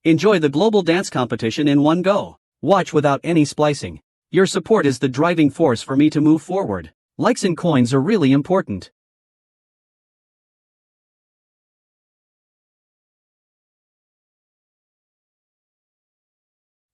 Enjoy the global dance competition in one go. Watch without any splicing. Your support is the driving force for me to move forward. Likes and coins are really important.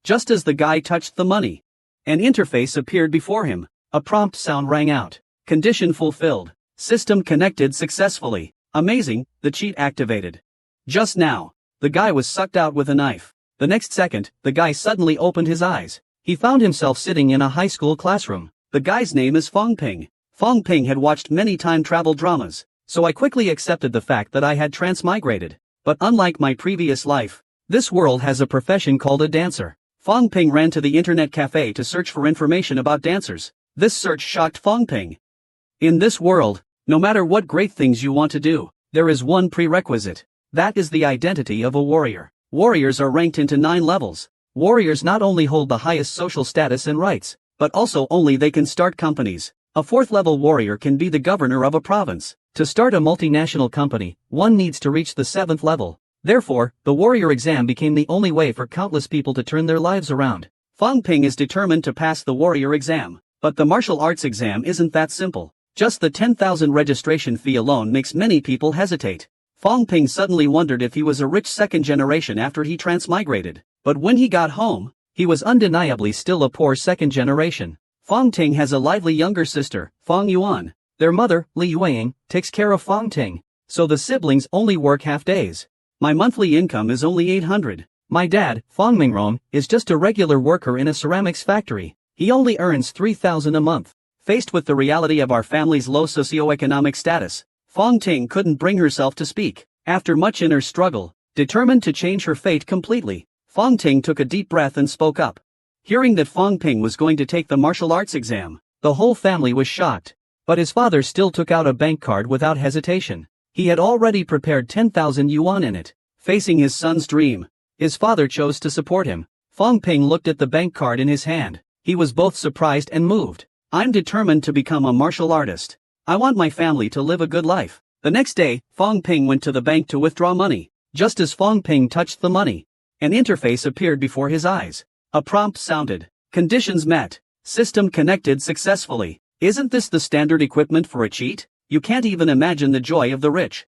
Just as the guy touched the money, an interface appeared before him. A prompt sound rang out. Condition fulfilled. System connected successfully. Amazing, the cheat activated. Just now, the guy was sucked out with a knife. The next second, the guy suddenly opened his eyes. He found himself sitting in a high school classroom. The guy's name is Fong Ping. Fong Ping had watched many time travel dramas, so I quickly accepted the fact that I had transmigrated. But unlike my previous life, this world has a profession called a dancer. Fong Ping ran to the internet cafe to search for information about dancers. This search shocked Fong Ping. In this world, no matter what great things you want to do, there is one prerequisite. That is the identity of a warrior. Warriors are ranked into 9 levels. Warriors not only hold the highest social status and rights, but also only they can start companies. A 4th level warrior can be the governor of a province. To start a multinational company, one needs to reach the 7th level. Therefore, the warrior exam became the only way for countless people to turn their lives around. Fong Ping is determined to pass the warrior exam, but the martial arts exam isn't that simple. Just the 10,000 registration fee alone makes many people hesitate. Fong Ping suddenly wondered if he was a rich second generation after he transmigrated, but when he got home, he was undeniably still a poor second generation. Fong Ting has a lively younger sister, Fong Yuan. Their mother, Li Yueying, takes care of Fong Ting, so the siblings only work half days. My monthly income is only 800. My dad, Fong Mingrong, is just a regular worker in a ceramics factory. He only earns 3,000 a month. Faced with the reality of our family's low socioeconomic status, Fong Ting couldn't bring herself to speak. After much inner struggle, determined to change her fate completely, Fong Ting took a deep breath and spoke up. Hearing that Fong Ping was going to take the martial arts exam, the whole family was shocked. But his father still took out a bank card without hesitation. He had already prepared 10,000 yuan in it. Facing his son's dream, his father chose to support him. Fong Ping looked at the bank card in his hand. He was both surprised and moved. I'm determined to become a martial artist. I want my family to live a good life. The next day, Fong Ping went to the bank to withdraw money. Just as Fong Ping touched the money, an interface appeared before his eyes. A prompt sounded. Conditions met. System connected successfully. Isn't this the standard equipment for a cheat? You can't even imagine the joy of the rich.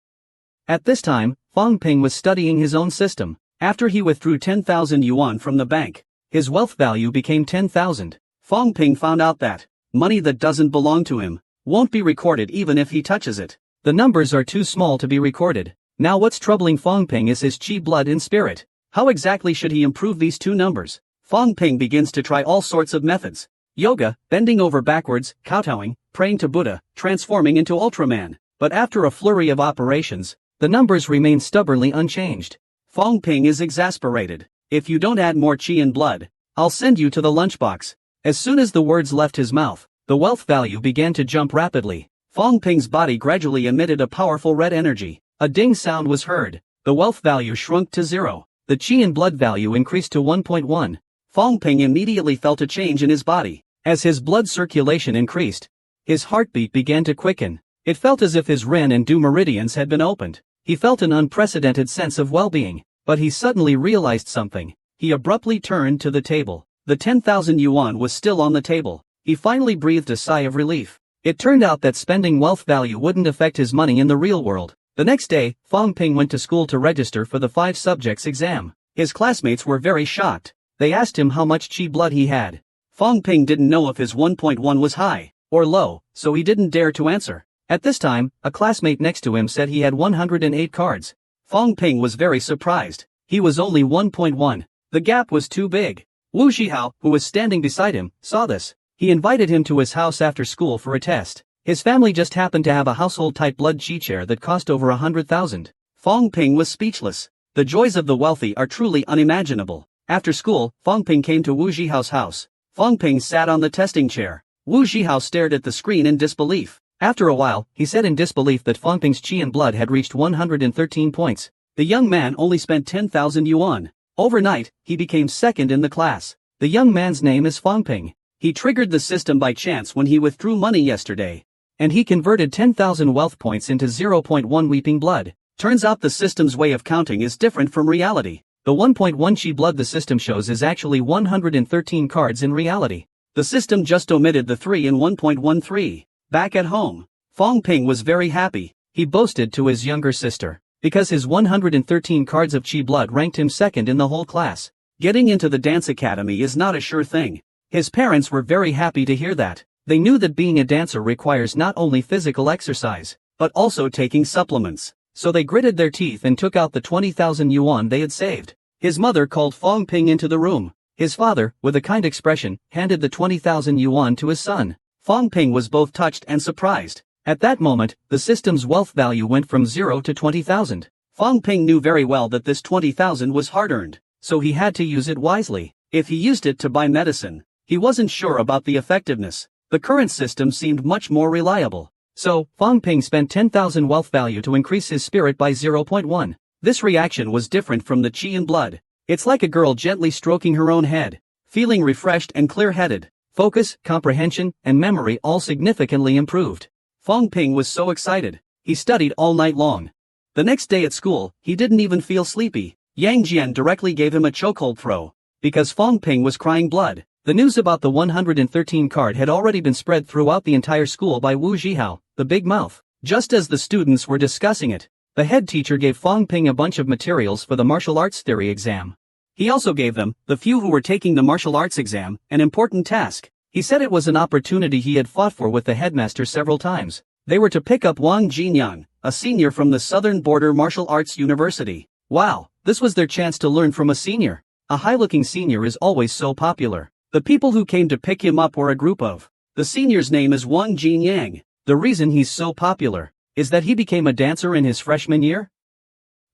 At this time, Fong Ping was studying his own system. After he withdrew 10,000 yuan from the bank, his wealth value became 10,000. Fong Ping found out that money that doesn't belong to him won't be recorded even if he touches it. The numbers are too small to be recorded. Now what's troubling Fong Ping is his chi blood and spirit. How exactly should he improve these two numbers? Fong Ping begins to try all sorts of methods. Yoga, bending over backwards, kowtowing, praying to Buddha, transforming into Ultraman. But after a flurry of operations, the numbers remain stubbornly unchanged. Fong Ping is exasperated. If you don't add more chi and blood, I'll send you to the lunchbox. As soon as the words left his mouth, the wealth value began to jump rapidly. Fong Ping's body gradually emitted a powerful red energy. A ding sound was heard. The wealth value shrunk to 0. The chi and blood value increased to 1.1. Fong Ping immediately felt a change in his body. As his blood circulation increased, his heartbeat began to quicken. It felt as if his Ren and Du meridians had been opened. He felt an unprecedented sense of well-being, but he suddenly realized something. He abruptly turned to the table. The 10,000 yuan was still on the table. He finally breathed a sigh of relief. It turned out that spending wealth value wouldn't affect his money in the real world. The next day, Fong Ping went to school to register for the 5 subjects exam. His classmates were very shocked. They asked him how much chi blood he had. Fong Ping didn't know if his 1.1 was high or low, so he didn't dare to answer. At this time, a classmate next to him said he had 108 cards. Fong Ping was very surprised. He was only 1.1. The gap was too big. Wu Shihao, who was standing beside him, saw this. He invited him to his house after school for a test. His family just happened to have a household-type blood chi chair that cost over 100,000. Fong Ping was speechless. The joys of the wealthy are truly unimaginable. After school, Fong Ping came to Wu Shihao's house. Fong Ping sat on the testing chair. Wu Shihao stared at the screen in disbelief. After a while, he said in disbelief that Fong Ping's chi and blood had reached 113 points. The young man only spent 10,000 yuan. Overnight, he became second in the class. The young man's name is Fong Ping. He triggered the system by chance when he withdrew money yesterday. And he converted 10,000 wealth points into 0.1 weeping blood. Turns out the system's way of counting is different from reality. The 1.1 chi blood the system shows is actually 113 cards in reality. The system just omitted the 3 in 1.13. Back at home, Fong Ping was very happy. He boasted to his younger sister, because his 113 cards of chi blood ranked him second in the whole class. Getting into the dance academy is not a sure thing. His parents were very happy to hear that. They knew that being a dancer requires not only physical exercise, but also taking supplements. So they gritted their teeth and took out the 20,000 yuan they had saved. His mother called Fong Ping into the room. His father, with a kind expression, handed the 20,000 yuan to his son. Fong Ping was both touched and surprised. At that moment, the system's wealth value went from 0 to 20,000. Fong Ping knew very well that this 20,000 was hard-earned, so he had to use it wisely. If he used it to buy medicine, he wasn't sure about the effectiveness. The current system seemed much more reliable. So, Fong Ping spent 10,000 wealth value to increase his spirit by 0.1. This reaction was different from the chi in blood. It's like a girl gently stroking her own head, feeling refreshed and clear-headed. Focus, comprehension, and memory all significantly improved. Fong Ping was so excited. He studied all night long. The next day at school, he didn't even feel sleepy. Yang Jian directly gave him a chokehold throw, because Fong Ping was crying blood. The news about the 113 card had already been spread throughout the entire school by Wu Zhihao, the big mouth. Just as the students were discussing it, the head teacher gave Fong Ping a bunch of materials for the martial arts theory exam. He also gave them, the few who were taking the martial arts exam, an important task. He said it was an opportunity he had fought for with the headmaster several times. They were to pick up Wang Jinyang, a senior from the Southern Border Martial Arts University. Wow, this was their chance to learn from a senior. A high-looking senior is always so popular. The people who came to pick him up were a group of. The senior's name is Wang Jinyang. The reason he's so popular is that he became a dancer in his freshman year?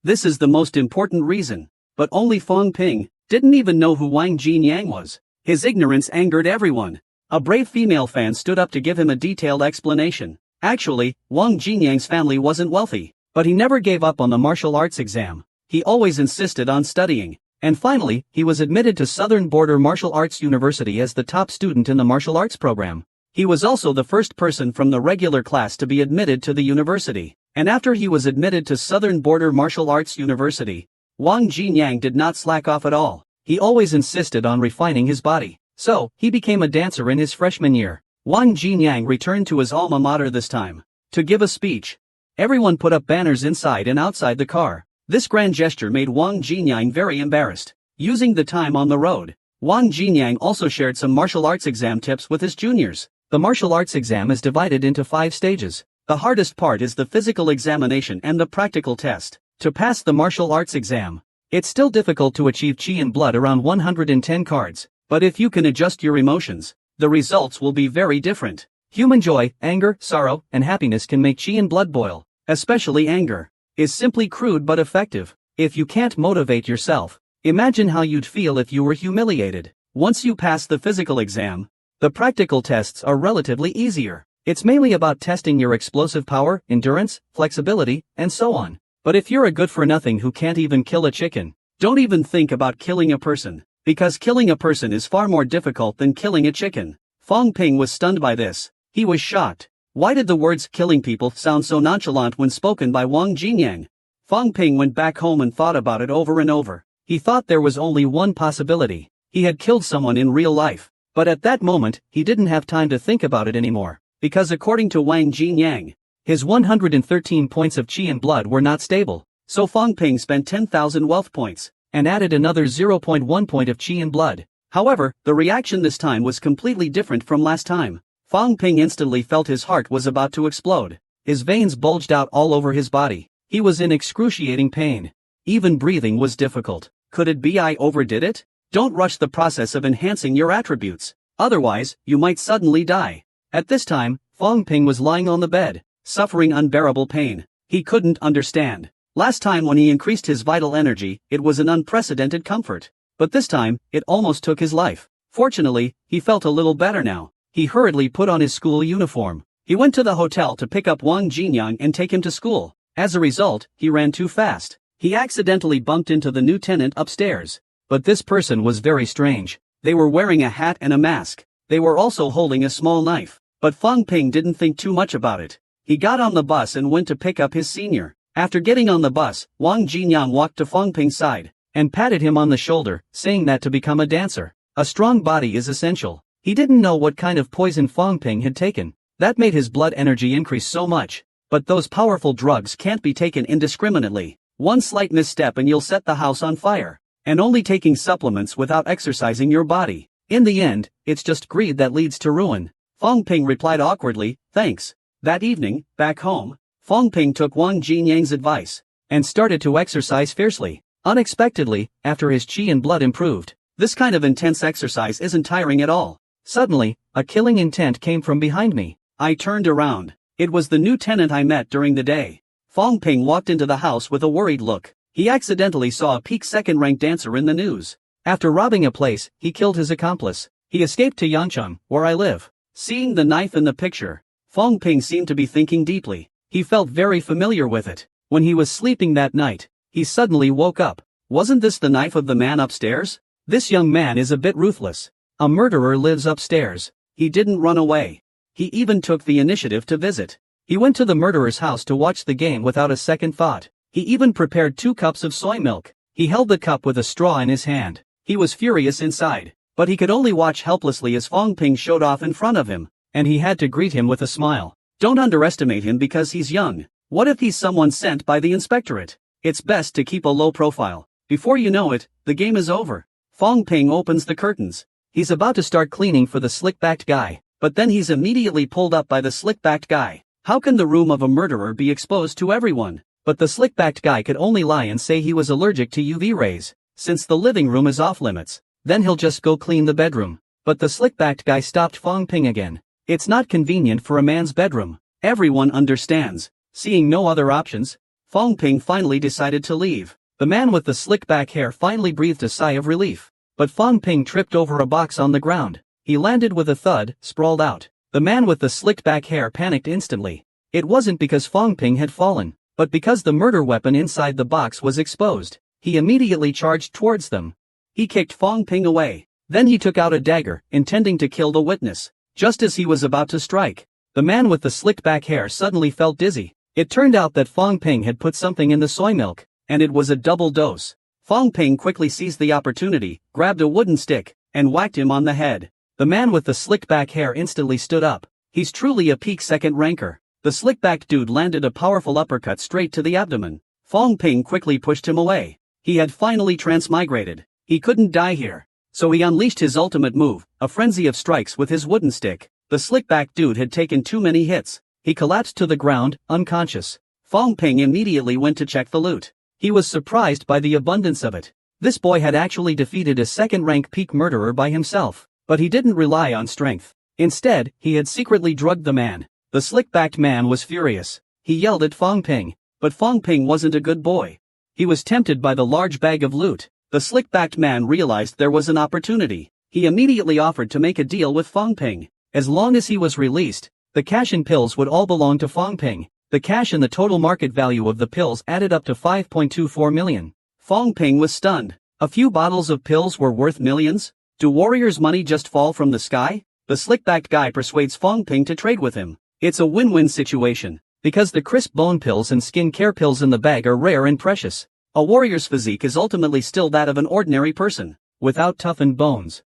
This is the most important reason. But only Fong Ping didn't even know who Wang Jinyang was. His ignorance angered everyone. A brave female fan stood up to give him a detailed explanation. Actually, Wang Jinyang's family wasn't wealthy, but he never gave up on the martial arts exam. He always insisted on studying. And finally, he was admitted to Southern Border Martial Arts University as the top student in the martial arts program. He was also the first person from the regular class to be admitted to the university. And after he was admitted to Southern Border Martial Arts University, Wang Jinyang did not slack off at all. He always insisted on refining his body. So, he became a dancer in his freshman year. Wang Jinyang returned to his alma mater this time to give a speech. Everyone put up banners inside and outside the car. This grand gesture made Wang Jinyang very embarrassed. Using the time on the road, Wang Jinyang also shared some martial arts exam tips with his juniors. The martial arts exam is divided into 5 stages. The hardest part is the physical examination and the practical test. To pass the martial arts exam, it's still difficult to achieve chi in blood around 110 cards, but if you can adjust your emotions, the results will be very different. Human joy, anger, sorrow, and happiness can make chi in blood boil. Especially anger is simply crude but effective. If you can't motivate yourself, imagine how you'd feel if you were humiliated. Once you pass the physical exam, the practical tests are relatively easier. It's mainly about testing your explosive power, endurance, flexibility, and so on. But if you're a good-for-nothing who can't even kill a chicken, don't even think about killing a person, because killing a person is far more difficult than killing a chicken. Fong Ping was stunned by this. He was shocked. Why did the words killing people sound so nonchalant when spoken by Wang Jinyang? Fong Ping went back home and thought about it over and over. He thought there was only one possibility. He had killed someone in real life. But at that moment, he didn't have time to think about it anymore, because according to Wang Jinyang, his 113 points of chi and blood were not stable. So Fong Ping spent 10,000 wealth points, and added another 0.1 point of chi and blood. However, the reaction this time was completely different from last time. Fong Ping instantly felt his heart was about to explode. His veins bulged out all over his body. He was in excruciating pain. Even breathing was difficult. Could it be I overdid it? Don't rush the process of enhancing your attributes. Otherwise, you might suddenly die. At this time, Fong Ping was lying on the bed, suffering unbearable pain. He couldn't understand. Last time when he increased his vital energy, it was an unprecedented comfort. But this time, it almost took his life. Fortunately, he felt a little better now. He hurriedly put on his school uniform. He went to the hotel to pick up Wang Jinyang and take him to school. As a result, he ran too fast. He accidentally bumped into the new tenant upstairs. But this person was very strange. They were wearing a hat and a mask. They were also holding a small knife. But Fong Ping didn't think too much about it. He got on the bus and went to pick up his senior. After getting on the bus, Wang Jinyang walked to Fong Ping's side. and patted him on the shoulder, saying that to become a dancer, a strong body is essential. He didn't know what kind of poison Fong Ping had taken that made his blood energy increase so much, but those powerful drugs can't be taken indiscriminately. One slight misstep and you'll set the house on fire. And only taking supplements without exercising your body. In the end, it's just greed that leads to ruin. Fong Ping replied awkwardly, thanks. That evening, back home, Fong Ping took Wang Jinyang's advice and started to exercise fiercely. Unexpectedly, after his qi and blood improved, this kind of intense exercise isn't tiring at all. Suddenly, a killing intent came from behind me. I turned around. It was the new tenant I met during the day. Fong Ping walked into the house with a worried look. He accidentally saw a peak second-rank dancer in the news. After robbing a place, he killed his accomplice. He escaped to Yancheng, where I live. Seeing the knife in the picture, Fong Ping seemed to be thinking deeply. He felt very familiar with it. When he was sleeping that night, he suddenly woke up. Wasn't this the knife of the man upstairs? This young man is a bit ruthless. A murderer lives upstairs. He didn't run away. He even took the initiative to visit. He went to the murderer's house to watch the game without a second thought. He even prepared 2 cups of soy milk. He held the cup with a straw in his hand. He was furious inside, but he could only watch helplessly as Fong Ping showed off in front of him, and he had to greet him with a smile. Don't underestimate him because he's young. What if he's someone sent by the inspectorate? It's best to keep a low profile. Before you know it, the game is over. Fong Ping opens the curtains. He's about to start cleaning for the slick-backed guy, but then he's immediately pulled up by the slick-backed guy. How can the room of a murderer be exposed to everyone? But the slick-backed guy could only lie and say he was allergic to UV rays, since the living room is off limits. Then he'll just go clean the bedroom. But the slick-backed guy stopped Fong Ping again. It's not convenient for a man's bedroom. Everyone understands. Seeing no other options, Fong Ping finally decided to leave. The man with the slick-back hair finally breathed a sigh of relief. But Fong Ping tripped over a box on the ground. He landed with a thud, sprawled out. The man with the slicked-back hair panicked instantly. It wasn't because Fong Ping had fallen, but because the murder weapon inside the box was exposed. He immediately charged towards them. He kicked Fong Ping away. Then he took out a dagger, intending to kill the witness. Just as he was about to strike, the man with the slicked-back hair suddenly felt dizzy. It turned out that Fong Ping had put something in the soy milk, and it was a double dose. Fong Ping quickly seized the opportunity, grabbed a wooden stick, and whacked him on the head. The man with the slicked-back hair instantly stood up. He's truly a peak second ranker. The slick-backed dude landed a powerful uppercut straight to the abdomen. Fong Ping quickly pushed him away. He had finally transmigrated. He couldn't die here. So he unleashed his ultimate move, a frenzy of strikes with his wooden stick. The slick-backed dude had taken too many hits. He collapsed to the ground, unconscious. Fong Ping immediately went to check the loot. He was surprised by the abundance of it. This boy had actually defeated a second-rank peak murderer by himself. But he didn't rely on strength. Instead, he had secretly drugged the man. The slick-backed man was furious. He yelled at Fong Ping. But Fong Ping wasn't a good boy. He was tempted by the large bag of loot. The slick-backed man realized there was an opportunity. He immediately offered to make a deal with Fong Ping. As long as he was released, the cash and pills would all belong to Fong Ping. The cash and the total market value of the pills added up to 5.24 million. Fong Ping was stunned. A few bottles of pills were worth millions? Do warriors' money just fall from the sky? The slick-backed guy persuades Fong Ping to trade with him. It's a win-win situation, because the crisp bone pills and skin care pills in the bag are rare and precious. A warrior's physique is ultimately still that of an ordinary person, without toughened bones,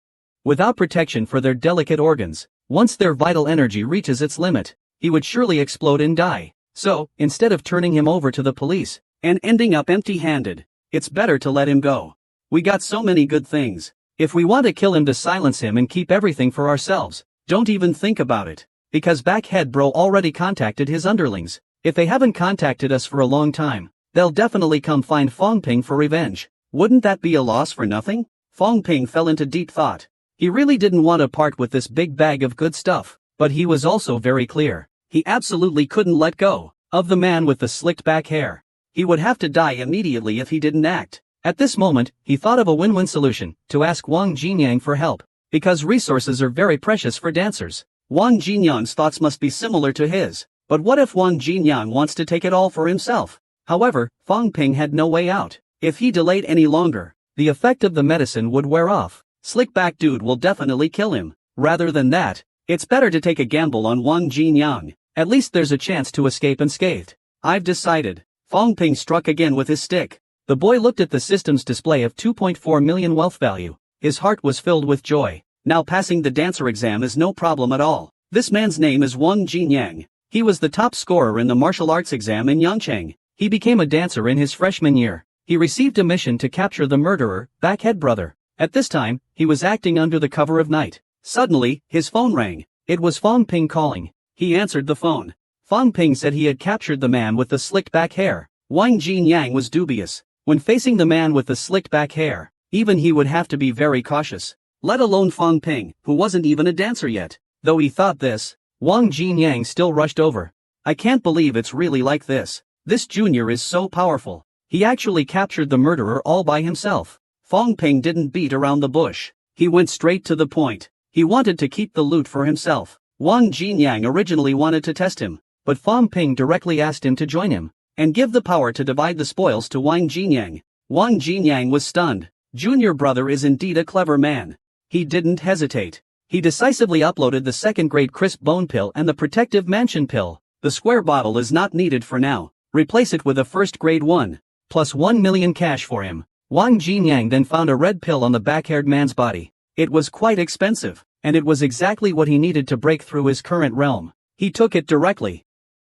without protection for their delicate organs. Once their vital energy reaches its limit, he would surely explode and die. So, instead of turning him over to the police and ending up empty-handed, it's better to let him go. We got so many good things. If we want to kill him to silence him and keep everything for ourselves, don't even think about it. Because Backhead Bro already contacted his underlings. If they haven't contacted us for a long time, they'll definitely come find Fong Ping for revenge. Wouldn't that be a loss for nothing? Fong Ping fell into deep thought. He really didn't want to part with this big bag of good stuff, but he was also very clear. He absolutely couldn't let go of the man with the slicked back hair. He would have to die immediately if he didn't act. At this moment, he thought of a win-win solution, to ask Wang Jinyang for help. Because resources are very precious for dancers. Wang Jinyang's thoughts must be similar to his. But what if Wang Jinyang wants to take it all for himself? However, Fong Ping had no way out. If he delayed any longer, the effect of the medicine would wear off. Slickback dude will definitely kill him. Rather than that, it's better to take a gamble on Wang Jinyang. At least there's a chance to escape unscathed. I've decided. Fong Ping struck again with his stick. The boy looked at the system's display of 2.4 million wealth value. His heart was filled with joy. Now passing the dancer exam is no problem at all. This man's name is Wang Jinyang. He was the top scorer in the martial arts exam in Yangcheng. He became a dancer in his freshman year. He received a mission to capture the murderer, Backhead Brother. At this time, he was acting under the cover of night. Suddenly, his phone rang. It was Fong Ping calling. He answered the phone. Fong Ping said he had captured the man with the slicked back hair. Wang Jinyang was dubious. When facing the man with the slicked back hair, even he would have to be very cautious. Let alone Fong Ping, who wasn't even a dancer yet. Though he thought this, Wang Jinyang still rushed over. I can't believe it's really like this. This junior is so powerful. He actually captured the murderer all by himself. Fong Ping didn't beat around the bush. He went straight to the point. He wanted to keep the loot for himself. Wang Jinyang originally wanted to test him, but Fong Ping directly asked him to join him and give the power to divide the spoils to Wang Jinyang. Wang Jinyang was stunned. Junior brother is indeed a clever man. He didn't hesitate. He decisively uploaded the second-grade crisp bone pill and the protective mansion pill. The square bottle is not needed for now. Replace it with a first-grade one. Plus 1 million cash for him. Wang Jinyang then found a red pill on the back-haired man's body. It was quite expensive, and it was exactly what he needed to break through his current realm. He took it directly.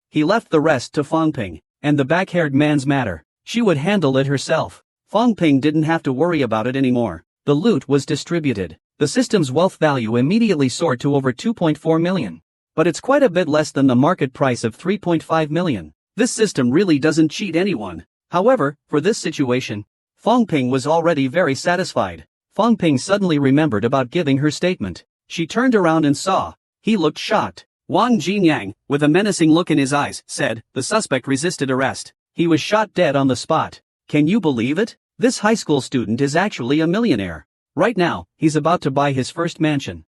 He left the rest to Fong Ping, and the back-haired man's matter. She would handle it herself. Fong Ping didn't have to worry about it anymore. The loot was distributed. The system's wealth value immediately soared to over 2.4 million. But it's quite a bit less than the market price of 3.5 million. This system really doesn't cheat anyone. However, for this situation, Fong Ping was already very satisfied. Fong Ping suddenly remembered about giving her statement. She turned around and saw. He looked shocked. Wang Jinyang, with a menacing look in his eyes, said, the suspect resisted arrest. He was shot dead on the spot. Can you believe it? This high school student is actually a millionaire. Right now, he's about to buy his first mansion.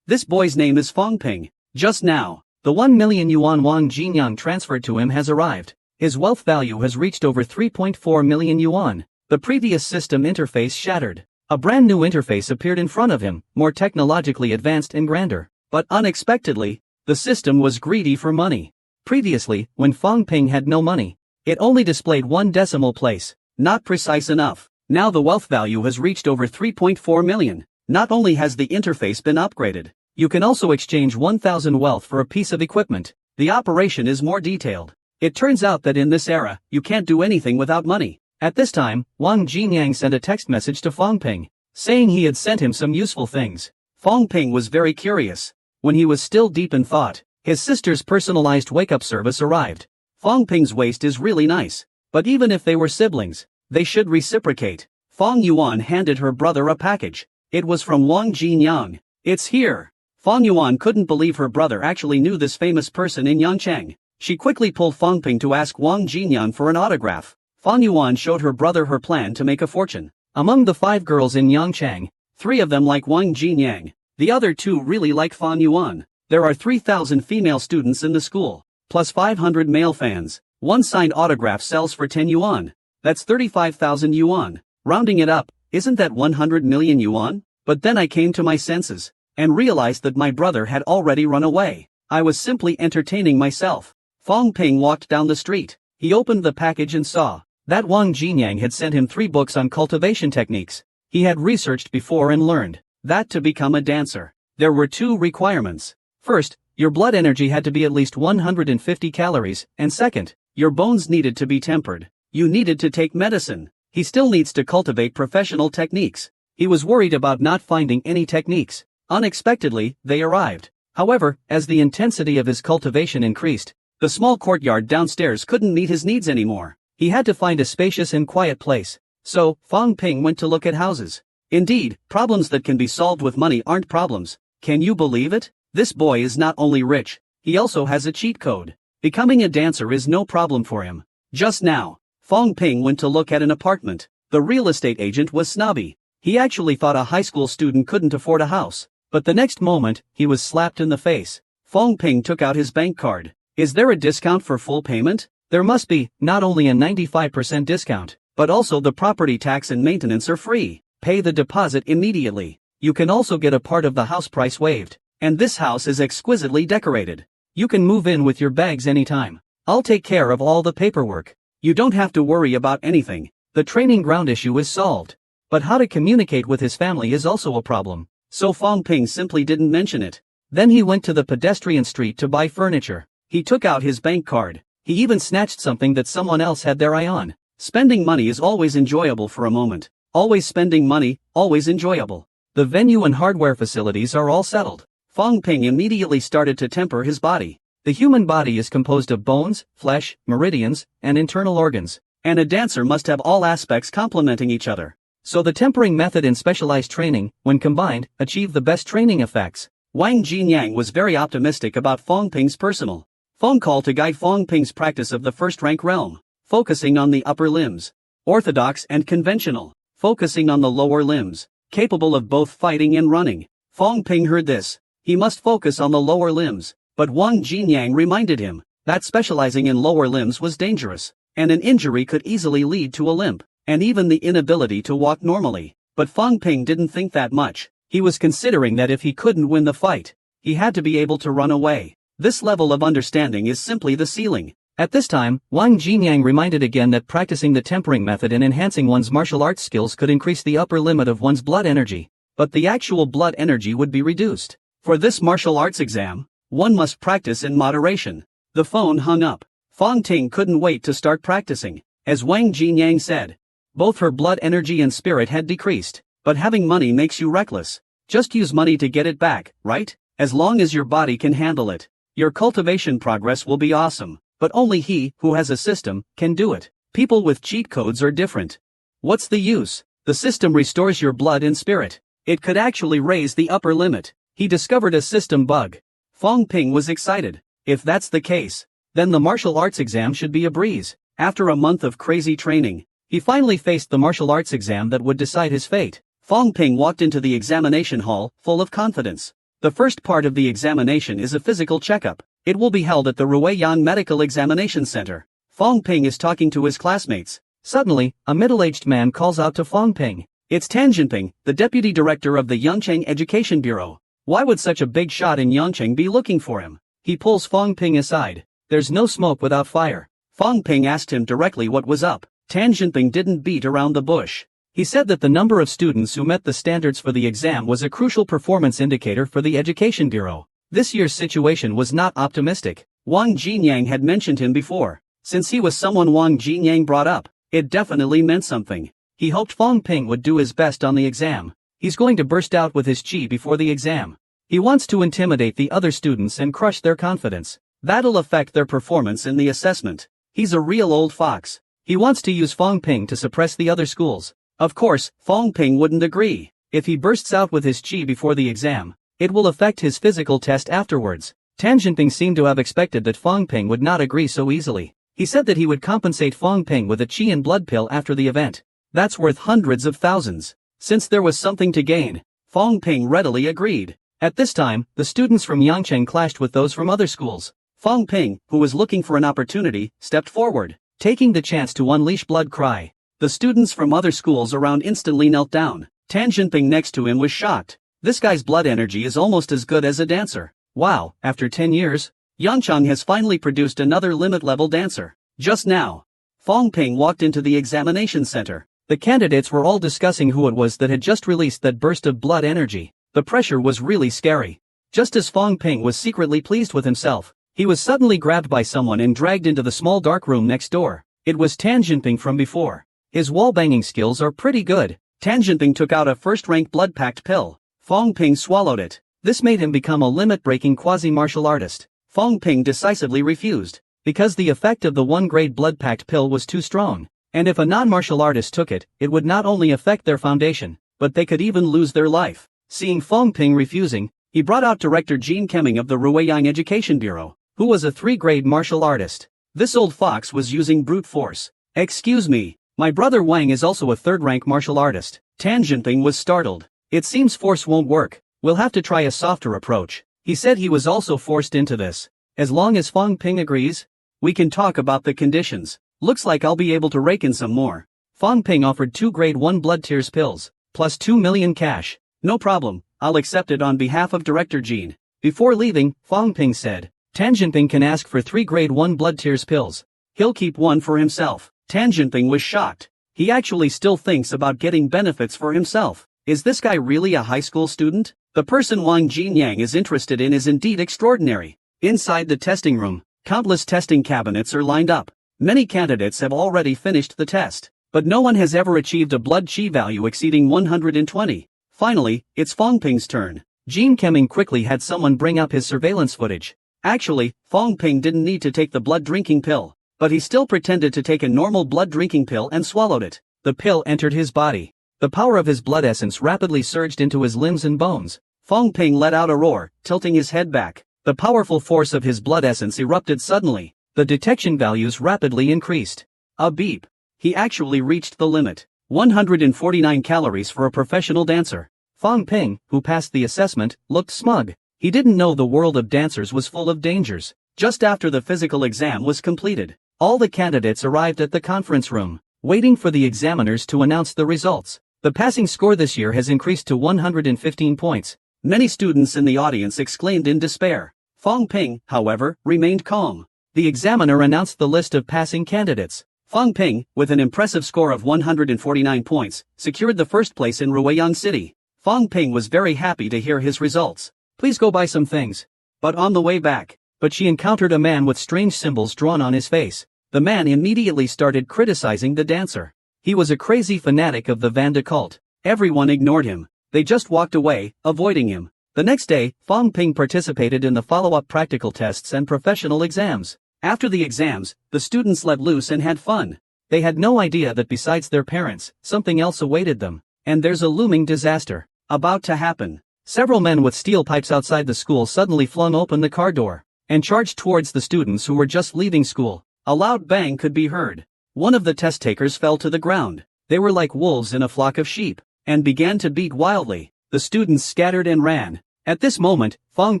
This boy's name is Fong Ping. Just now, the 1 million yuan Wang Jinyang transferred to him has arrived. His wealth value has reached over 3.4 million yuan. The previous system interface shattered. A brand new interface appeared in front of him, more technologically advanced and grander. But unexpectedly, the system was greedy for money. Previously, when Fong Ping had no money, it only displayed one decimal place, not precise enough. Now the wealth value has reached over 3.4 million. Not only has the interface been upgraded, you can also exchange 1,000 wealth for a piece of equipment. The operation is more detailed. It turns out that in this era, you can't do anything without money. At this time, Wang Jinyang sent a text message to Fong Ping, saying he had sent him some useful things. Fong Ping was very curious. When he was still deep in thought, his sister's personalized wake-up service arrived. Fong Ping's waist is really nice, but even if they were siblings, they should reciprocate. Fong Yuan handed her brother a package. It was from Wang Jinyang. It's here. Fong Yuan couldn't believe her brother actually knew this famous person in Yangcheng. She quickly pulled Fong Ping to ask Wang Jinyang for an autograph. Fong Yuan showed her brother her plan to make a fortune. Among the 5 girls in Yangcheng, 3 of them like Wang Jinyang. The other 2 really like Fong Yuan. There are 3,000 female students in the school, plus 500 male fans. One signed autograph sells for 10 yuan. That's 35,000 yuan. Rounding it up, isn't that 100 million yuan? But then I came to my senses and realized that my brother had already run away. I was simply entertaining myself. Fong Ping walked down the street. He opened the package and saw that Wang Jinyang had sent him 3 books on cultivation techniques. He had researched before and learned that to become a dancer, there were 2 requirements. First, your blood energy had to be at least 150 calories, and second, your bones needed to be tempered. You needed to take medicine. He still needs to cultivate professional techniques. He was worried about not finding any techniques. Unexpectedly, they arrived. However, as the intensity of his cultivation increased, the small courtyard downstairs couldn't meet his needs anymore. He had to find a spacious and quiet place. So, Fong Ping went to look at houses. Indeed, problems that can be solved with money aren't problems. Can you believe it? This boy is not only rich, he also has a cheat code. Becoming a dancer is no problem for him. Just now, Fong Ping went to look at an apartment. The real estate agent was snobby. He actually thought a high school student couldn't afford a house. But the next moment, he was slapped in the face. Fong Ping took out his bank card. Is there a discount for full payment? There must be, not only a 95% discount, but also the property tax and maintenance are free. Pay the deposit immediately. You can also get a part of the house price waived. And this house is exquisitely decorated. You can move in with your bags anytime. I'll take care of all the paperwork. You don't have to worry about anything. The training ground issue is solved. But how to communicate with his family is also a problem. So Fong Ping simply didn't mention it. Then he went to the pedestrian street to buy furniture. He took out his bank card. He even snatched something that someone else had their eye on. Spending money is always enjoyable for a moment. Always spending money, always enjoyable. The venue and hardware facilities are all settled. Fong Ping immediately started to temper his body. The human body is composed of bones, flesh, meridians, and internal organs. And a dancer must have all aspects complementing each other. So the tempering method and specialized training, when combined, achieve the best training effects. Wang Jinyang was very optimistic about Fong Ping's personal phone call to guide Fong Ping's practice of the first-rank realm, focusing on the upper limbs. Orthodox and conventional, focusing on the lower limbs, capable of both fighting and running. Fong Ping heard this. He must focus on the lower limbs, but Wang Jinyang reminded him that specializing in lower limbs was dangerous, and an injury could easily lead to a limp, and even the inability to walk normally. But Fong Ping didn't think that much. He was considering that if he couldn't win the fight, he had to be able to run away. This level of understanding is simply the ceiling. At this time, Wang Jinyang reminded again that practicing the tempering method and enhancing one's martial arts skills could increase the upper limit of one's blood energy, but the actual blood energy would be reduced. For this martial arts exam, one must practice in moderation. The phone hung up. Fong Ting couldn't wait to start practicing. As Wang Jinyang said, both her blood energy and spirit had decreased, but having money makes you reckless. Just use money to get it back, right? As long as your body can handle it. Your cultivation progress will be awesome, but only he who has a system can do it. People with cheat codes are different. What's the use? The system restores your blood and spirit. It could actually raise the upper limit. He discovered a system bug. Fong Ping was excited. If that's the case, then the martial arts exam should be a breeze. After a month of crazy training, he finally faced the martial arts exam that would decide his fate. Fong Ping walked into the examination hall, full of confidence. The first part of the examination is a physical checkup. It will be held at the Ruiyang Medical Examination Center. Fong Ping is talking to his classmates. Suddenly, a middle-aged man calls out to Fong Ping. It's Tan Jinping, the deputy director of the Yangcheng Education Bureau. Why would such a big shot in Yangcheng be looking for him? He pulls Fong Ping aside. There's no smoke without fire. Fong Ping asked him directly what was up. Tan Jinping didn't beat around the bush. He said that the number of students who met the standards for the exam was a crucial performance indicator for the Education Bureau. This year's situation was not optimistic. Wang Jinyang had mentioned him before. Since he was someone Wang Jinyang brought up, it definitely meant something. He hoped Fong Ping would do his best on the exam. He's going to burst out with his chi before the exam. He wants to intimidate the other students and crush their confidence. That'll affect their performance in the assessment. He's a real old fox. He wants to use Fong Ping to suppress the other schools. Of course, Fong Ping wouldn't agree. If he bursts out with his chi before the exam, it will affect his physical test afterwards. Tan Jinping seemed to have expected that Fong Ping would not agree so easily. He said that he would compensate Fong Ping with a chi and blood pill after the event. That's worth hundreds of thousands. Since there was something to gain, Fong Ping readily agreed. At this time, the students from Yangcheng clashed with those from other schools. Fong Ping, who was looking for an opportunity, stepped forward, taking the chance to unleash blood cry. The students from other schools around instantly knelt down. Tan Jinping next to him was shocked. This guy's blood energy is almost as good as a dancer. Wow, after 10 years, Yangcheng has finally produced another limit-level dancer. Just now, Fong Ping walked into the examination center. The candidates were all discussing who it was that had just released that burst of blood energy. The pressure was really scary. Just as Fong Ping was secretly pleased with himself, he was suddenly grabbed by someone and dragged into the small dark room next door. It was Tan Jinping from before. His wall-banging skills are pretty good. Tan Jinping took out a first-rank blood-packed pill. Fong Ping swallowed it. This made him become a limit-breaking quasi-martial artist. Fong Ping decisively refused, because the effect of the one-grade blood-packed pill was too strong. And if a non-martial artist took it, it would not only affect their foundation, but they could even lose their life. Seeing Fong Ping refusing, he brought out Director Jean Kemming of the Ruiyang Education Bureau, who was a 3-grade martial artist. This old fox was using brute force. Excuse me. My brother Wang is also a 3rd-rank martial artist. Tan Jinping was startled. It seems force won't work. We'll have to try a softer approach. He said he was also forced into this. As long as Fong Ping agrees, we can talk about the conditions. Looks like I'll be able to rake in some more. Fong Ping offered 2 grade 1 blood tears pills, plus 2 million cash. No problem, I'll accept it on behalf of Director Jean. Before leaving, Fong Ping said, Tan Jinping can ask for 3 grade 1 blood tears pills. He'll keep one for himself. Tan Jinping was shocked. He actually still thinks about getting benefits for himself. Is this guy really a high school student? The person Wang Jinyang is interested in is indeed extraordinary. Inside the testing room, countless testing cabinets are lined up. Many candidates have already finished the test, but no one has ever achieved a blood chi value exceeding 120. Finally, it's Fong Ping's turn. Jin Kemming quickly had someone bring up his surveillance footage. Actually, Fong Ping didn't need to take the blood drinking pill, but he still pretended to take a normal blood drinking pill and swallowed it. The pill entered his body. The power of his blood essence rapidly surged into his limbs and bones. Fong Ping let out a roar, tilting his head back. The powerful force of his blood essence erupted suddenly. The detection values rapidly increased. A beep. He actually reached the limit. 149 calories for a professional dancer. Fong Ping, who passed the assessment, looked smug. He didn't know the world of dancers was full of dangers. Just after the physical exam was completed, all the candidates arrived at the conference room, waiting for the examiners to announce the results. The passing score this year has increased to 115 points. Many students in the audience exclaimed in despair. Fong Ping, however, remained calm. The examiner announced the list of passing candidates. Fong Ping, with an impressive score of 149 points, secured the first place in Ruiyang City. Fong Ping was very happy to hear his results. Please go buy some things. But on the way back, she encountered a man with strange symbols drawn on his face. The man immediately started criticizing the dancer. He was a crazy fanatic of the Vanda cult. Everyone ignored him. They just walked away, avoiding him. The next day, Fong Ping participated in the follow-up practical tests and professional exams. After the exams, the students let loose and had fun. They had no idea that besides their parents, something else awaited them. And there's a looming disaster about to happen. Several men with steel pipes outside the school suddenly flung open the car door and charged towards the students who were just leaving school. A loud bang could be heard. One of the test takers fell to the ground. They were like wolves in a flock of sheep, and began to beat wildly. The students scattered and ran. At this moment, Fong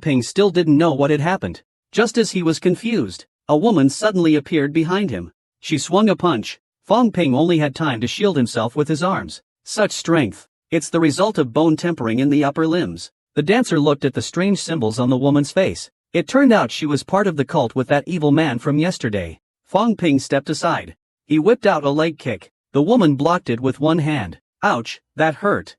Ping still didn't know what had happened. Just as he was confused, a woman suddenly appeared behind him. She swung a punch. Fong Ping only had time to shield himself with his arms. Such strength. It's the result of bone tempering in the upper limbs. The dancer looked at the strange symbols on the woman's face. It turned out she was part of the cult with that evil man from yesterday. Fong Ping stepped aside. He whipped out a leg kick. The woman blocked it with one hand. Ouch, that hurt.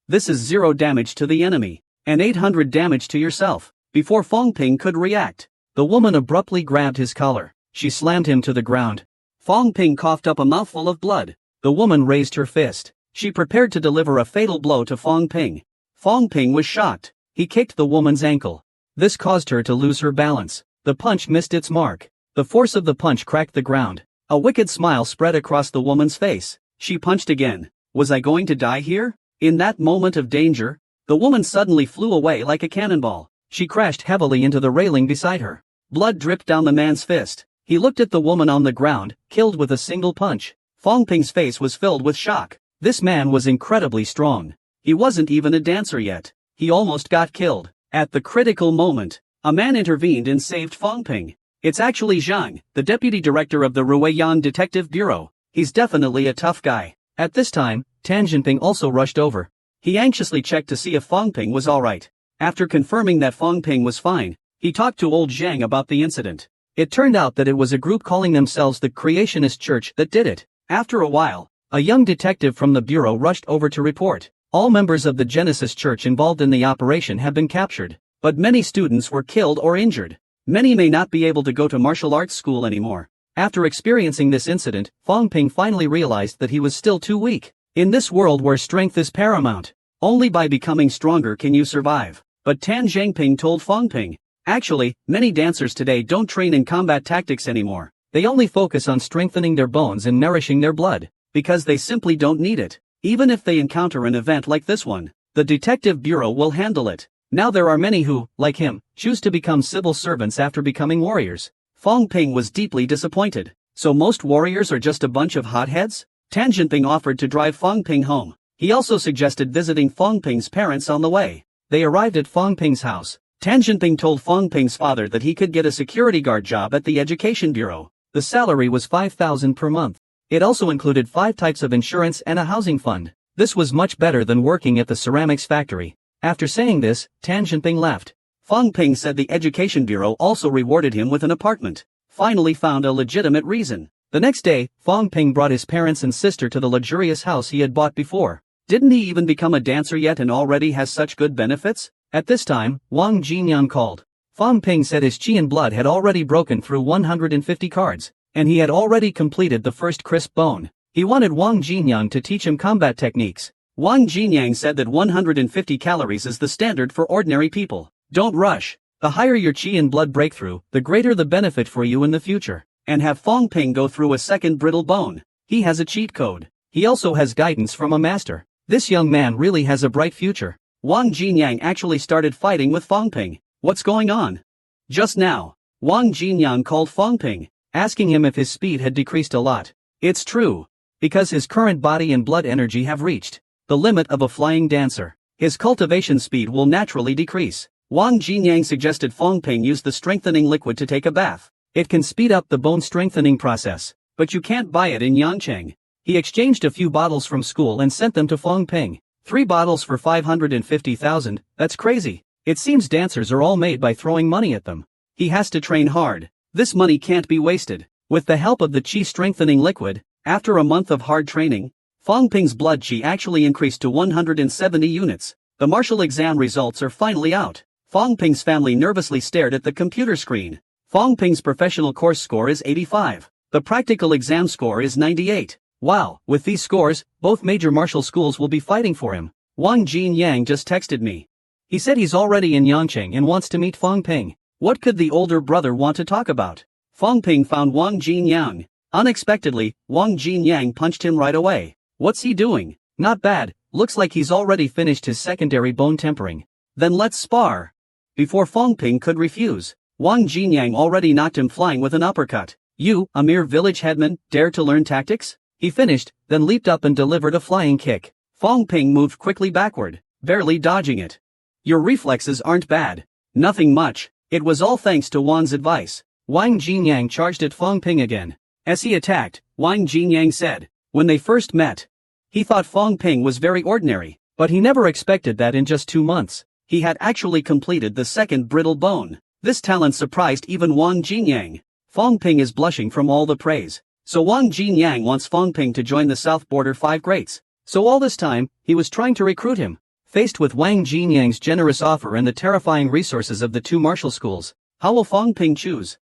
This is 0 damage to the enemy, and 800 damage to yourself. Before Fong Ping could react, the woman abruptly grabbed his collar. She slammed him to the ground. Fong Ping coughed up a mouthful of blood. The woman raised her fist. She prepared to deliver a fatal blow to Fong Ping. Fong Ping was shocked. He kicked the woman's ankle. This caused her to lose her balance. The punch missed its mark. The force of the punch cracked the ground. A wicked smile spread across the woman's face. She punched again. Was I going to die here? In that moment of danger, the woman suddenly flew away like a cannonball. She crashed heavily into the railing beside her. Blood dripped down the man's fist. He looked at the woman on the ground, killed with a single punch. Fong Ping's face was filled with shock. This man was incredibly strong. He wasn't even a dancer yet. He almost got killed. At the critical moment, a man intervened and saved Fong Ping. It's actually Zhang, the deputy director of the Ruiyang Detective Bureau. He's definitely a tough guy. At this time, Tan Jinping also rushed over. He anxiously checked to see if Fong Ping was alright. After confirming that Fong Ping was fine, he talked to old Zhang about the incident. It turned out that it was a group calling themselves the Creationist Church that did it. After a while, a young detective from the bureau rushed over to report. All members of the Genesis Church involved in the operation have been captured, but many students were killed or injured. Many may not be able to go to martial arts school anymore. After experiencing this incident, Fong Ping finally realized that he was still too weak. In this world where strength is paramount, only by becoming stronger can you survive. But Tan Zhangping told Fong Ping, actually, many dancers today don't train in combat tactics anymore. They only focus on strengthening their bones and nourishing their blood, because they simply don't need it. Even if they encounter an event like this one, the detective bureau will handle it. Now there are many who, like him, choose to become civil servants after becoming warriors. Fong Ping was deeply disappointed. So most warriors are just a bunch of hotheads? Tan Jinping offered to drive Fong Ping home. He also suggested visiting Fong Ping's parents on the way. They arrived at Fong Ping's house. Tan Jinping told Fong Ping's father that he could get a security guard job at the Education Bureau. The salary was 5,000 per month. It also included 5 types of insurance and a housing fund. This was much better than working at the ceramics factory. After saying this, Tan Jinping left. Fong Ping said the Education Bureau also rewarded him with an apartment. Finally found a legitimate reason. The next day, Fong Ping brought his parents and sister to the luxurious house he had bought before. Didn't he even become a dancer yet and already has such good benefits? At this time, Wang Jinyan called. Fong Ping said his chi and blood had already broken through 150 cards, and he had already completed the first crisp bone. He wanted Wang Jinyang to teach him combat techniques. Wang Jinyang said that 150 calories is the standard for ordinary people. Don't rush. The higher your chi and blood breakthrough, the greater the benefit for you in the future. And have Fong Ping go through a second brittle bone. He has a cheat code. He also has guidance from a master. This young man really has a bright future. Wang Jinyang actually started fighting with Fong Ping. What's going on? Just now, Wang Jinyang called Fong Ping, asking him if his speed had decreased a lot. It's true. Because his current body and blood energy have reached the limit of a flying dancer. His cultivation speed will naturally decrease. Wang Jinyang suggested Fong Ping use the strengthening liquid to take a bath. It can speed up the bone strengthening process, but you can't buy it in Yangcheng. He exchanged a few bottles from school and sent them to Fong Ping. 3 bottles for 550,000, that's crazy. It seems dancers are all made by throwing money at them. He has to train hard. This money can't be wasted. With the help of the chi strengthening liquid, after a month of hard training, Fong Ping's blood chi actually increased to 170 units. The martial exam results are finally out. Fong Ping's family nervously stared at the computer screen. Fong Ping's professional course score is 85. The practical exam score is 98. Wow, with these scores, both major martial schools will be fighting for him. Wang Jinyang just texted me. He said he's already in Yangcheng and wants to meet Fong Ping. What could the older brother want to talk about? Fong Ping found Wang Jinyang. Unexpectedly, Wang Jinyang punched him right away. What's he doing? Not bad, looks like he's already finished his secondary bone tempering. Then let's spar. Before Fong Ping could refuse, Wang Jinyang already knocked him flying with an uppercut. You, a mere village headman, dare to learn tactics? He finished, then leaped up and delivered a flying kick. Fong Ping moved quickly backward, barely dodging it. Your reflexes aren't bad. Nothing much. It was all thanks to Wang's advice. Wang Jinyang charged at Fong Ping again. As he attacked, Wang Jinyang said, when they first met, he thought Fong Ping was very ordinary, but he never expected that in just 2 months, he had actually completed the second brittle bone. This talent surprised even Wang Jinyang. Fong Ping is blushing from all the praise. So Wang Jinyang wants Fong Ping to join the South Border 5 Greats. So all this time, he was trying to recruit him. Faced with Wang Jinyang's generous offer and the terrifying resources of the 2 martial schools, how will Fong Ping choose?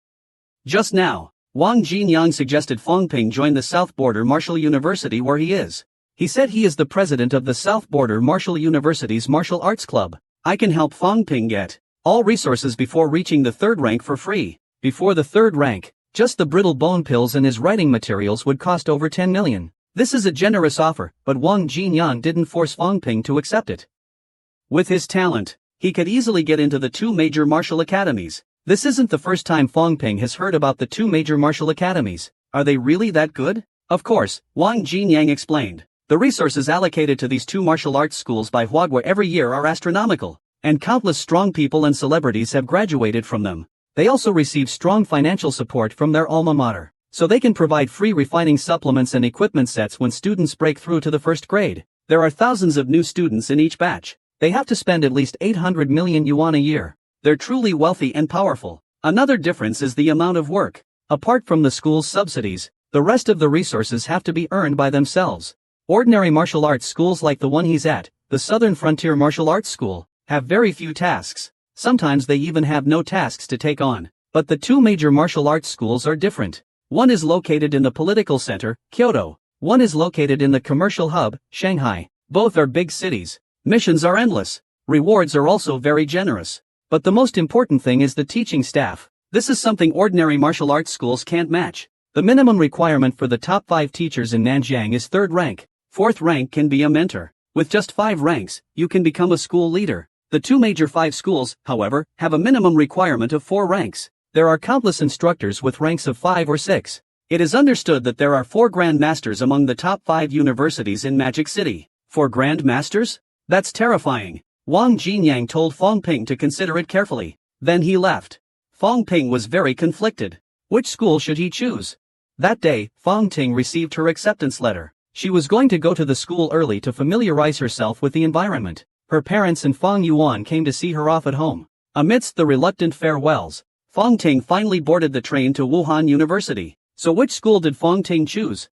Just now, Wang Jinyang suggested Fong Ping join the South Border Martial University where he is. He said he is the president of the South Border Martial University's Martial Arts Club. I can help Fong Ping get all resources before reaching the 3rd rank for free. Before the 3rd rank, just the brittle bone pills and his writing materials would cost over 10 million. This is a generous offer, but Wang Jinyang didn't force Fong Ping to accept it. With his talent, he could easily get into the 2 major martial academies. This isn't the first time Fong Ping has heard about the 2 major martial academies. Are they really that good? Of course, Wang Jinyang explained. The resources allocated to these 2 martial arts schools by Huagua every year are astronomical, and countless strong people and celebrities have graduated from them. They also receive strong financial support from their alma mater, so they can provide free refining supplements and equipment sets when students break through to the 1st grade. There are thousands of new students in each batch. They have to spend at least 800 million yuan a year. They're truly wealthy and powerful. Another difference is the amount of work. Apart from the school's subsidies, the rest of the resources have to be earned by themselves. Ordinary martial arts schools like the one he's at, the Southern Frontier Martial Arts School, have very few tasks. Sometimes they even have no tasks to take on. But the 2 major martial arts schools are different. One is located in the political center, Kyoto. One is located in the commercial hub, Shanghai. Both are big cities. Missions are endless. Rewards are also very generous. But the most important thing is the teaching staff. This is something ordinary martial arts schools can't match. The minimum requirement for the top 5 teachers in Nanjiang is 3rd rank. 4th rank can be a mentor. With just 5 ranks, you can become a school leader. The 2 major 5 schools, however, have a minimum requirement of 4 ranks. There are countless instructors with ranks of 5 or 6. It is understood that there are 4 Grand Masters among the top 5 universities in Magic City. 4 Grand Masters? That's terrifying. Wang Jinyang told Fong Ping to consider it carefully. Then he left. Fong Ping was very conflicted. Which school should he choose? That day, Fong Ting received her acceptance letter. She was going to go to the school early to familiarize herself with the environment. Her parents and Fong Yuan came to see her off at home. Amidst the reluctant farewells, Fong Ting finally boarded the train to Wuhan University. So which school did Fong Ting choose?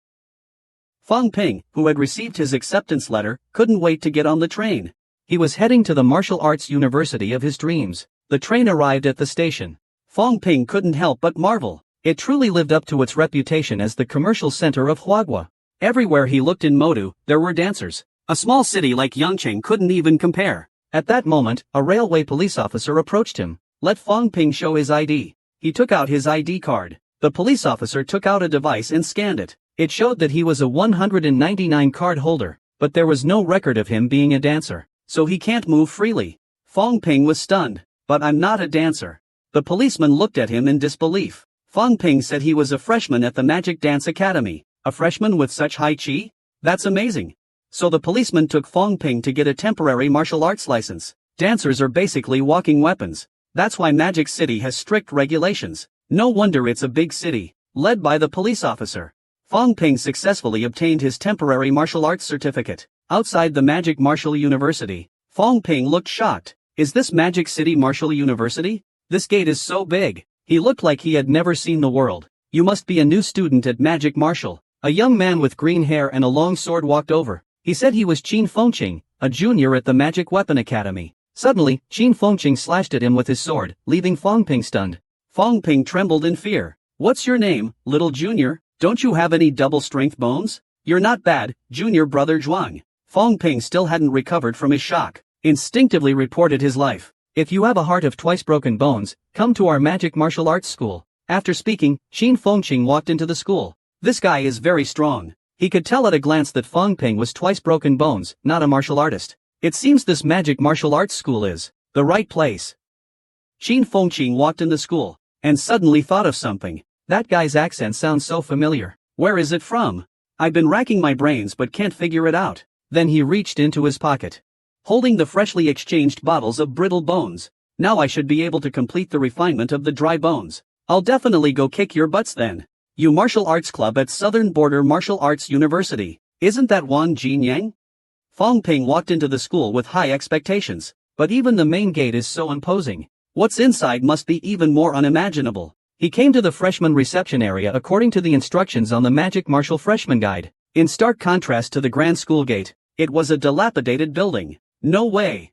Fong Ping, who had received his acceptance letter, couldn't wait to get on the train. He was heading to the martial arts university of his dreams. The train arrived at the station. Fong Ping couldn't help but marvel. It truly lived up to its reputation as the commercial center of Huagua. Everywhere he looked in Modu, there were dancers. A small city like Yangcheng couldn't even compare. At that moment, a railway police officer approached him. Let Fong Ping show his ID. He took out his ID card. The police officer took out a device and scanned it. It showed that he was a 199 card holder, but there was no record of him being a dancer, so he can't move freely. Fong Ping was stunned. But I'm not a dancer. The policeman looked at him in disbelief. Fong Ping said he was a freshman at the Magic Dance Academy. A freshman with such high chi? That's amazing. So the policeman took Fong Ping to get a temporary martial arts license. Dancers are basically walking weapons. That's why Magic City has strict regulations. No wonder it's a big city. Led by the police officer, Fong Ping successfully obtained his temporary martial arts certificate. Outside the Magic Martial University, Fong Ping looked shocked. Is this Magic City Martial University? This gate is so big. He looked like he had never seen the world. You must be a new student at Magic Martial. A young man with green hair and a long sword walked over. He said he was Qin Fengqing, a junior at the Magic Weapon Academy. Suddenly, Qin Fengqing slashed at him with his sword, leaving Fong Ping stunned. Fong Ping trembled in fear. What's your name, little junior? Don't you have any double strength bones? You're not bad, junior brother Zhuang. Fong Ping still hadn't recovered from his shock. Instinctively reported his life. If you have a heart of twice broken bones, come to our Magic Martial Arts School. After speaking, Qin Fengqing walked into the school. This guy is very strong. He could tell at a glance that Fong Ping was twice broken bones, not a martial artist. It seems this Magic Martial Arts School is the right place. Qin Fengqing walked in the school, and suddenly thought of something. That guy's accent sounds so familiar. Where is it from? I've been racking my brains but can't figure it out. Then he reached into his pocket, holding the freshly exchanged bottles of brittle bones. Now I should be able to complete the refinement of the dry bones. I'll definitely go kick your butts then. You martial arts club at Southern Border Martial Arts University. Isn't that Wang Jinyang? Fong Ping walked into the school with high expectations, but even the main gate is so imposing. What's inside must be even more unimaginable. He came to the freshman reception area according to the instructions on the Magic Martial Freshman Guide. In stark contrast to the Grand School Gate, it was a dilapidated building. No way.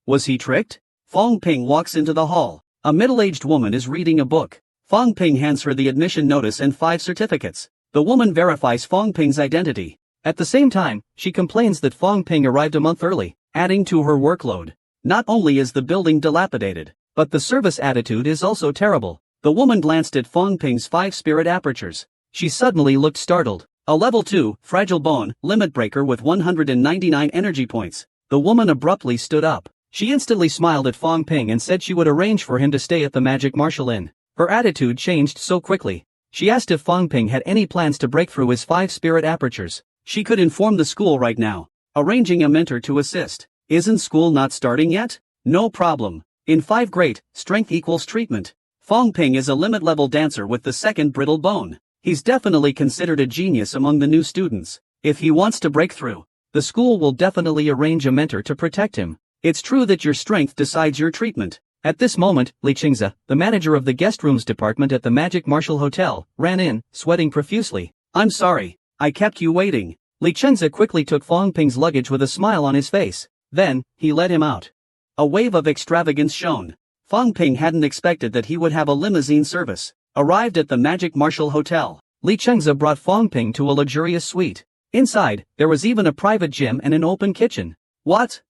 Was he tricked? Fong Ping walks into the hall. A middle-aged woman is reading a book. Fong Ping hands her the admission notice and 5 certificates. The woman verifies Fong Ping's identity. At the same time, she complains that Fong Ping arrived a month early, adding to her workload. Not only is the building dilapidated, but the service attitude is also terrible. The woman glanced at Fong Ping's 5 spirit apertures. She suddenly looked startled. A level 2, fragile bone, limit breaker with 199 energy points. The woman abruptly stood up. She instantly smiled at Fong Ping and said she would arrange for him to stay at the Magic Martial Inn. Her attitude changed so quickly. She asked if Fong Ping had any plans to break through his 5 spirit apertures. She could inform the school right now, arranging a mentor to assist. Isn't school not starting yet? No problem. In 5 great, strength equals treatment. Fong Ping is a limit-level dancer with the 2nd brittle bone. He's definitely considered a genius among the new students. If he wants to break through, the school will definitely arrange a mentor to protect him. It's true that your strength decides your treatment. At this moment, Li Qingze, the manager of the guest rooms department at the Magic Martial Hotel, ran in, sweating profusely. I'm sorry, I kept you waiting. Li Qingze quickly took Fong Ping's luggage with a smile on his face. Then, he let him out. A wave of extravagance shone. Fong Ping hadn't expected that he would have a limousine service. Arrived at the Magic Martial Hotel, Li Qingze brought Fong Ping to a luxurious suite. Inside, there was even a private gym and an open kitchen. What?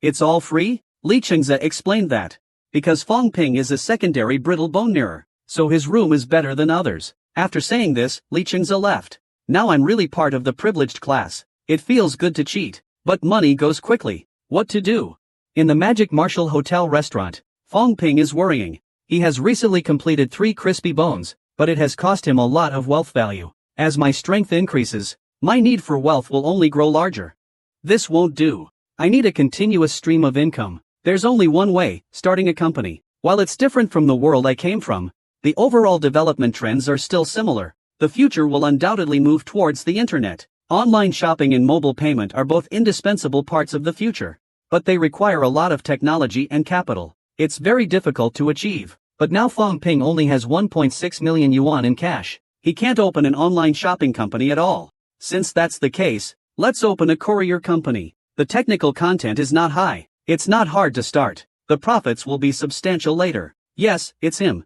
It's all free? Li Qingze explained that. Because Fong Ping is a secondary brittle bone mirror, so his room is better than others. After saying this, Li Qingze left. Now I'm really part of the privileged class. It feels good to cheat, but money goes quickly. What to do? In the Magic Martial Hotel restaurant, Fong Ping is worrying. He has recently completed 3 crispy bones, but it has cost him a lot of wealth value. As my strength increases, my need for wealth will only grow larger. This won't do. I need a continuous stream of income. There's only one way, starting a company. While it's different from the world I came from, the overall development trends are still similar. The future will undoubtedly move towards the internet. Online shopping and mobile payment are both indispensable parts of the future. But they require a lot of technology and capital. It's very difficult to achieve. But now Fong Ping only has 1.6 million yuan in cash. He can't open an online shopping company at all. Since that's the case, let's open a courier company. The technical content is not high. It's not hard to start. The profits will be substantial later. Yes, it's him.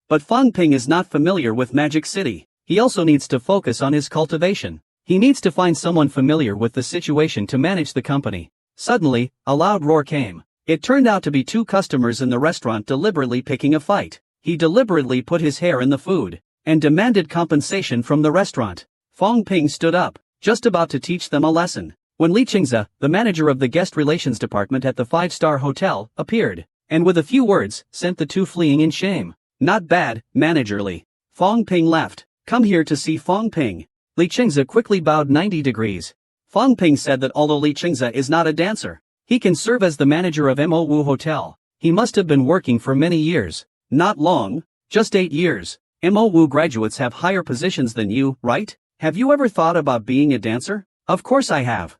But Fong Ping is not familiar with Magic City. He also needs to focus on his cultivation. He needs to find someone familiar with the situation to manage the company. Suddenly, a loud roar came. It turned out to be two customers in the restaurant deliberately picking a fight. He deliberately put his hair in the food and demanded compensation from the restaurant. Fong Ping stood up, just about to teach them a lesson, when Li Qingze, the manager of the guest relations department at the five-star hotel, appeared, and with a few words, sent the two fleeing in shame. Not bad, manager Li. Fong Ping left. Come here to see Fong Ping. Li Qingze quickly bowed 90 degrees. Fong Ping said that although Li Qingze is not a dancer, he can serve as the manager of Mo Wu Hotel. He must have been working for many years. Not long, just 8 years. Mo Wu graduates have higher positions than you, right? Have you ever thought about being a dancer? Of course I have.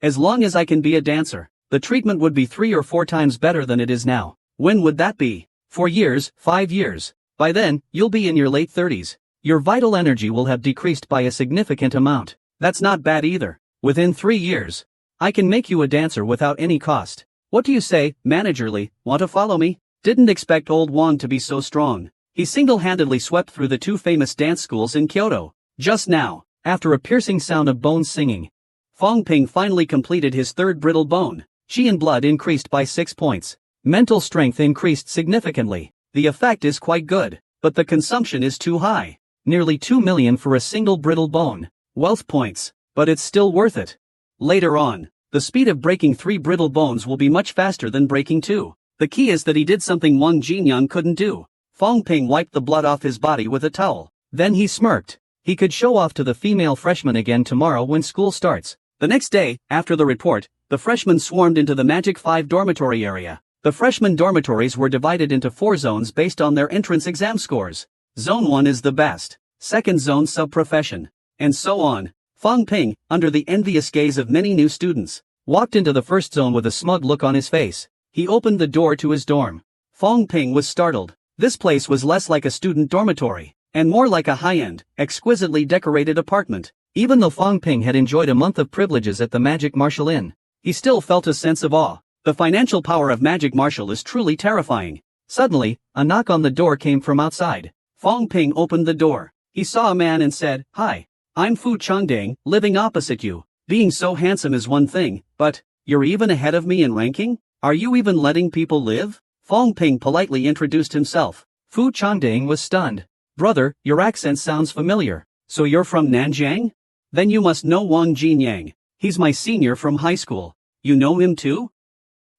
As long as I can be a dancer, the treatment would be 3 or 4 times better than it is now. When would that be? 4 years, 5 years. By then, you'll be in your late 30s. Your vital energy will have decreased by a significant amount. That's not bad either. Within 3 years, I can make you a dancer without any cost. What do you say, Manager Li? Want to follow me? Didn't expect old Wang to be so strong. He single-handedly swept through the 2 famous dance schools in Kyoto. Just now, after a piercing sound of bones singing, Fong Ping finally completed his 3rd brittle bone. Qi and blood increased by 6 points. Mental strength increased significantly. The effect is quite good, but the consumption is too high. Nearly 2 million for a single brittle bone. Wealth points, but it's still worth it. Later on, the speed of breaking 3 brittle bones will be much faster than breaking 2. The key is that he did something Wang Jinyang couldn't do. Fong Ping wiped the blood off his body with a towel. Then he smirked. He could show off to the female freshmen again tomorrow when school starts. The next day, after the report, the freshmen swarmed into the Magic 5 dormitory area. The freshman dormitories were divided into 4 zones based on their entrance exam scores. Zone 1 is the best, second zone sub-profession, and so on. Fong Ping, under the envious gaze of many new students, walked into the first zone with a smug look on his face. He opened the door to his dorm. Fong Ping was startled. This place was less like a student dormitory, and more like a high-end, exquisitely decorated apartment. Even though Fong Ping had enjoyed a month of privileges at the Magic Martial Inn, he still felt a sense of awe. The financial power of Magic Martial is truly terrifying. Suddenly, a knock on the door came from outside. Fong Ping opened the door. He saw a man and said, "Hi, I'm Fu Changdang, living opposite you. Being so handsome is one thing, but you're even ahead of me in ranking? Are you even letting people live?" Fong Ping politely introduced himself. Fu Changdang was stunned. "Brother, your accent sounds familiar. So you're from Nanjing? Then you must know Wang Jinyang. He's my senior from high school. You know him too?"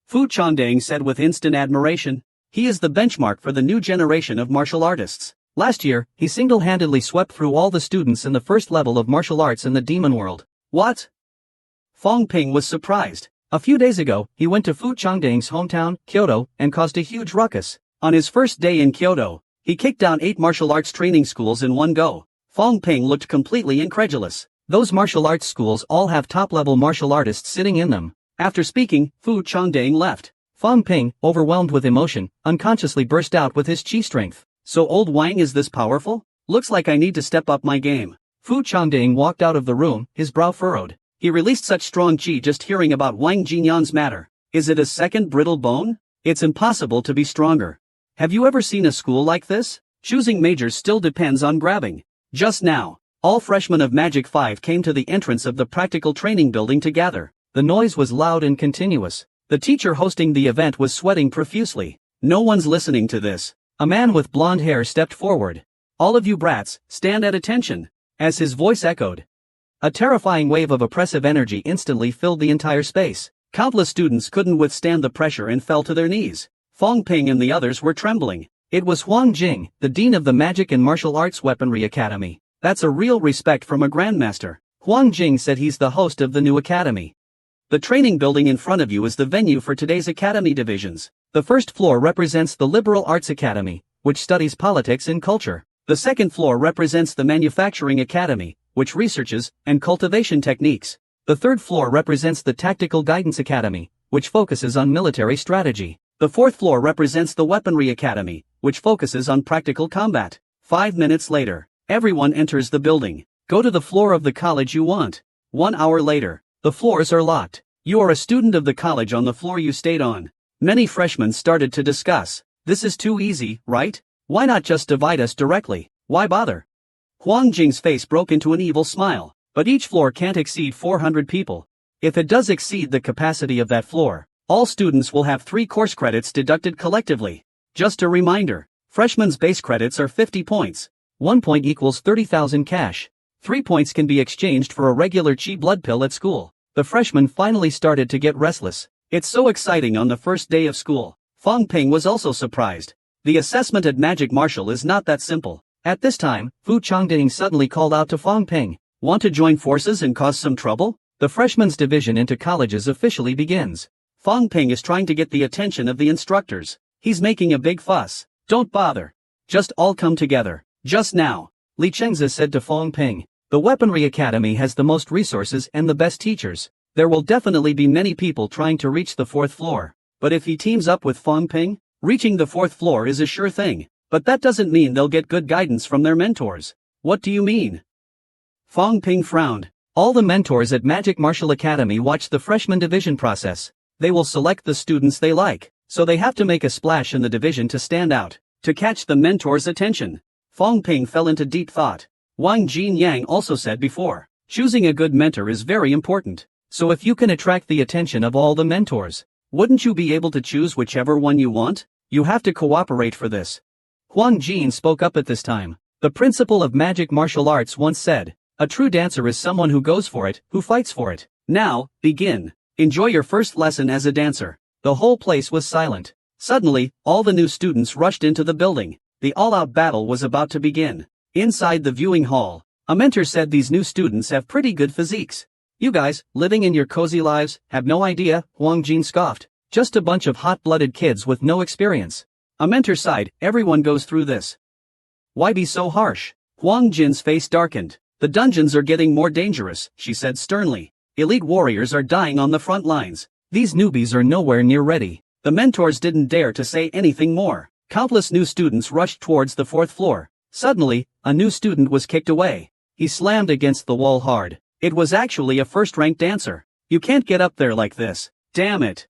Fu Changdang said with instant admiration. "He is the benchmark for the new generation of martial artists. Last year, he single-handedly swept through all the students in the first level of martial arts in the demon world." What? Fong Ping was surprised. A few days ago, he went to Fu Changdang's hometown, Kyoto, and caused a huge ruckus. On his first day in Kyoto, he kicked down 8 martial arts training schools in one go. Fong Ping looked completely incredulous. Those martial arts schools all have top-level martial artists sitting in them. After speaking, Fu Changdang left. Fong Ping, overwhelmed with emotion, unconsciously burst out with his chi strength. "So old Wang is this powerful? Looks like I need to step up my game." Fu Changdang walked out of the room, his brow furrowed. He released such strong chi just hearing about Wang Jinyang's matter. Is it a second brittle bone? It's impossible to be stronger. Have you ever seen a school like this? Choosing majors still depends on grabbing. Just now, all freshmen of Magic 5 came to the entrance of the practical training building to gather. The noise was loud and continuous. The teacher hosting the event was sweating profusely. No one's listening to this. A man with blonde hair stepped forward. "All of you brats, stand at attention." As his voice echoed, a terrifying wave of oppressive energy instantly filled the entire space. Countless students couldn't withstand the pressure and fell to their knees. Fong Ping and the others were trembling. It was Huang Jing, the dean of the Magic and Martial Arts Weaponry Academy. That's a real respect from a grandmaster. Huang Jing said he's the host of the new academy. The training building in front of you is the venue for today's academy divisions. The first floor represents the Liberal Arts Academy, which studies politics and culture. The second floor represents the Manufacturing Academy, which researches and cultivation techniques. The third floor represents the Tactical Guidance Academy, which focuses on military strategy. The fourth floor represents the Weaponry Academy, which focuses on practical combat. 5 minutes later, Everyone enters the building. Go to the floor of the college you want. 1 hour later, the floors are locked. You are a student of the college on the floor you stayed on. Many freshmen started to discuss. This is too easy, right? Why not just divide us directly? Why bother? Huang Jing's face broke into an evil smile. But each floor can't exceed 400 people. If it does exceed the capacity of that floor, all students will have 3 course credits deducted collectively. Just a reminder, freshmen's base credits are 50 points. 1 point equals 30,000 cash. 3 points can be exchanged for a regular chi blood pill at school. The freshmen finally started to get restless. It's so exciting on the first day of school. Fong Ping was also surprised. The assessment at Magic Martial is not that simple. At this time, Fu Changding suddenly called out to Fong Ping. Want to join forces and cause some trouble? The freshmen's division into colleges officially begins. Fong Ping is trying to get the attention of the instructors. He's making a big fuss. Don't bother. Just all come together. Just now. Li Chengzi said to Fong Ping. The Weaponry Academy has the most resources and the best teachers. There will definitely be many people trying to reach the 4th floor. But if he teams up with Fong Ping, reaching the 4th floor is a sure thing. But that doesn't mean they'll get good guidance from their mentors. What do you mean? Fong Ping frowned. All the mentors at Magic Martial Academy watch the freshman division process. They will select the students they like, so they have to make a splash in the division to stand out, to catch the mentor's attention. Fong Ping fell into deep thought. Wang Jin Yang also said before, choosing a good mentor is very important. So if you can attract the attention of all the mentors, wouldn't you be able to choose whichever one you want? You have to cooperate for this. Huang Jin spoke up at this time. The principal of magic martial arts once said, a true dancer is someone who goes for it, who fights for it. Now, begin. Enjoy your first lesson as a dancer. The whole place was silent. Suddenly, all the new students rushed into the building. The all-out battle was about to begin. Inside the viewing hall, a mentor said these new students have pretty good physiques. You guys, living in your cozy lives, have no idea, Huang Jin scoffed. Just a bunch of hot-blooded kids with no experience. A mentor sighed, everyone goes through this. Why be so harsh? Huang Jin's face darkened. The dungeons are getting more dangerous, she said sternly. Elite warriors are dying on the front lines. These newbies are nowhere near ready. The mentors didn't dare to say anything more. Countless new students rushed towards the 4th floor. Suddenly, a new student was kicked away. He slammed against the wall hard. It was actually a first-ranked dancer. You can't get up there like this. Damn it.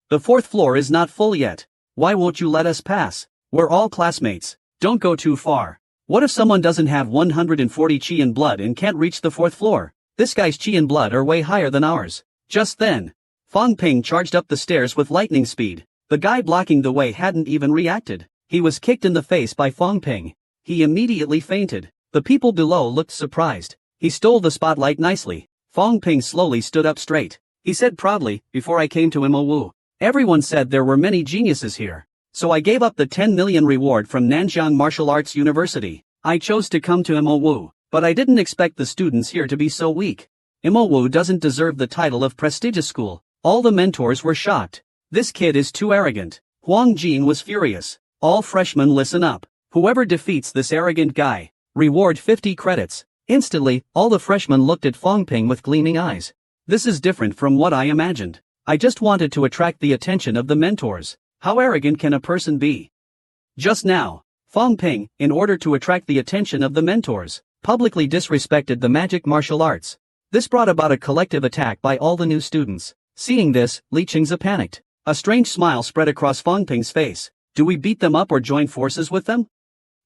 The 4th floor is not full yet. Why won't you let us pass? We're all classmates. Don't go too far. What if someone doesn't have 140 chi and blood and can't reach the 4th floor? This guy's chi and blood are way higher than ours. Just then, Fong Ping charged up the stairs with lightning speed. The guy blocking the way hadn't even reacted. He was kicked in the face by Fong Ping. He immediately fainted. The people below looked surprised. He stole the spotlight nicely. Fong Ping slowly stood up straight. He said proudly, before I came to MOU, everyone said there were many geniuses here. So I gave up the 10 million reward from Nanjiang Martial Arts University. I chose to come to MOU, but I didn't expect the students here to be so weak. MOU doesn't deserve the title of prestigious school. All the mentors were shocked. This kid is too arrogant. Huang Jin was furious. All freshmen listen up. Whoever defeats this arrogant guy, reward 50 credits. Instantly, all the freshmen looked at Fong Ping with gleaming eyes. This is different from what I imagined. I just wanted to attract the attention of the mentors. How arrogant can a person be? Just now, Fong Ping, in order to attract the attention of the mentors, publicly disrespected the magic martial arts. This brought about a collective attack by all the new students. Seeing this, Li Chengzi panicked. A strange smile spread across Fong Ping's face. Do we beat them up or join forces with them?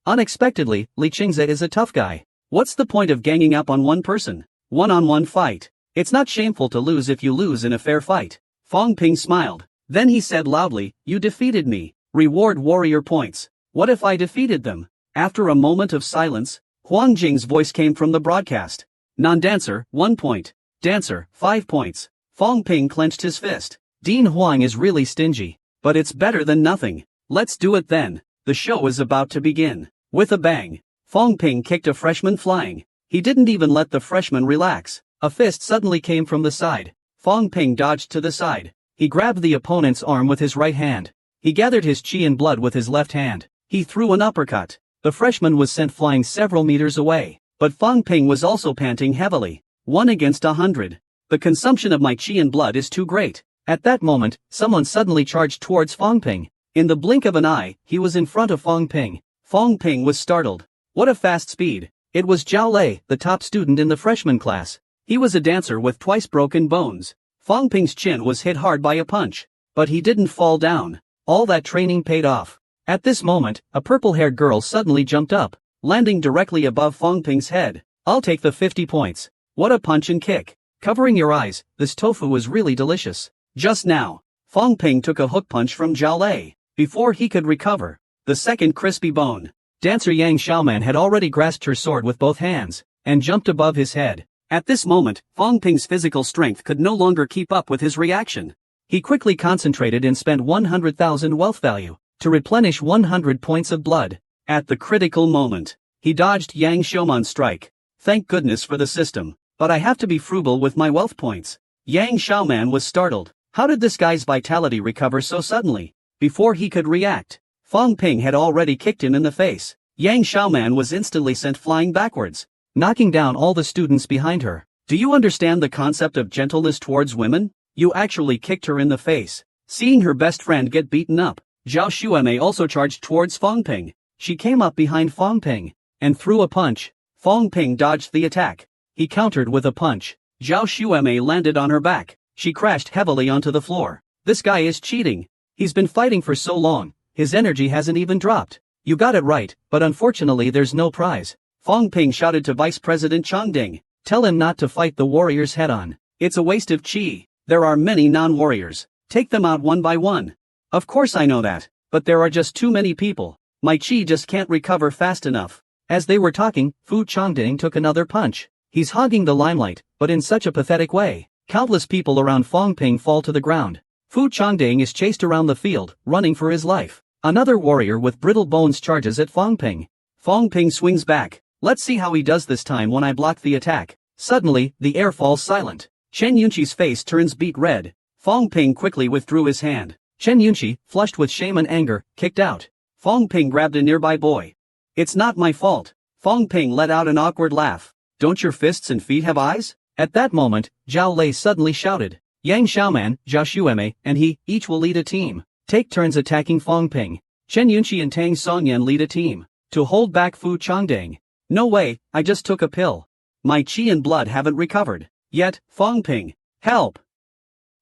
Unexpectedly, Li Chengzi is a tough guy. What's the point of ganging up on one person? One-on-one fight. It's not shameful to lose if you lose in a fair fight. Fong Ping smiled. Then he said loudly, you defeated me. Reward warrior points. What if I defeated them? After a moment of silence, Huang Jing's voice came from the broadcast. Non-dancer, 1 point. Dancer, 5 points. Fong Ping clenched his fist. Dean Huang is really stingy. But it's better than nothing. Let's do it then. The show is about to begin. With a bang, Fong Ping kicked a freshman flying. He didn't even let the freshman relax. A fist suddenly came from the side. Fong Ping dodged to the side. He grabbed the opponent's arm with his right hand. He gathered his chi and blood with his left hand. He threw an uppercut. The freshman was sent flying several meters away. But Fong Ping was also panting heavily. 1 against 100. The consumption of my chi and blood is too great. At that moment, someone suddenly charged towards Fong Ping. In the blink of an eye, he was in front of Fong Ping. Fong Ping was startled. What a fast speed. It was Zhao Lei, the top student in the freshman class. He was a dancer with twice broken bones. Fong Ping's chin was hit hard by a punch. But he didn't fall down. All that training paid off. At this moment, a purple-haired girl suddenly jumped up, landing directly above Fong Ping's head. I'll take the 50 points. What a punch and kick. Covering your eyes, this tofu was really delicious. Just now, Fong Ping took a hook punch from Zhao Lei. Before he could recover, the second crispy bone. Dancer Yang Xiaoman had already grasped her sword with both hands, and jumped above his head. At this moment, Fong Ping's physical strength could no longer keep up with his reaction. He quickly concentrated and spent 100,000 wealth value to replenish 100 points of blood. At the critical moment, he dodged Yang Xiaoman's strike. Thank goodness for the system, but I have to be frugal with my wealth points. Yang Xiaoman was startled. How did this guy's vitality recover so suddenly? Before he could react, Fong Ping had already kicked him in the face. Yang Xiaoman was instantly sent flying backwards, knocking down all the students behind her. Do you understand the concept of gentleness towards women? You actually kicked her in the face. Seeing her best friend get beaten up, Zhao Xuemei also charged towards Fong Ping. She came up behind Fong Ping and threw a punch. Fong Ping dodged the attack. He countered with a punch. Zhao Xuemei landed on her back. She crashed heavily onto the floor. This guy is cheating. He's been fighting for so long, his energy hasn't even dropped. You got it right, but unfortunately there's no prize. Fong Ping shouted to Vice President Chang Ding. Tell him not to fight the warriors head-on. It's a waste of chi. There are many non-warriors. Take them out one by one. Of course I know that, but there are just too many people. My chi just can't recover fast enough. As they were talking, Fu Changding took another punch. He's hogging the limelight, but in such a pathetic way. Countless people around Fong Ping fall to the ground. Fu Changding is chased around the field, running for his life. Another warrior with brittle bones charges at Fong Ping. Fong Ping swings back. Let's see how he does this time when I block the attack. Suddenly, the air falls silent. Chen Yunqi's face turns beet red. Fong Ping quickly withdrew his hand. Chen Yunqi, flushed with shame and anger, kicked out. Fong Ping grabbed a nearby boy. It's not my fault. Fong Ping let out an awkward laugh. Don't your fists and feet have eyes? At that moment, Zhao Lei suddenly shouted. Yang Xiaoman, Zhao Xuemei, and he, each will lead a team. Take turns attacking Fong Ping. Chen Yunqi and Tang Songyan lead a team to hold back Fu Changding. No way, I just took a pill. My chi and blood haven't recovered. Yet, Fong Ping. Help!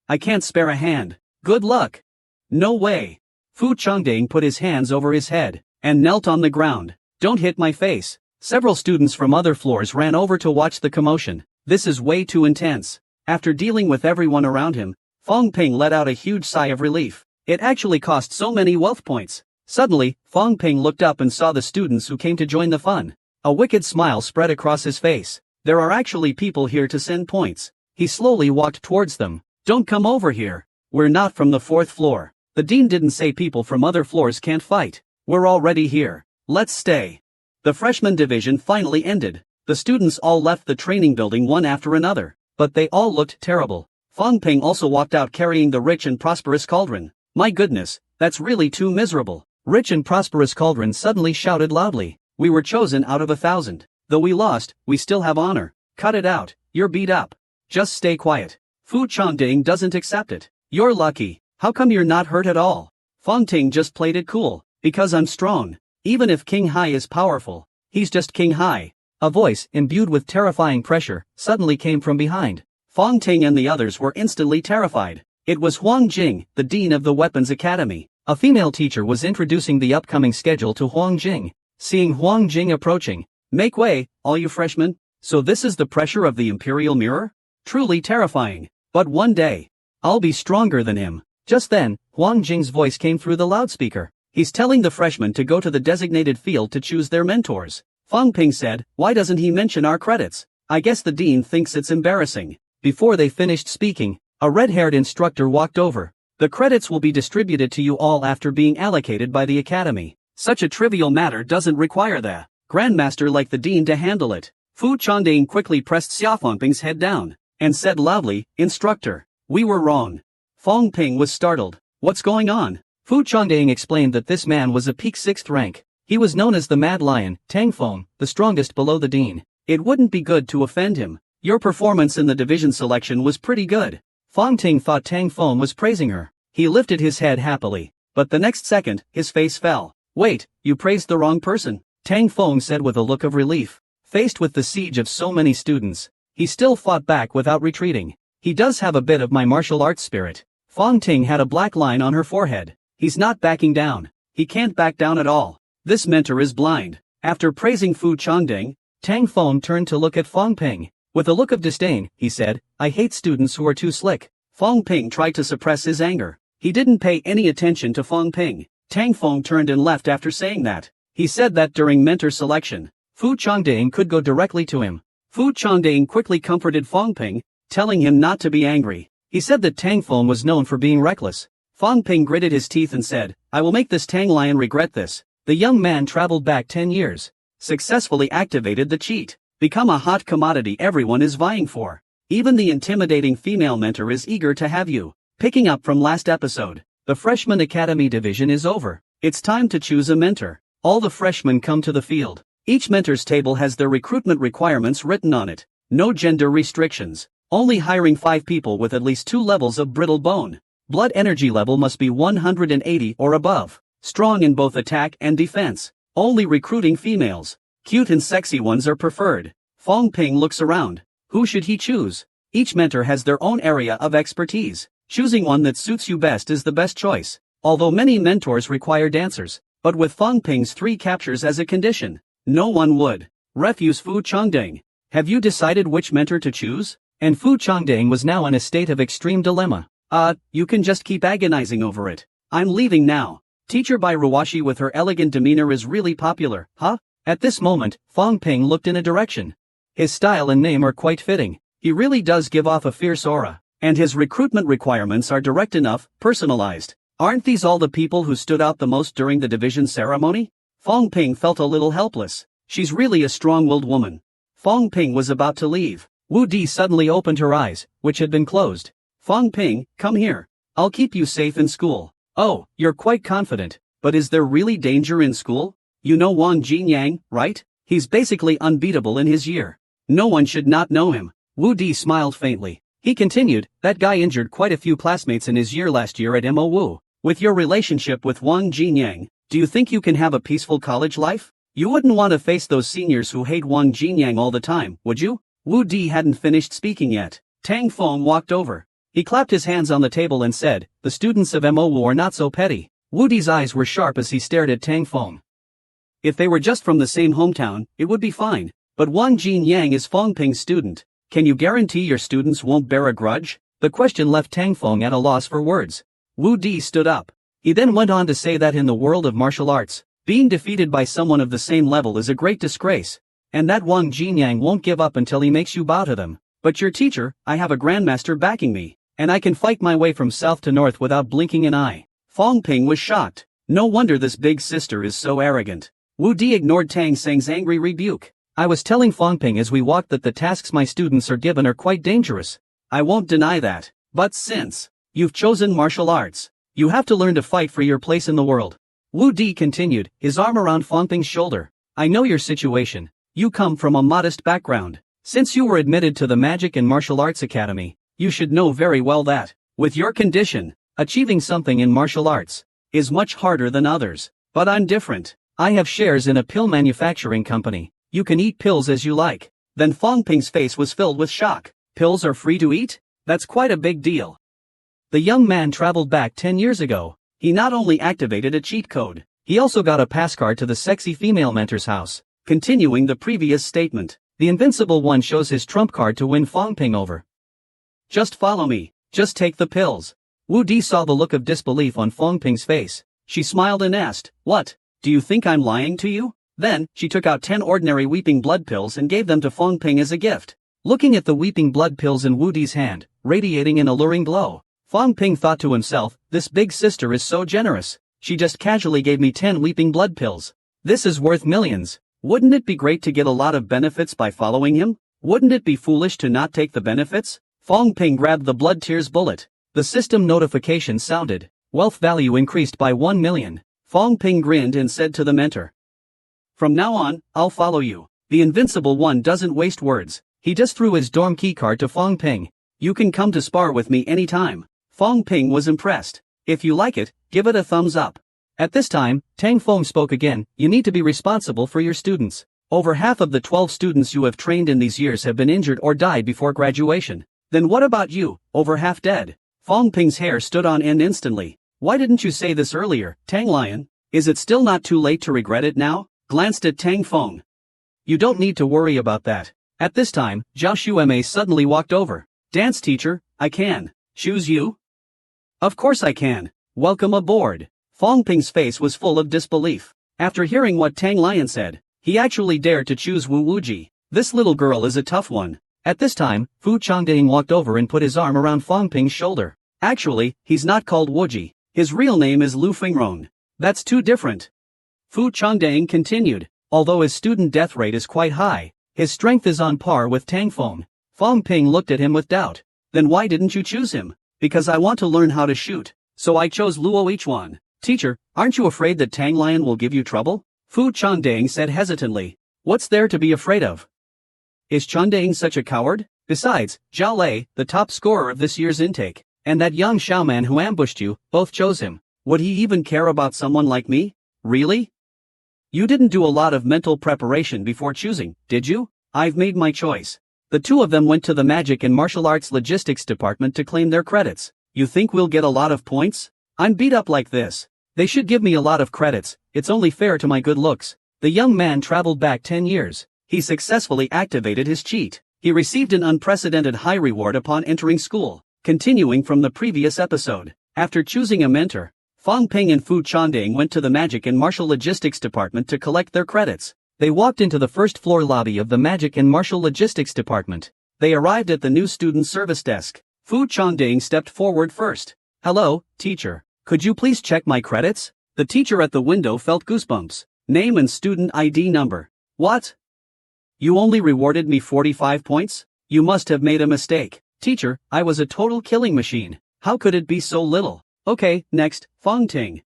I can't spare a hand. Good luck. No way. Fu Changding put his hands over his head and knelt on the ground. Don't hit my face. Several students from other floors ran over to watch the commotion. This is way too intense. After dealing with everyone around him, Fong Ping let out a huge sigh of relief. It actually cost so many wealth points. Suddenly, Fong Ping looked up and saw the students who came to join the fun. A wicked smile spread across his face. There are actually people here to send points. He slowly walked towards them. Don't come over here. We're not from the 4th floor. The dean didn't say people from other floors can't fight. We're already here. Let's stay. The freshman division finally ended. The students all left the training building one after another, but they all looked terrible. Fong Ping also walked out carrying the rich and prosperous cauldron. My goodness, that's really too miserable. Rich and prosperous cauldron suddenly shouted loudly. We were chosen out of 1,000. Though we lost, we still have honor. Cut it out, you're beat up. Just stay quiet. Fu Changding doesn't accept it. You're lucky. How come you're not hurt at all? Fong Ting just played it cool. Because I'm strong. Even if King Hai is powerful, he's just King Hai. A voice, imbued with terrifying pressure, suddenly came from behind. Fong Ting and the others were instantly terrified. It was Huang Jing, the dean of the Weapons Academy. A female teacher was introducing the upcoming schedule to Huang Jing. Seeing Huang Jing approaching, make way, all you freshmen. So this is the pressure of the Imperial Mirror? Truly terrifying. But one day, I'll be stronger than him. Just then, Huang Jing's voice came through the loudspeaker. He's telling the freshmen to go to the designated field to choose their mentors. Fong Ping said, why doesn't he mention our credits? I guess the dean thinks it's embarrassing. Before they finished speaking, a red-haired instructor walked over. The credits will be distributed to you all after being allocated by the academy. Such a trivial matter doesn't require the grandmaster like the dean to handle it. Fu Changding quickly pressed Xia Fongping's head down and said loudly, Instructor, we were wrong. Fong Ping was startled. What's going on? Fu Changding explained that this man was a peak 6th rank. He was known as the Mad Lion, Tang Fong, the strongest below the dean. It wouldn't be good to offend him. Your performance in the division selection was pretty good. Fong Ting thought Tang Fong was praising her. He lifted his head happily, but the next second, his face fell. Wait, you praised the wrong person, Tang Fong said with a look of relief. Faced with the siege of so many students, he still fought back without retreating. He does have a bit of my martial arts spirit. Fong Ting had a black line on her forehead. He's not backing down. He can't back down at all. This mentor is blind. After praising Fu Changding, Tang Feng turned to look at Fong Ping. With a look of disdain, he said, I hate students who are too slick. Fong Ping tried to suppress his anger. He didn't pay any attention to Fong Ping. Tang Feng turned and left after saying that. He said that during mentor selection, Fu Changding could go directly to him. Fu Changding quickly comforted Fong Ping, telling him not to be angry. He said that Tang Feng was known for being reckless. Fong Ping gritted his teeth and said, I will make this Tang Lion regret this. The young man traveled back 10 years. Successfully activated the cheat. Become a hot commodity everyone is vying for. Even the intimidating female mentor is eager to have you. Picking up from last episode, the Freshman Academy division is over. It's time to choose a mentor. All the freshmen come to the field. Each mentor's table has their recruitment requirements written on it. No gender restrictions. Only hiring 5 people with at least 2 levels of brittle bone. Blood energy level must be 180 or above. Strong in both attack and defense. Only recruiting females. Cute and sexy ones are preferred. Fong Ping looks around. Who should he choose? Each mentor has their own area of expertise. Choosing one that suits you best is the best choice. Although many mentors require dancers, but with Fong Ping's 3 captures as a condition, no one would. Refuse Fu Changding. Have you decided which mentor to choose? And Fu Changding was now in a state of extreme dilemma. You can just keep agonizing over it. I'm leaving now. Teacher Bai Ruwashi with her elegant demeanor is really popular, huh? At this moment, Fong Ping looked in a direction. His style and name are quite fitting. He really does give off a fierce aura. And his recruitment requirements are direct enough, personalized. Aren't these all the people who stood out the most during the division ceremony? Fong Ping felt a little helpless. She's really a strong-willed woman. Fong Ping was about to leave. Wu Di suddenly opened her eyes, which had been closed. Fong Ping, come here. I'll keep you safe in school. Oh, you're quite confident, but is there really danger in school? You know Wang Jinyang, right? He's basically unbeatable in his year. No one should not know him. Wu Di smiled faintly. He continued, that guy injured quite a few classmates in his year last year at MOU. With your relationship with Wang Jinyang, do you think you can have a peaceful college life? You wouldn't want to face those seniors who hate Wang Jinyang all the time, would you? Wu Di hadn't finished speaking yet. Tang Feng walked over. He clapped his hands on the table and said, the students of MOU are not so petty. Wu Di's eyes were sharp as he stared at Tang Feng. If they were just from the same hometown, it would be fine. But Wang Jinyang is Fong Ping's student. Can you guarantee your students won't bear a grudge? The question left Tang Feng at a loss for words. Wu Di stood up. He then went on to say that in the world of martial arts, being defeated by someone of the same level is a great disgrace. And that Wang Jinyang won't give up until he makes you bow to them. But your teacher, I have a grandmaster backing me. And I can fight my way from south to north without blinking an eye. Fong Ping was shocked. No wonder this big sister is so arrogant. Wu Di ignored Tang Seng's angry rebuke. I was telling Fong Ping as we walked that the tasks my students are given are quite dangerous. I won't deny that. But since you've chosen martial arts, you have to learn to fight for your place in the world. Wu Di continued, his arm around Fong Ping's shoulder. I know your situation. You come from a modest background. Since you were admitted to the Magic and Martial Arts Academy, you should know very well that, with your condition, achieving something in martial arts is much harder than others. But I'm different. I have shares in a pill manufacturing company. You can eat pills as you like. Then Fong Ping's face was filled with shock. Pills are free to eat? That's quite a big deal. The young man traveled back 10 years ago. He not only activated a cheat code, he also got a pass card to the sexy female mentor's house. Continuing the previous statement, the Invincible One shows his trump card to win Fong Ping over. Just follow me. Just take the pills. Wu Di saw the look of disbelief on Fong Ping's face. She smiled and asked, what? Do you think I'm lying to you? Then, she took out 10 ordinary weeping blood pills and gave them to Fong Ping as a gift. Looking at the weeping blood pills in Wu Di's hand, radiating an alluring glow, Fong Ping thought to himself, this big sister is so generous. She just casually gave me 10 weeping blood pills. This is worth millions. Wouldn't it be great to get a lot of benefits by following him? Wouldn't it be foolish to not take the benefits? Fong Ping grabbed the blood tears bullet. The system notification sounded. Wealth value increased by 1 million. Fong Ping grinned and said to the mentor, from now on, I'll follow you. The Invincible One doesn't waste words. He just threw his dorm key card to Fong Ping. You can come to spar with me anytime. Fong Ping was impressed. If you like it, give it a thumbs up. At this time, Tang Feng spoke again, you need to be responsible for your students. Over half of the 12 students you have trained in these years have been injured or died before graduation. Then what about you, over half dead? Fong Ping's hair stood on end instantly. Why didn't you say this earlier, Tang Lion? Is it still not too late to regret it now? Glanced at Tang Feng. You don't need to worry about that. At this time, Zhao Xueme suddenly walked over. Dance teacher, I can. Choose you? Of course I can. Welcome aboard. Fong Ping's face was full of disbelief. After hearing what Tang Lion said, he actually dared to choose Wu Wuji. This little girl is a tough one. At this time, Fu Changdang walked over and put his arm around Fong Ping's shoulder. Actually, he's not called Wuji. His real name is Lu Fengrong. That's too different. Fu Changdang continued. Although his student death rate is quite high, his strength is on par with Tang Feng. Fong Ping looked at him with doubt. Then why didn't you choose him? Because I want to learn how to shoot. So I chose Luo Ichuan. Teacher, aren't you afraid that Tang Lion will give you trouble? Fu Changdang said hesitantly. What's there to be afraid of? Is Changdang such a coward? Besides, Zhao Lei, the top scorer of this year's intake, and that young Xiaoman who ambushed you, both chose him. Would he even care about someone like me? Really? You didn't do a lot of mental preparation before choosing, did you? I've made my choice. The two of them went to the Magic and Martial Arts Logistics Department to claim their credits. You think we'll get a lot of points? I'm beat up like this. They should give me a lot of credits, it's only fair to my good looks. The young man traveled back 10 years. He successfully activated his cheat. He received an unprecedented high reward upon entering school. Continuing from the previous episode, after choosing a mentor, Fong Ping and Fu Changdang went to the Magic and Martial Logistics Department to collect their credits. They walked into the first floor lobby of the Magic and Martial Logistics Department. They arrived at the new student service desk. Fu Changdang stepped forward first. Hello, teacher. Could you please check my credits? The teacher at the window felt goosebumps. Name and student ID number. What? You only rewarded me 45 points? You must have made a mistake. Teacher, I was a total killing machine. How could it be so little? Okay, next, Fong Ting.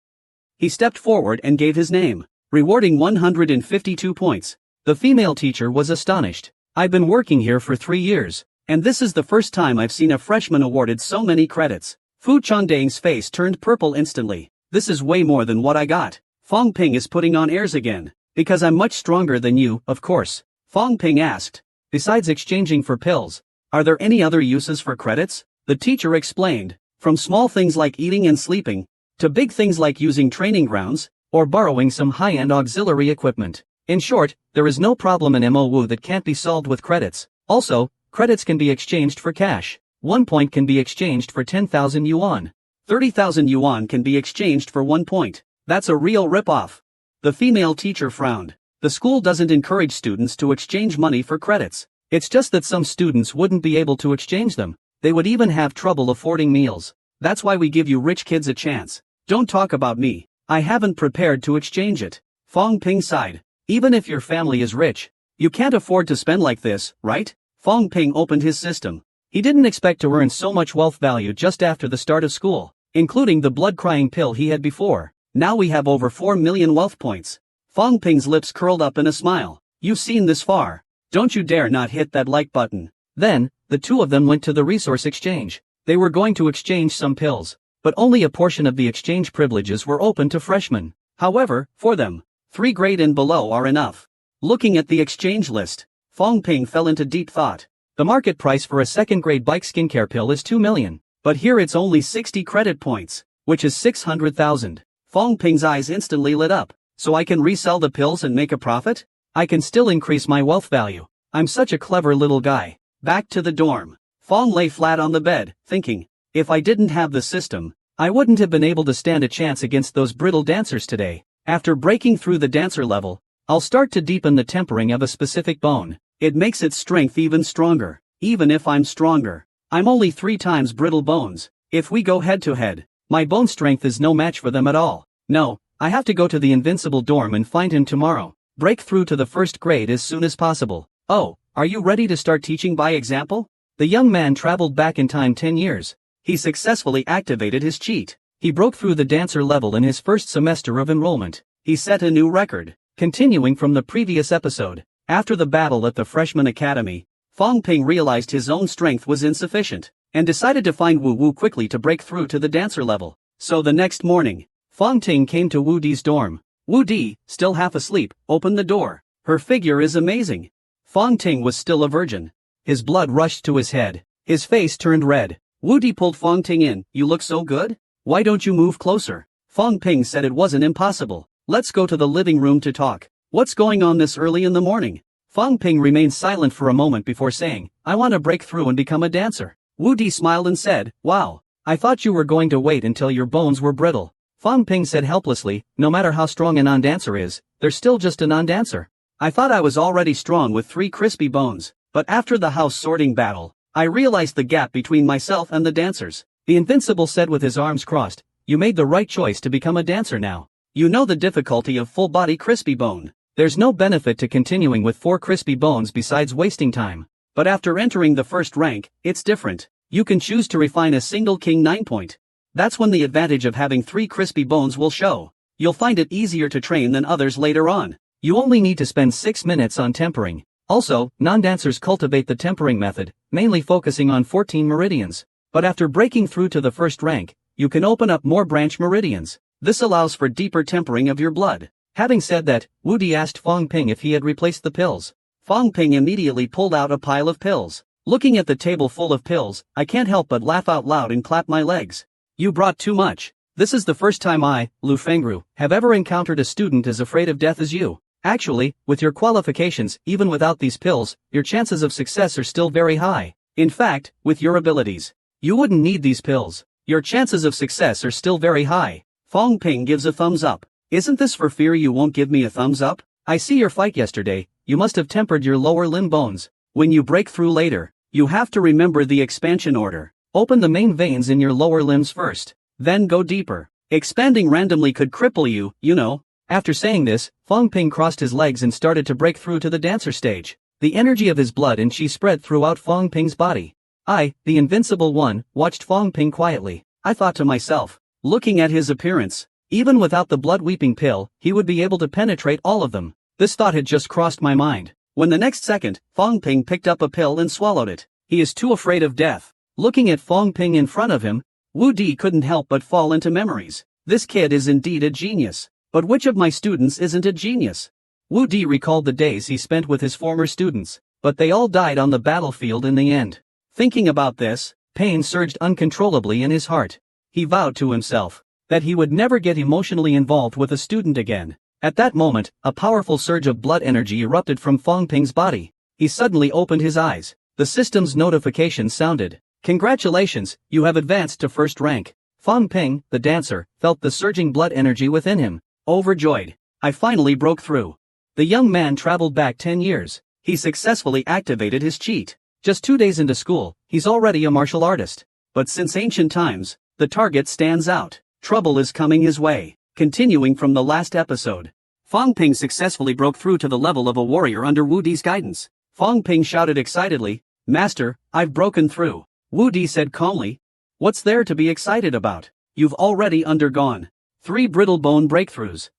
He stepped forward and gave his name, rewarding 152 points. The female teacher was astonished. I've been working here for 3 years, and this is the first time I've seen a freshman awarded so many credits. Fu Changdang's face turned purple instantly. This is way more than what I got. Fong Ping is putting on airs again. Because I'm much stronger than you, of course. Fong Ping asked. Besides exchanging for pills, are there any other uses for credits? The teacher explained. From small things like eating and sleeping, to big things like using training grounds, or borrowing some high-end auxiliary equipment. In short, there is no problem in MOU that can't be solved with credits. Also, credits can be exchanged for cash. 1 point can be exchanged for 10,000 yuan. 30,000 yuan can be exchanged for 1 point. That's a real rip-off. The female teacher frowned. The school doesn't encourage students to exchange money for credits. It's just that some students wouldn't be able to exchange them. They would even have trouble affording meals. That's why we give you rich kids a chance. Don't talk about me. I haven't prepared to exchange it. Fong Ping sighed. Even if your family is rich, you can't afford to spend like this, right? Fong Ping opened his system. He didn't expect to earn so much wealth value just after the start of school, including the blood-crying pill he had before. Now we have over 4 million wealth points. Fong Ping's lips curled up in a smile. You've seen this far. Don't you dare not hit that like button. Then, the two of them went to the resource exchange. They were going to exchange some pills, but only a portion of the exchange privileges were open to freshmen. However, for them, 3 grade and below are enough. Looking at the exchange list, Fong Ping fell into deep thought. The market price for a 2nd grade bike skincare pill is 2 million, but here it's only 60 credit points, which is 600,000. Fong Ping's eyes instantly lit up. So I can resell the pills and make a profit? I can still increase my wealth value. I'm such a clever little guy. Back to the dorm. Fong lay flat on the bed, thinking, if I didn't have the system, I wouldn't have been able to stand a chance against those brittle dancers today. After breaking through the dancer level, I'll start to deepen the tempering of a specific bone. It makes its strength even stronger. Even if I'm stronger, I'm only 3 times brittle bones. If we go head to head, my bone strength is no match for them at all. No, I have to go to the invincible dorm and find him tomorrow. Break through to the 1st grade as soon as possible. Oh, are you ready to start teaching by example? The young man traveled back in time 10 years. He successfully activated his cheat. He broke through the dancer level in his first semester of enrollment. He set a new record. Continuing from the previous episode, after the battle at the freshman academy, Fong Ping realized his own strength was insufficient, and decided to find Wu Wu quickly to break through to the dancer level. So the next morning, Fong Ting came to Wu Di's dorm. Wu Di, still half asleep, opened the door. Her figure is amazing. Fong Ting was still a virgin. His blood rushed to his head. His face turned red. Wu Di pulled Fong Ting in. You look so good? Why don't you move closer? Fong Ping said it wasn't impossible. Let's go to the living room to talk. What's going on this early in the morning? Fong Ping remained silent for a moment before saying, I want to break through and become a dancer. Wu Di smiled and said, wow. I thought you were going to wait until your bones were brittle. Fong Ping said helplessly, no matter how strong a non-dancer is, they're still just a non-dancer. I thought I was already strong with 3 crispy bones, but after the house sorting battle, I realized the gap between myself and the dancers. The Invincible said with his arms crossed, you made the right choice to become a dancer now. You know the difficulty of full-body crispy bone. There's no benefit to continuing with 4 crispy bones besides wasting time. But after entering the first rank, it's different. You can choose to refine a single king 9-point. That's when the advantage of having 3 crispy bones will show. You'll find it easier to train than others later on. You only need to spend 6 minutes on tempering. Also, non-dancers cultivate the tempering method, mainly focusing on 14 meridians. But after breaking through to the first rank, you can open up more branch meridians. This allows for deeper tempering of your blood. Having said that, Wu Di asked Fong Ping if he had replaced the pills. Fong Ping immediately pulled out a pile of pills. Looking at the table full of pills, I can't help but laugh out loud and clap my legs. You brought too much. This is the first time I, Lu Fengru, have ever encountered a student as afraid of death as you. Actually, with your qualifications, even without these pills, your chances of success are still very high. In fact, with your abilities, you wouldn't need these pills. Your chances of success are still very high. Fong Ping gives a thumbs up. Isn't this for fear you won't give me a thumbs up? I see your fight yesterday. You must have tempered your lower limb bones. When you break through later, you have to remember the expansion order. Open the main veins in your lower limbs first, then go deeper. Expanding randomly could cripple you, you know. After saying this, Fong Ping crossed his legs and started to break through to the dancer stage. The energy of his blood and chi spread throughout Fong Ping's body. I, the Invincible One, watched Fong Ping quietly. I thought to myself, looking at his appearance, even without the blood-weeping pill, he would be able to penetrate all of them. This thought had just crossed my mind. When the next second, Fong Ping picked up a pill and swallowed it. He is too afraid of death. Looking at Fong Ping in front of him, Wu Di couldn't help but fall into memories. This kid is indeed a genius. But which of my students isn't a genius? Wu Di recalled the days he spent with his former students, but they all died on the battlefield in the end. Thinking about this, pain surged uncontrollably in his heart. He vowed to himself that he would never get emotionally involved with a student again. At that moment, a powerful surge of blood energy erupted from Fong Ping's body. He suddenly opened his eyes. The system's notification sounded. Congratulations, you have advanced to first rank. Fong Ping, the dancer, felt the surging blood energy within him. Overjoyed, I finally broke through. The young man traveled back 10 years. He successfully activated his cheat. Just 2 days into school, he's already a martial artist. But since ancient times, the target stands out. Trouble is coming his way. Continuing from the last episode, Fong Ping successfully broke through to the level of a warrior under Wu Di's guidance. Fong Ping shouted excitedly, Master, I've broken through. Wu Di said calmly, what's there to be excited about? You've already undergone 3 brittle bone breakthroughs.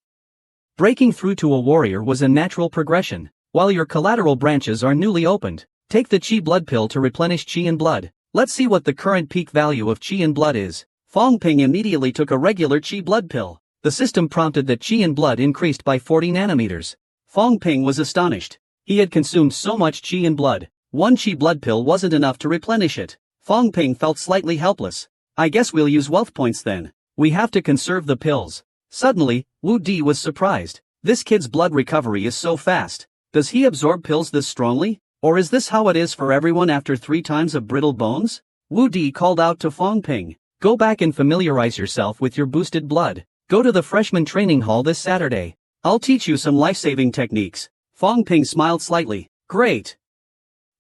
Breaking through to a warrior was a natural progression, while your collateral branches are newly opened. Take the Qi blood pill to replenish Qi and blood. Let's see what the current peak value of Qi and blood is. Fong Ping immediately took a regular Qi blood pill. The system prompted that Qi and blood increased by 40 nanometers. Fong Ping was astonished. He had consumed so much Qi and blood. 1 Qi blood pill wasn't enough to replenish it. Fong Ping felt slightly helpless. I guess we'll use wealth points then. We have to conserve the pills. Suddenly, Wu Di was surprised. This kid's blood recovery is so fast. Does he absorb pills this strongly? Or is this how it is for everyone after 3 times of brittle bones? Wu Di called out to Fong Ping. Go back and familiarize yourself with your boosted blood. Go to the freshman training hall this Saturday. I'll teach you some life-saving techniques. Fong Ping smiled slightly. Great.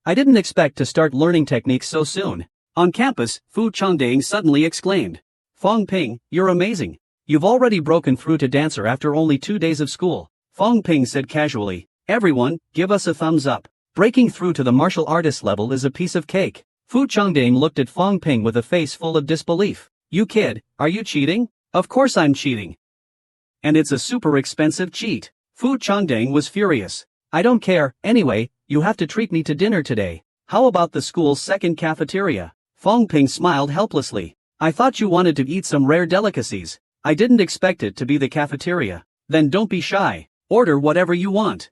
I didn't expect to start learning techniques so soon. On campus, Fu Changdang suddenly exclaimed. Fong Ping, you're amazing. You've already broken through to dancer after only 2 days of school. Fong Ping said casually. Everyone, give us a thumbs up. Breaking through to the martial artist level is a piece of cake. Fu Changdang looked at Fong Ping with a face full of disbelief. You kid, are you cheating? Of course I'm cheating. And it's a super expensive cheat. Fu Changdang was furious. I don't care, anyway, you have to treat me to dinner today. How about the school's second cafeteria? Fong Ping smiled helplessly. I thought you wanted to eat some rare delicacies. I didn't expect it to be the cafeteria. Then don't be shy. Order whatever you want.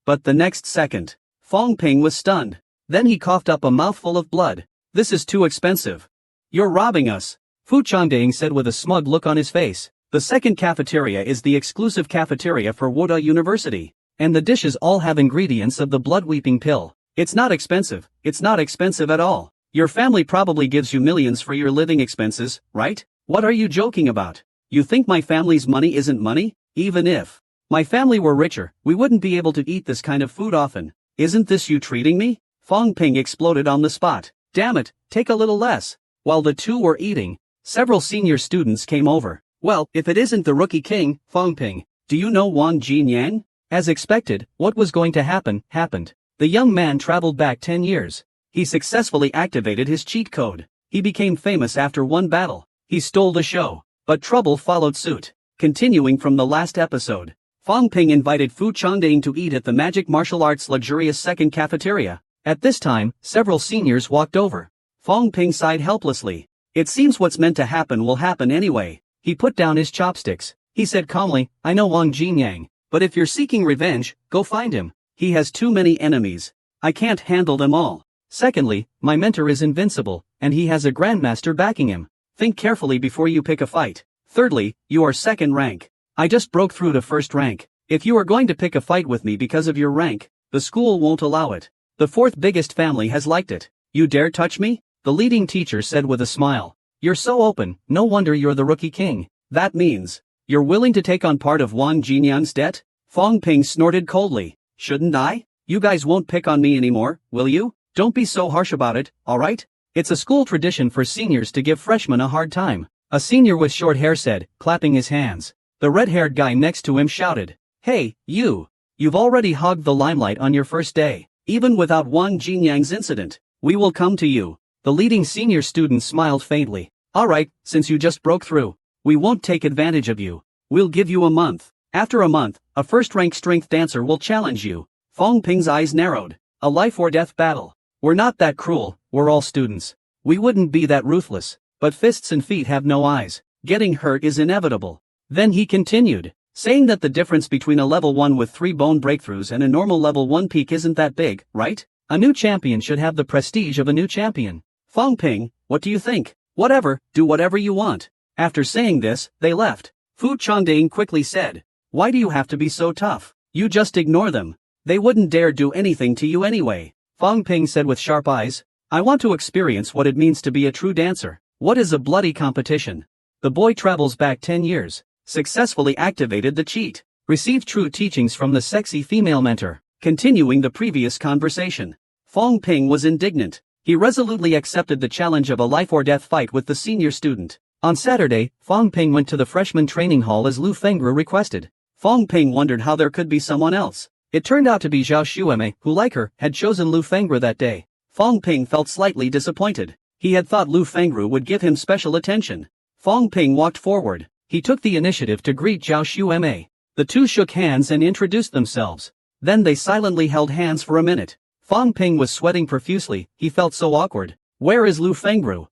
But the next second, Fong Ping was stunned. Then he coughed up a mouthful of blood. This is too expensive. You're robbing us, Fu Changdang said with a smug look on his face. The second cafeteria is the exclusive cafeteria for Woda University, and the dishes all have ingredients of the blood-weeping pill. It's not expensive at all. Your family probably gives you millions for your living expenses, right? What are you joking about? You think my family's money isn't money? Even if my family were richer, we wouldn't be able to eat this kind of food often. Isn't this you treating me? Fong Ping exploded on the spot. Damn it, take a little less. While the two were eating, several senior students came over. Well, if it isn't the rookie king, Fong Ping, do you know Wang Jinyang? As expected, what was going to happen, happened. The young man traveled back 10 years. He successfully activated his cheat code. He became famous after one battle. He stole the show. But trouble followed suit. Continuing from the last episode, Fong Ping invited Fu Changdang to eat at the magic martial arts luxurious second cafeteria. At this time, several seniors walked over. Fong Ping sighed helplessly. It seems what's meant to happen will happen anyway. He put down his chopsticks. He said calmly, I know Wang Jinyang, but if you're seeking revenge, go find him. He has too many enemies. I can't handle them all. Secondly, my mentor is invincible, and he has a grandmaster backing him. Think carefully before you pick a fight. Thirdly, you are second rank. I just broke through to first rank. If you are going to pick a fight with me because of your rank, the school won't allow it. The fourth biggest family has liked it. You dare touch me? The leading teacher said with a smile. You're so open, no wonder you're the rookie king. That means you're willing to take on part of Wang Jinyang's debt? Fong Ping snorted coldly. Shouldn't I? You guys won't pick on me anymore, will you? Don't be so harsh about it, alright? It's a school tradition for seniors to give freshmen a hard time. A senior with short hair said, clapping his hands. The red-haired guy next to him shouted. Hey, you! You've already hogged the limelight on your first day. Even without Wang Jinyang's incident, we will come to you. The leading senior student smiled faintly. Alright, since you just broke through, we won't take advantage of you. We'll give you a month. After a month, a first-rank strength dancer will challenge you. Fong Ping's eyes narrowed. A life-or-death battle. We're not that cruel, we're all students. We wouldn't be that ruthless. But fists and feet have no eyes. Getting hurt is inevitable. Then he continued, saying that the difference between a level 1 with 3 bone breakthroughs and a normal level 1 peak isn't that big, right? A new champion should have the prestige of a new champion. Fong Ping, what do you think? Whatever, do whatever you want. After saying this, they left. Fu Changdang quickly said, why do you have to be so tough? You just ignore them. They wouldn't dare do anything to you anyway. Fong Ping said with sharp eyes, I want to experience what it means to be a true dancer. What is a bloody competition? The boy travels back 10 years, successfully activated the cheat, received true teachings from the sexy female mentor. Continuing the previous conversation, Fong Ping was indignant. He resolutely accepted the challenge of a life-or-death fight with the senior student. On Saturday, Fong Ping went to the freshman training hall as Lu Fengru requested. Fong Ping wondered how there could be someone else. It turned out to be Zhao Xueme, who like her, had chosen Lu Fengru that day. Fong Ping felt slightly disappointed. He had thought Lu Fengru would give him special attention. Fong Ping walked forward. He took the initiative to greet Zhao Xueme. The two shook hands and introduced themselves. Then they silently held hands for a minute. Fong Ping was sweating profusely, he felt so awkward. Where is Lu Fengru?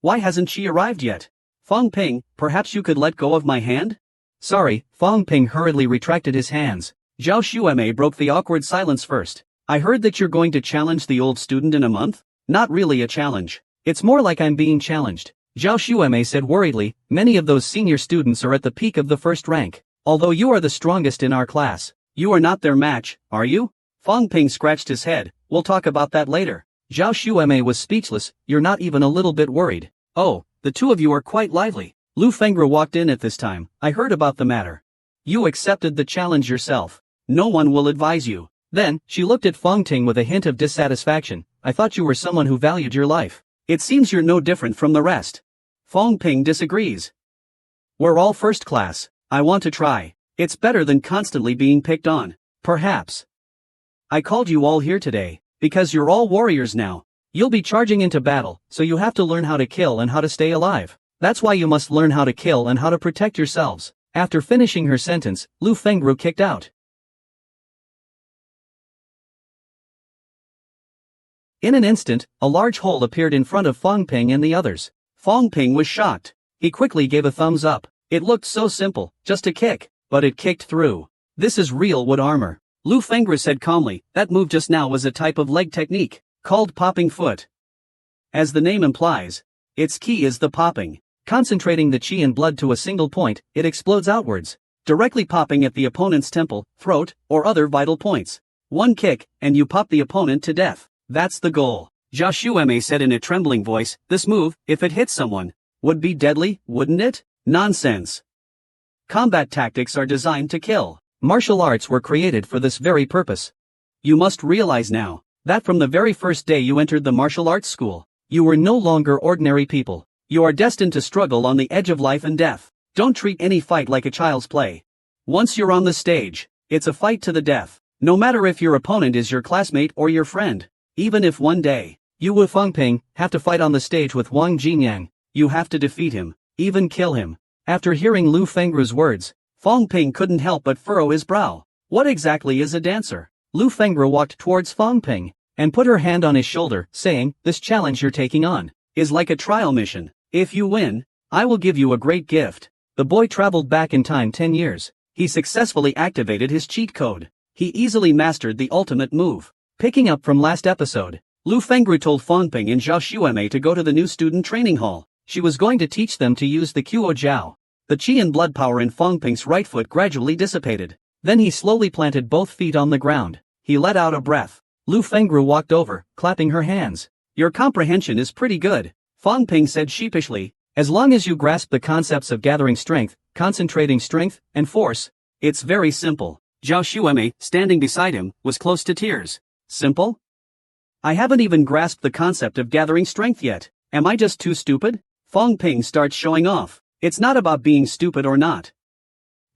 Why hasn't she arrived yet? Fong Ping, perhaps you could let go of my hand? Sorry, Fong Ping hurriedly retracted his hands. Zhao Xueme broke the awkward silence first. I heard that you're going to challenge the old student in a month? Not really a challenge. It's more like I'm being challenged. Zhao Xueme said worriedly, many of those senior students are at the peak of the first rank. Although you are the strongest in our class, you are not their match, are you? Fong Ping scratched his head. We'll talk about that later. Zhao Xueme was speechless. You're not even a little bit worried. Oh, the two of you are quite lively. Lu Fengru walked in at this time. I heard about the matter. You accepted the challenge yourself. No one will advise you. Then, she looked at Fong Ting with a hint of dissatisfaction. I thought you were someone who valued your life. It seems you're no different from the rest. Fong Ping disagrees. We're all first class. I want to try. It's better than constantly being picked on. Perhaps. I called you all here today, because you're all warriors now. You'll be charging into battle, so you have to learn how to kill and how to stay alive. That's why you must learn how to kill and how to protect yourselves. After finishing her sentence, Lu Fengru kicked out. In an instant, a large hole appeared in front of Fong Ping and the others. Fong Ping was shocked. He quickly gave a thumbs up. It looked so simple, just a kick, but it kicked through. This is real wood armor. Lu Fengru said calmly, that move just now was a type of leg technique, called popping foot. As the name implies, its key is the popping. Concentrating the chi and blood to a single point, it explodes outwards, directly popping at the opponent's temple, throat, or other vital points. One kick, and you pop the opponent to death. That's the goal. Zhao Shuemei said in a trembling voice, this move, if it hits someone, would be deadly, wouldn't it? Nonsense. Combat tactics are designed to kill. Martial arts were created for this very purpose. You must realize now, that from the very first day you entered the martial arts school, you were no longer ordinary people. You are destined to struggle on the edge of life and death. Don't treat any fight like a child's play. Once you're on the stage, it's a fight to the death. No matter if your opponent is your classmate or your friend. Even if one day, you Wu Fengping have to fight on the stage with Wang Jinyang, you have to defeat him, even kill him. After hearing Lu Fengru's words, Fengping couldn't help but furrow his brow. What exactly is a dancer? Lu Fengru walked towards Fengping, and put her hand on his shoulder, saying, this challenge you're taking on, is like a trial mission. If you win, I will give you a great gift. The boy traveled back in time 10 years. He successfully activated his cheat code. He easily mastered the ultimate move. Picking up from last episode, Lu Fengru told Fengping and Zhao Shuemei to go to the new student training hall. She was going to teach them to use the Kuo Jiao. The chi and blood power in Fengping's right foot gradually dissipated. Then he slowly planted both feet on the ground. He let out a breath. Lu Fengru walked over, clapping her hands. Your comprehension is pretty good, Fengping said sheepishly. As long as you grasp the concepts of gathering strength, concentrating strength, and force, it's very simple. Zhao Shuemei, standing beside him, was close to tears. Simple? I haven't even grasped the concept of gathering strength yet. Am I just too stupid? Fengping starts showing off. It's not about being stupid or not.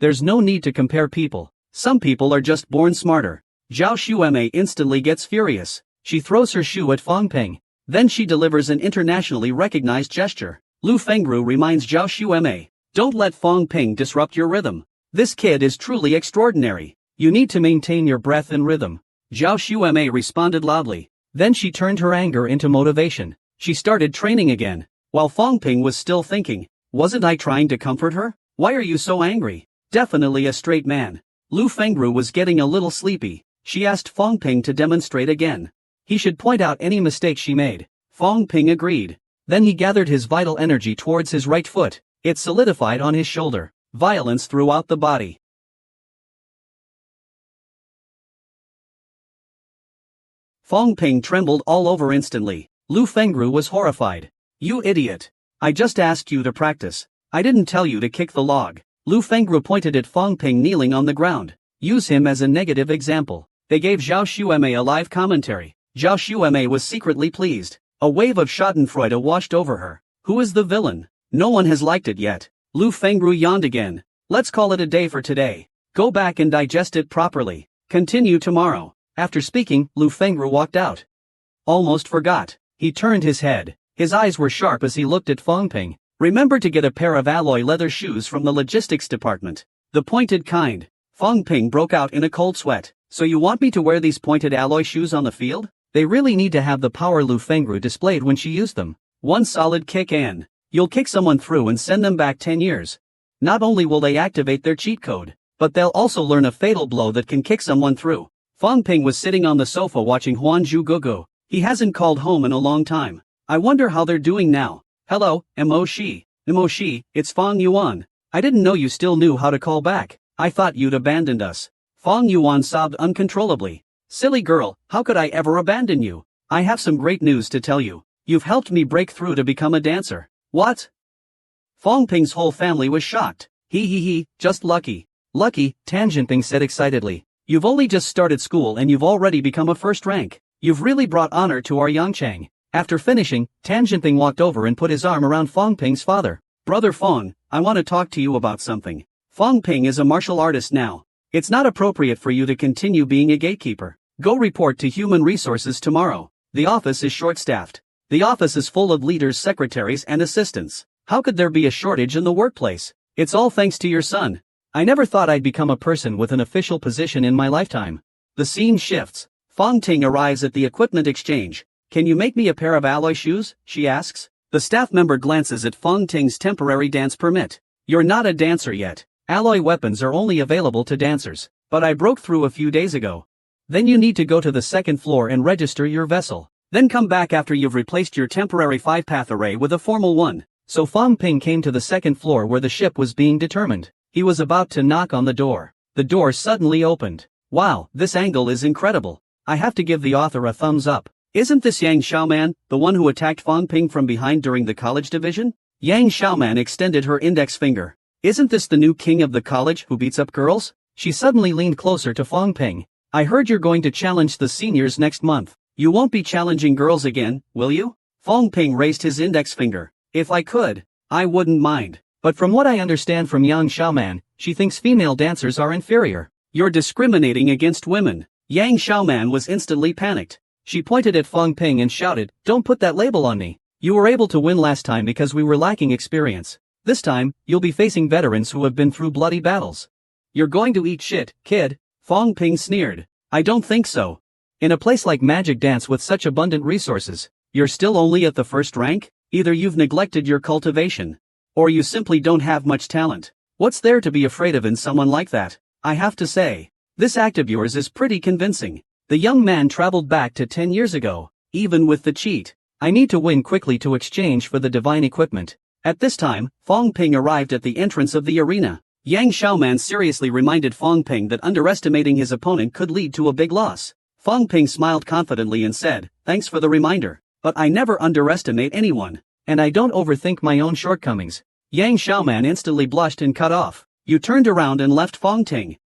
There's no need to compare people. Some people are just born smarter. Zhao Shuemei instantly gets furious. She throws her shoe at Fengping. Then she delivers an internationally recognized gesture. Lu Fengru reminds Zhao Shuemei, don't let Fengping disrupt your rhythm. This kid is truly extraordinary. You need to maintain your breath and rhythm. Zhao Shuemei responded loudly. Then she turned her anger into motivation. She started training again. While Fengping was still thinking, wasn't I trying to comfort her? Why are you so angry? Definitely a straight man. Lu Fengru was getting a little sleepy. She asked Fengping to demonstrate again. He should point out any mistake she made. Fengping agreed. Then he gathered his vital energy towards his right foot. It solidified on his shoulder. Violence throughout the body. Fengping trembled all over instantly. Lu Fengru was horrified. You idiot. I just asked you to practice. I didn't tell you to kick the log. Lu Fengru pointed at Fengping kneeling on the ground. Use him as a negative example. They gave Zhao Shuemei a live commentary. Zhao Shuemei was secretly pleased. A wave of schadenfreude washed over her. Who is the villain? No one has liked it yet. Lu Fengru yawned again. Let's call it a day for today. Go back and digest it properly. Continue tomorrow. After speaking, Lu Fengru walked out. Almost forgot. He turned his head. His eyes were sharp as he looked at Fengping. Remember to get a pair of alloy leather shoes from the logistics department. The pointed kind. Fengping broke out in a cold sweat. So you want me to wear these pointed alloy shoes on the field? They really need to have the power Lu Fengru displayed when she used them. One solid kick and you'll kick someone through and send them back 10 years. Not only will they activate their cheat code, but they'll also learn a fatal blow that can kick someone through. Fengping was sitting on the sofa watching Huanzhu Gugu. He hasn't called home in a long time. I wonder how they're doing now. Hello, Mo Shi, it's Feng Yuan. I didn't know you still knew how to call back. I thought you'd abandoned us. Feng Yuan sobbed uncontrollably. Silly girl, how could I ever abandon you? I have some great news to tell you. You've helped me break through to become a dancer. What? Fengping's whole family was shocked. He, just lucky. Lucky, Tan Jinping said excitedly. You've only just started school and you've already become a first rank. You've really brought honor to our Yangchang. After finishing, Tan Jinping walked over and put his arm around Fengping's father. Brother Feng, I want to talk to you about something. Fengping is a martial artist now. It's not appropriate for you to continue being a gatekeeper. Go report to Human Resources tomorrow. The office is short-staffed. The office is full of leaders, secretaries, and assistants. How could there be a shortage in the workplace? It's all thanks to your son. I never thought I'd become a person with an official position in my lifetime. The scene shifts. Fengting arrives at the equipment exchange. Can you make me a pair of alloy shoes? She asks. The staff member glances at Fengting's temporary dance permit. You're not a dancer yet. Alloy weapons are only available to dancers. But I broke through a few days ago. Then you need to go to the second floor and register your vessel. Then come back after you've replaced your temporary 5-path array with a formal one. So Fong Ping came to the second floor where the ship was being determined. He was about to knock on the door. The door suddenly opened. Wow, this angle is incredible. I have to give the author a thumbs up. Isn't this Yang Xiaoman, the one who attacked Fong Ping from behind during the college division? Yang Xiaoman extended her index finger. Isn't this the new king of the college who beats up girls? She suddenly leaned closer to Fong Ping. I heard you're going to challenge the seniors next month. You won't be challenging girls again, will you? Fong Ping raised his index finger. If I could, I wouldn't mind. But from what I understand from Yang Xiaoman, she thinks female dancers are inferior. You're discriminating against women. Yang Xiaoman was instantly panicked. She pointed at Fong Ping and shouted, don't put that label on me. You were able to win last time because we were lacking experience. This time, you'll be facing veterans who have been through bloody battles. You're going to eat shit, kid. Fong Ping sneered. I don't think so. In a place like Magic Dance with such abundant resources, you're still only at the first rank? Either you've neglected your cultivation, or you simply don't have much talent. What's there to be afraid of in someone like that? I have to say, this act of yours is pretty convincing. The young man traveled back to 10 years ago, even with the cheat. I need to win quickly to exchange for the divine equipment. At this time, Fong Ping arrived at the entrance of the arena. Yang Xiaoman seriously reminded Fong Ping that underestimating his opponent could lead to a big loss. Fong Ping smiled confidently and said, thanks for the reminder, but I never underestimate anyone, and I don't overthink my own shortcomings. Yang Xiaoman instantly blushed and cut off. You turned around and left Fong Ting.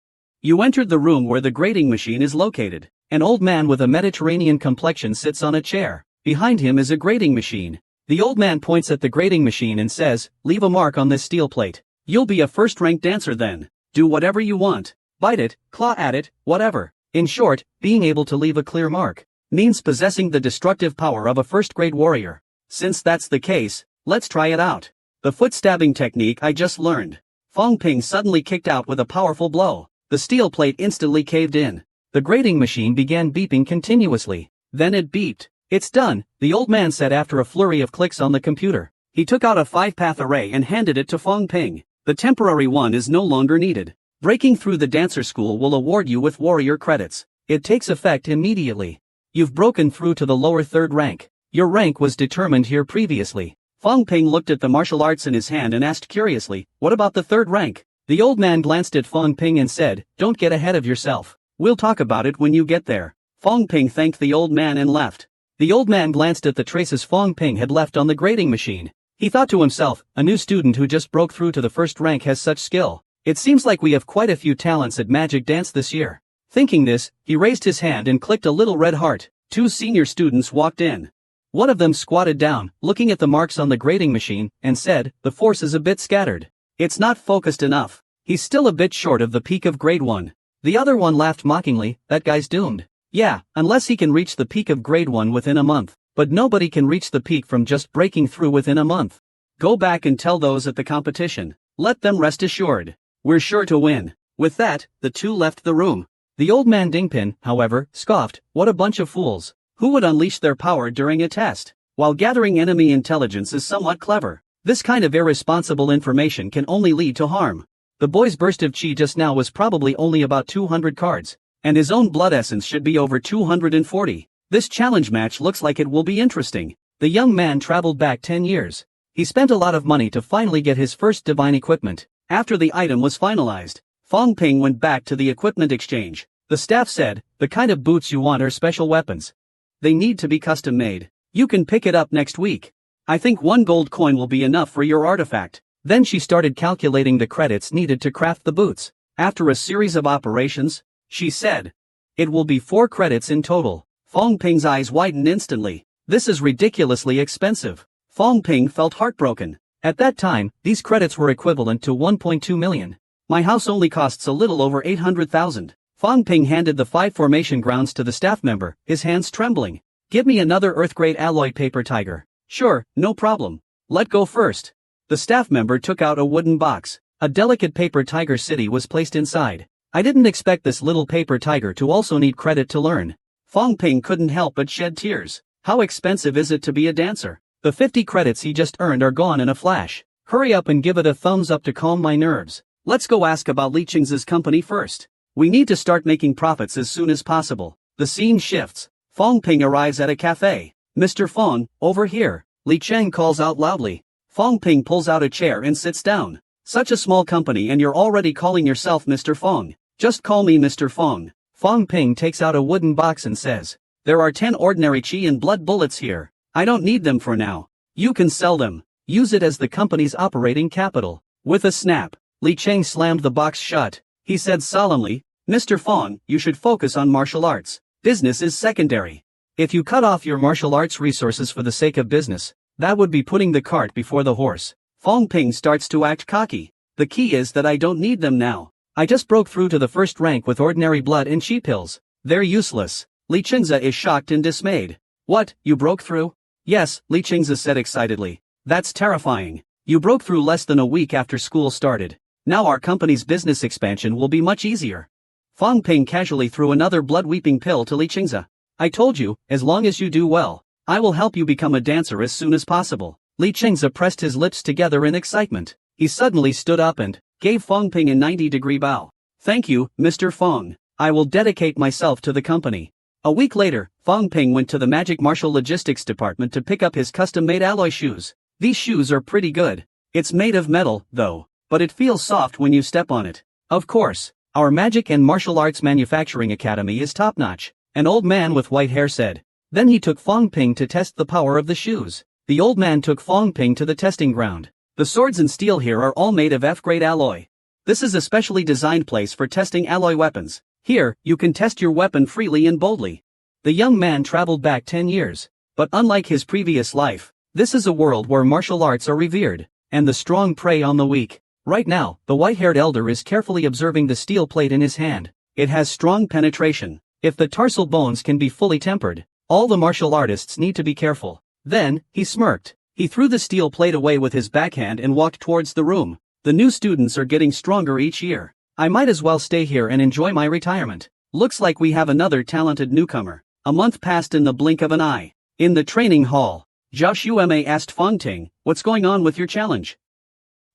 You entered the room where the grading machine is located. An old man with a Mediterranean complexion sits on a chair. Behind him is a grading machine. The old man points at the grading machine and says, leave a mark on this steel plate. You'll be a first-rank dancer then. Do whatever you want. Bite it, claw at it, whatever. In short, being able to leave a clear mark means possessing the destructive power of a first-grade warrior. Since that's the case, let's try it out. The foot-stabbing technique I just learned. Fong Ping suddenly kicked out with a powerful blow. The steel plate instantly caved in. The grading machine began beeping continuously. Then it beeped. It's done, the old man said after a flurry of clicks on the computer. He took out a 5-path array and handed it to Fong Ping. The temporary one is no longer needed. Breaking through the dancer school will award you with warrior credits. It takes effect immediately. You've broken through to the lower 3rd rank. Your rank was determined here previously. Fong Ping looked at the martial arts in his hand and asked curiously, what about the 3rd rank? The old man glanced at Fong Ping and said, don't get ahead of yourself. We'll talk about it when you get there. Fong Ping thanked the old man and left. The old man glanced at the traces Fong Ping had left on the grading machine. He thought to himself, a new student who just broke through to the 1st rank has such skill. It seems like we have quite a few talents at Magic Dance this year. Thinking this, he raised his hand and clicked a little red heart. 2 senior students walked in. One of them squatted down, looking at the marks on the grading machine, and said, the force is a bit scattered. It's not focused enough. He's still a bit short of the peak of grade 1. The other one laughed mockingly, that guy's doomed. Yeah, unless he can reach the peak of grade 1 within a month. But nobody can reach the peak from just breaking through within a month. Go back and tell those at the competition. Let them rest assured. We're sure to win. With that, the 2 left the room. The old man Dingpin, however, scoffed, what a bunch of fools. Who would unleash their power during a test? While gathering enemy intelligence is somewhat clever, this kind of irresponsible information can only lead to harm. The boy's burst of chi just now was probably only about 200 cards, and his own blood essence should be over 240. This challenge match looks like it will be interesting. The young man traveled back 10 years. He spent a lot of money to finally get his first divine equipment. After the item was finalized, Fong Ping went back to the equipment exchange. The staff said, the kind of boots you want are special weapons. They need to be custom made. You can pick it up next week. I think 1 gold coin will be enough for your artifact. Then she started calculating the credits needed to craft the boots. After a series of operations, she said, it will be 4 credits in total. Fong Ping's eyes widened instantly. This is ridiculously expensive. Fong Ping felt heartbroken. At that time, these credits were equivalent to 1.2 million. My house only costs a little over 800,000. Fong Ping handed the 5 formation grounds to the staff member, his hands trembling. Give me another Earth-grade alloy paper tiger. Sure, no problem. Let go first. The staff member took out a wooden box. A delicate paper tiger city was placed inside. I didn't expect this little paper tiger to also need credit to learn. Fong Ping couldn't help but shed tears. How expensive is it to be a dancer? The 50 credits he just earned are gone in a flash. Hurry up and give it a thumbs up to calm my nerves. Let's go ask about Li Qing's company first. We need to start making profits as soon as possible. The scene shifts. Fong Ping arrives at a cafe. Mr. Fong, over here, Li Cheng calls out loudly. Fong Ping pulls out a chair and sits down. Such a small company and you're already calling yourself Mr. Fong. Just call me Mr. Fong. Fong Ping takes out a wooden box and says, there are 10 ordinary chi and blood bullets here. I don't need them for now. You can sell them. Use it as the company's operating capital. With a snap, Li Cheng slammed the box shut. He said solemnly, Mr. Fong, you should focus on martial arts. Business is secondary. If you cut off your martial arts resources for the sake of business, that would be putting the cart before the horse. Fong Ping starts to act cocky. The key is that I don't need them now. I just broke through to the first rank with ordinary blood and chi pills. They're useless. Li Chengza is shocked and dismayed. What, you broke through? Yes, Li Chengza said excitedly. That's terrifying. You broke through less than a week after school started. Now our company's business expansion will be much easier. Fong Ping casually threw another blood-weeping pill to Li Chengza. I told you, as long as you do well, I will help you become a dancer as soon as possible. Li Chengza pressed his lips together in excitement. He suddenly stood up and gave Fong Ping a 90-degree bow. Thank you, Mr. Fong. I will dedicate myself to the company. A week later, Fong Ping went to the Magic Martial Logistics Department to pick up his custom-made alloy shoes. These shoes are pretty good. It's made of metal, though, but it feels soft when you step on it. Of course, our Magic and Martial Arts Manufacturing Academy is top-notch, an old man with white hair said. Then he took Fong Ping to test the power of the shoes. The old man took Fong Ping to the testing ground. The swords and steel here are all made of F-grade alloy. This is a specially designed place for testing alloy weapons. Here, you can test your weapon freely and boldly. The young man traveled back 10 years. But unlike his previous life, this is a world where martial arts are revered, and the strong prey on the weak. Right now, the white-haired elder is carefully observing the steel plate in his hand. It has strong penetration. If the tarsal bones can be fully tempered, all the martial artists need to be careful. Then, he smirked. He threw the steel plate away with his backhand and walked towards the room. The new students are getting stronger each year. I might as well stay here and enjoy my retirement. Looks like we have another talented newcomer. A month passed in the blink of an eye. In the training hall, Zhao Xueme asked Fong Ting, what's going on with your challenge?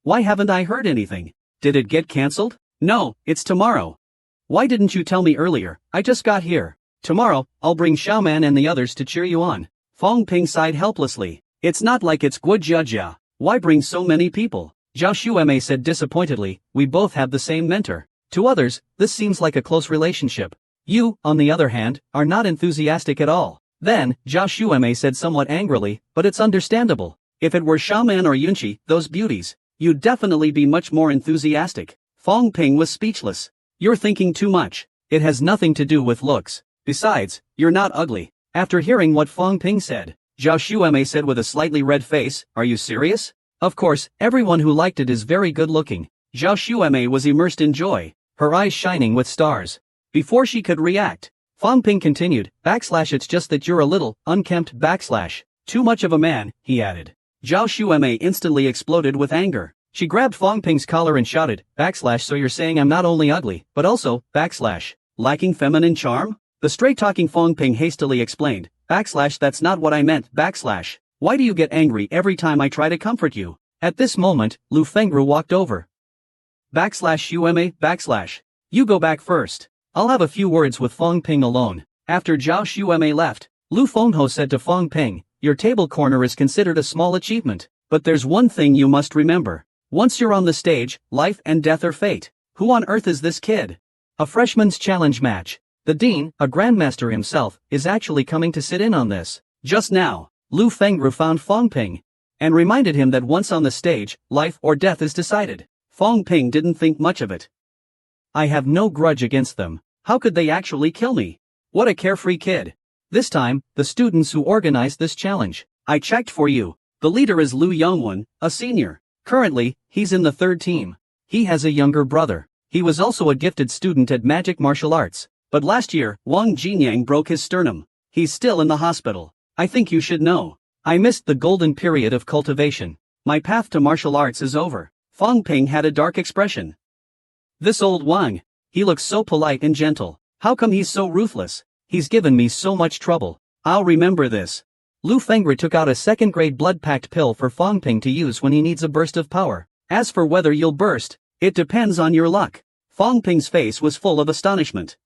Why haven't I heard anything? Did it get cancelled? No, it's tomorrow. Why didn't you tell me earlier? I just got here. Tomorrow, I'll bring Xiaoman and the others to cheer you on. Fong Ping sighed helplessly. It's not like it's Guojia. Why bring so many people? Zhao Xueme said disappointedly, we both have the same mentor. To others, this seems like a close relationship. You, on the other hand, are not enthusiastic at all. Then, Zhao Xueme said somewhat angrily, but it's understandable. If it were Xiaoman or Yunqi, those beauties, you'd definitely be much more enthusiastic. Fong Ping was speechless. You're thinking too much. It has nothing to do with looks. Besides, you're not ugly. After hearing what Fong Ping said, Zhao Xueme said with a slightly red face, are you serious? Of course, everyone who liked it is very good looking. Zhao Xueme was immersed in joy, her eyes shining with stars. Before she could react, Fong Ping continued, it's just that you're a little, unkempt, too much of a man, he added. Zhao Xueme instantly exploded with anger. She grabbed Fong Ping's collar and shouted, so you're saying I'm not only ugly, but also, lacking feminine charm? The straight-talking Fong Ping hastily explained, that's not what I meant, why do you get angry every time I try to comfort you? At this moment, Lu Fengru walked over. Xueme, you go back first. I'll have a few words with Fong Ping alone. After Zhao Xueme left, Lu Fengho said to Fong Ping, your table corner is considered a small achievement, but there's one thing you must remember. Once you're on the stage, life and death are fate. Who on earth is this kid? A freshman's challenge match. The dean, a grandmaster himself, is actually coming to sit in on this. Just now, Lu Fengru found Fong Ping and reminded him that once on the stage, life or death is decided. Fong Ping didn't think much of it. I have no grudge against them. How could they actually kill me? What a carefree kid. This time, the students who organized this challenge. I checked for you. The leader is Lu Yongwen, a senior. Currently, he's in the third team. He has a younger brother. He was also a gifted student at Magic Martial Arts. But last year, Wang Jinyang broke his sternum. He's still in the hospital. I think you should know. I missed the golden period of cultivation. My path to martial arts is over. Fong Ping had a dark expression. This old Wang. He looks so polite and gentle. How come he's so ruthless? He's given me so much trouble. I'll remember this. Lu Fengru took out a second-grade blood-packed pill for Fong Ping to use when he needs a burst of power. As for whether you'll burst, it depends on your luck. Fong Ping's face was full of astonishment.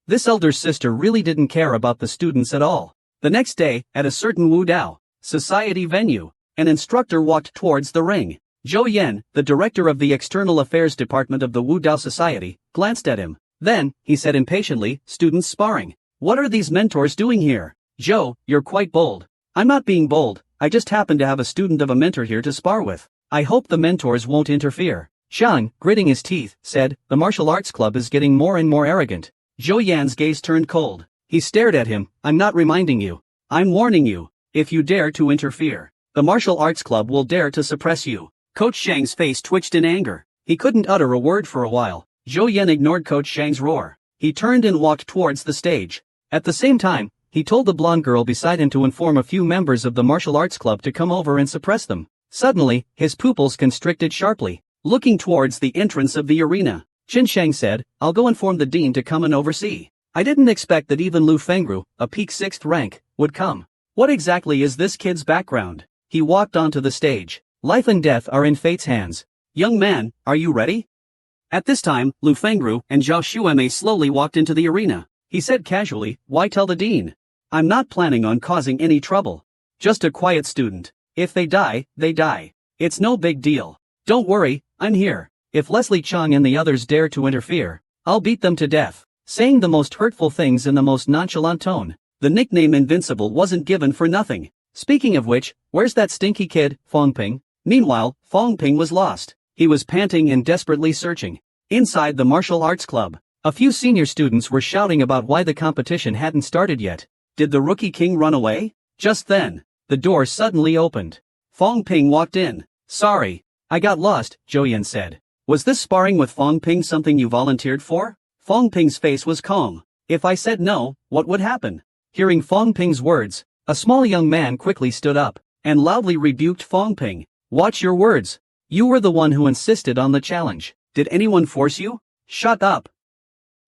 This elder sister really didn't care about the students at all. The next day, at a certain Wu Dao Society venue, an instructor walked towards the ring. Zhou Yan, the director of the External Affairs Department of the Wu Dao Society, glanced at him. Then, he said impatiently, "Students sparring. What are these mentors doing here? Zhou, you're quite bold." "I'm not being bold, I just happen to have a student of a mentor here to spar with. I hope the mentors won't interfere." Xiang, gritting his teeth, said, "The martial arts club is getting more and more arrogant." Zhou Yan's gaze turned cold. He stared at him. "I'm not reminding you. I'm warning you. If you dare to interfere, the martial arts club will dare to suppress you." Coach Shang's face twitched in anger. He couldn't utter a word for a while. Zhou Yan ignored Coach Shang's roar. He turned and walked towards the stage. At the same time, he told the blonde girl beside him to inform a few members of the martial arts club to come over and suppress them. Suddenly, his pupils constricted sharply. Looking towards the entrance of the arena, Qin Shang said, "I'll go inform the dean to come and oversee. I didn't expect that even Lu Fengru, a peak 6th rank, would come. What exactly is this kid's background?" He walked onto the stage. "Life and death are in fate's hands. Young man, are you ready?" At this time, Lu Fengru and Zhao Xueme slowly walked into the arena. He said casually, "Why tell the dean? I'm not planning on causing any trouble. Just a quiet student. If they die, they die. It's no big deal. Don't worry, I'm here. If Leslie Chang and the others dare to interfere, I'll beat them to death." Saying the most hurtful things in the most nonchalant tone, the nickname Invincible wasn't given for nothing. Speaking of which, where's that stinky kid, Fong Ping? Meanwhile, Fong Ping was lost. He was panting and desperately searching. Inside the martial arts club, a few senior students were shouting about why the competition hadn't started yet. Did the rookie king run away? Just then, the door suddenly opened. Fong Ping walked in. "Sorry, I got lost," Zhou Yan said. "Was this sparring with Fong Ping something you volunteered for?" Fong Ping's face was calm. "If I said no, what would happen?" Hearing Fong Ping's words, a small young man quickly stood up and loudly rebuked Fong Ping. "Watch your words. You were the one who insisted on the challenge. Did anyone force you? Shut up."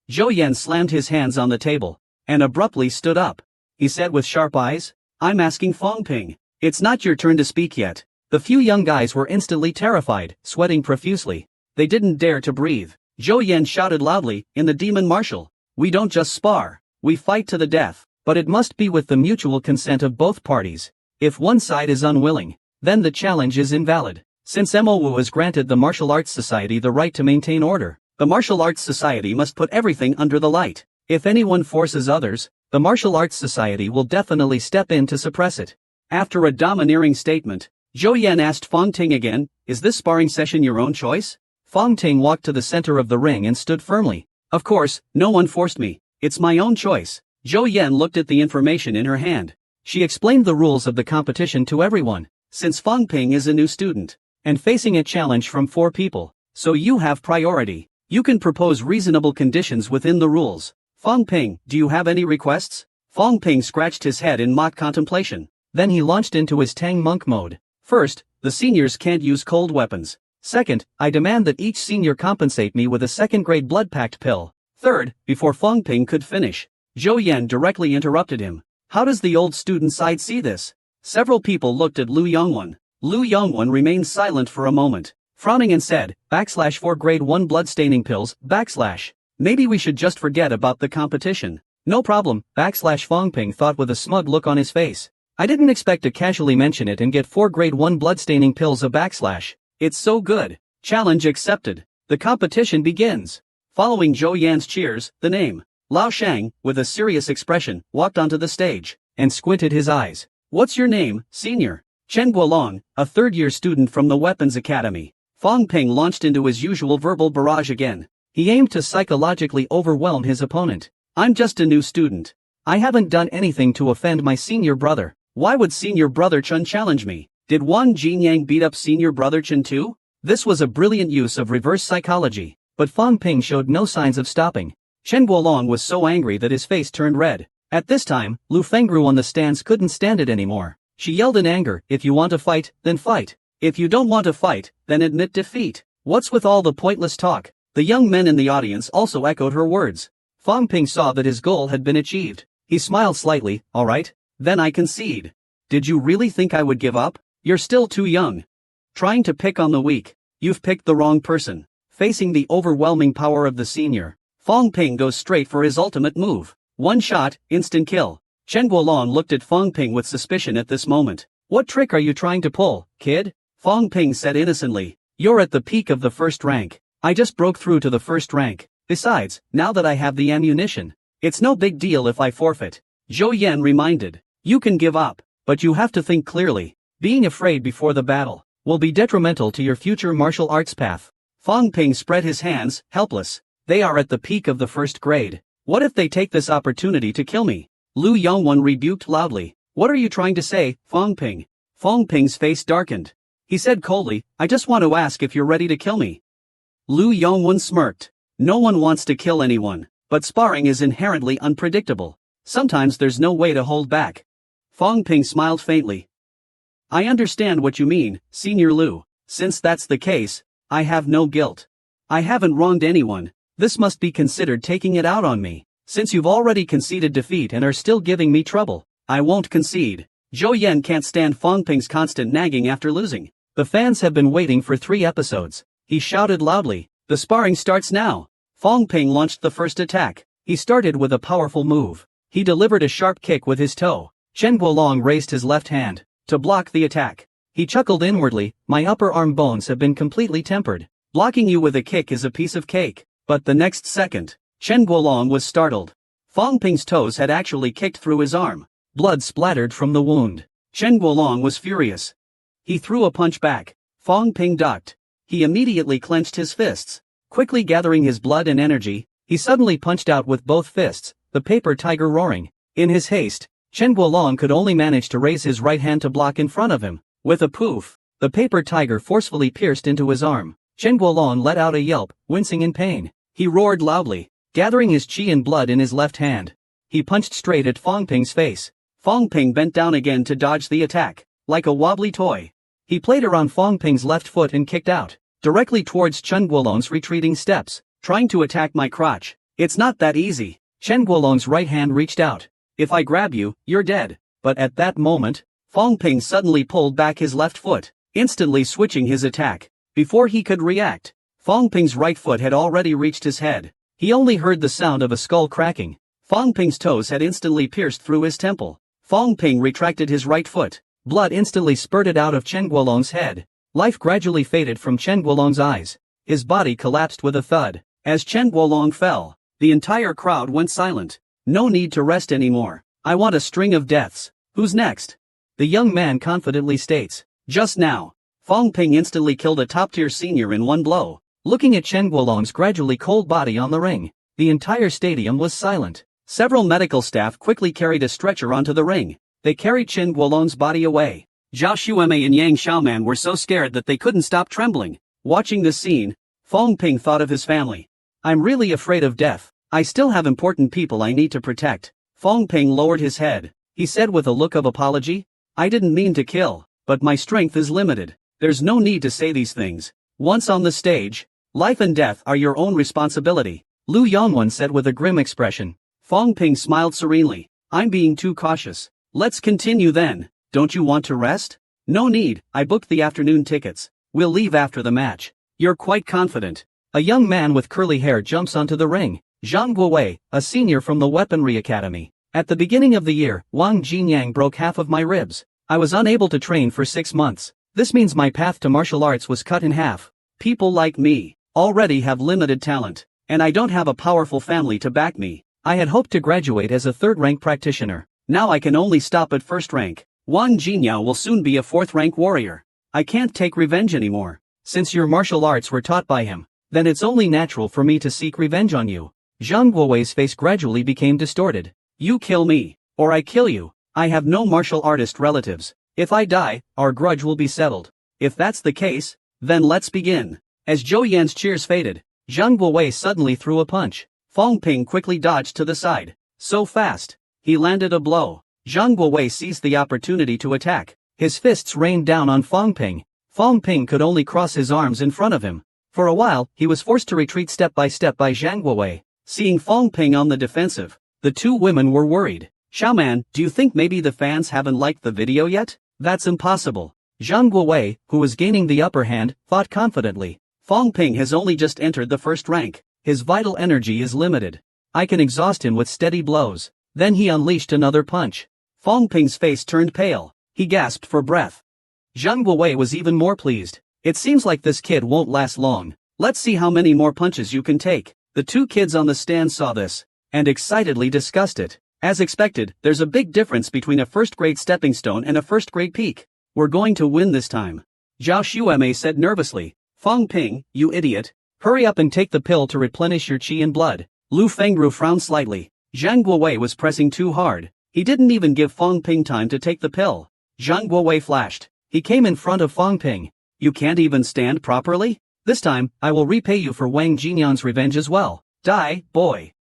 Zhou Yan slammed his hands on the table and abruptly stood up. He said with sharp eyes, "I'm asking Fong Ping. It's not your turn to speak yet." The few young guys were instantly terrified, sweating profusely. They didn't dare to breathe. Zhou Yan shouted loudly, "In the demon martial, we don't just spar, we fight to the death. But it must be with the mutual consent of both parties. If one side is unwilling, then the challenge is invalid." Since MOU has granted the Martial Arts Society the right to maintain order, the Martial Arts Society must put everything under the light. If anyone forces others, the Martial Arts Society will definitely step in to suppress it. After a domineering statement, Zhou Yan asked Fong Ting again, "Is this sparring session your own choice?" Fong Ting walked to the center of the ring and stood firmly. "Of course, no one forced me. It's my own choice." Zhou Yan looked at the information in her hand. She explained the rules of the competition to everyone. "Since Fong Ping is a new student and facing a challenge from 4 people, so you have priority. You can propose reasonable conditions within the rules. Fong Ping, do you have any requests?" Fong Ping scratched his head in mock contemplation. Then he launched into his Tang monk mode. "First, the seniors can't use cold weapons. Second, I demand that each senior compensate me with a second-grade blood-packed pill. Third," before Fong Ping could finish, Zhou Yan directly interrupted him. "How does the old student side see this?" Several people looked at Lu Yongwen. Lu Yongwen remained silent for a moment, frowning and said, /4 grade 1 blood-staining pills, /. Maybe we should just forget about the competition. "No problem, / Fong Ping thought with a smug look on his face. "I didn't expect to casually mention it and get 4 grade 1 blood-staining pills of /. It's so good." Challenge accepted. The competition begins. Following Zhou Yan's cheers, the name, Lao Shang, with a serious expression, walked onto the stage and squinted his eyes. "What's your name, senior?" Chen Guolong, a third-year student from the Weapons Academy. Fong Ping launched into his usual verbal barrage again. He aimed to psychologically overwhelm his opponent. "I'm just a new student. I haven't done anything to offend my senior brother. Why would senior brother Chen challenge me? Did Wang Jinyang beat up senior brother Chen too?" This was a brilliant use of reverse psychology, but Fong Ping showed no signs of stopping. Chen Guolong was so angry that his face turned red. At this time, Lu Fengru on the stands couldn't stand it anymore. She yelled in anger, "If you want to fight, then fight. If you don't want to fight, then admit defeat. What's with all the pointless talk?" The young men in the audience also echoed her words. Fong Ping saw that his goal had been achieved. He smiled slightly. "All right, then I concede. Did you really think I would give up? You're still too young. Trying to pick on the weak. You've picked the wrong person." Facing the overwhelming power of the senior, Fong Ping goes straight for his ultimate move. One shot, instant kill. Chen Guolong looked at Fong Ping with suspicion at this moment. What trick are you trying to pull, kid? Fong Ping said innocently. You're at the peak of the first rank. I just broke through to the first rank. Besides, now that I have the ammunition, it's no big deal if I forfeit. Zhou Yan reminded. You can give up, but you have to think clearly. Being afraid before the battle will be detrimental to your future martial arts path. Fong Ping spread his hands, helpless. They are at the peak of the first grade. What if they take this opportunity to kill me? Lu Yongwen rebuked loudly. What are you trying to say, Fong Ping? Fong Ping's face darkened. He said coldly, I just want to ask if you're ready to kill me. Lu Yongwen smirked. No one wants to kill anyone, but sparring is inherently unpredictable. Sometimes there's no way to hold back. Fong Ping smiled faintly. I understand what you mean, Senior Lu. Since that's the case, I have no guilt. I haven't wronged anyone. This must be considered taking it out on me. Since you've already conceded defeat and are still giving me trouble, I won't concede. Zhou Yan can't stand Fong Ping's constant nagging after losing. The fans have been waiting for 3 episodes. He shouted loudly. The sparring starts now. Fong Ping launched the first attack. He started with a powerful move. He delivered a sharp kick with his toe. Chen Guolong raised his left hand to block the attack. He chuckled inwardly. My upper arm bones have been completely tempered. Blocking you with a kick is a piece of cake. But the next second, Chen Guolong was startled. Fong Ping's toes had actually kicked through his arm. Blood splattered from the wound. Chen Guolong was furious. He threw a punch back. Fong Ping ducked. He immediately clenched his fists. Quickly gathering his blood and energy, he suddenly punched out with both fists, the paper tiger roaring. In his haste, Chen Guolong could only manage to raise his right hand to block in front of him. With a poof, the paper tiger forcefully pierced into his arm. Chen Guolong let out a yelp, wincing in pain. He roared loudly, gathering his chi and blood in his left hand. He punched straight at Fong Ping's face. Fong Ping bent down again to dodge the attack, like a wobbly toy. He played around Fong Ping's left foot and kicked out, directly towards Chen Guolong's retreating steps, trying to attack my crotch. It's not that easy. Chen Guolong's right hand reached out. If I grab you, you're dead. But at that moment, Fong Ping suddenly pulled back his left foot, instantly switching his attack. Before he could react, Fong Ping's right foot had already reached his head. He only heard the sound of a skull cracking. Fong Ping's toes had instantly pierced through his temple. Fong Ping retracted his right foot. Blood instantly spurted out of Chen Guolong's head. Life gradually faded from Chen Guolong's eyes. His body collapsed with a thud. As Chen Guolong fell, the entire crowd went silent. No need to rest anymore. I want a string of deaths. Who's next? The young man confidently states. Just now, Fong Ping instantly killed a top-tier senior in one blow. Looking at Chen Guolong's gradually cold body on the ring, the entire stadium was silent. Several medical staff quickly carried a stretcher onto the ring. They carried Chen Guolong's body away. Zhao Xueme and Yang Xiaoman were so scared that they couldn't stop trembling. Watching this scene, Fong Ping thought of his family. I'm really afraid of death. I still have important people I need to protect. Fong Ping lowered his head. He said with a look of apology, I didn't mean to kill, but my strength is limited. There's no need to say these things. Once on the stage, life and death are your own responsibility. Lu Yongwen said with a grim expression. Fong Ping smiled serenely. I'm being too cautious. Let's continue then. Don't you want to rest? No need, I booked the afternoon tickets. We'll leave after the match. You're quite confident. A young man with curly hair jumps onto the ring. Zhang Guowei, a senior from the Weaponry Academy. At the beginning of the year, Wang Jinyang broke half of my ribs. I was unable to train for 6 months. This means my path to martial arts was cut in half. People like me already have limited talent, and I don't have a powerful family to back me. I had hoped to graduate as a 3rd-rank practitioner. Now I can only stop at 1st rank. Wang Jinyao will soon be a 4th-rank warrior. I can't take revenge anymore. Since your martial arts were taught by him, then it's only natural for me to seek revenge on you. Zhang Guowei's face gradually became distorted. You kill me, or I kill you. I have no martial artist relatives. If I die, our grudge will be settled. If that's the case, then let's begin. As Zhou Yan's cheers faded, Zhang Guowei suddenly threw a punch. Fong Ping quickly dodged to the side. So fast, he landed a blow. Zhang Guowei seized the opportunity to attack. His fists rained down on Fong Ping. Fong Ping could only cross his arms in front of him. For a while, he was forced to retreat step by Zhang Guowei. Seeing Fong Ping on the defensive, the two women were worried. Xiaoman, do you think maybe the fans haven't liked the video yet? That's impossible. Zhang Guowei, who was gaining the upper hand, fought confidently. Fong Ping has only just entered the first rank. His vital energy is limited. I can exhaust him with steady blows. Then he unleashed another punch. Fong Ping's face turned pale. He gasped for breath. Zhang Guowei was even more pleased. It seems like this kid won't last long. Let's see how many more punches you can take. The two kids on the stand saw this and excitedly discussed it. As expected, there's a big difference between a first-grade stepping stone and a first-grade peak. We're going to win this time. Zhao Xueme said nervously. Fong Ping, you idiot. Hurry up and take the pill to replenish your qi and blood. Lu Fengru frowned slightly. Zhang Guowei was pressing too hard. He didn't even give Fong Ping time to take the pill. Zhang Guowei flashed. He came in front of Fong Ping. You can't even stand properly? This time, I will repay you for Wang Jinyan's revenge as well. Die, boy.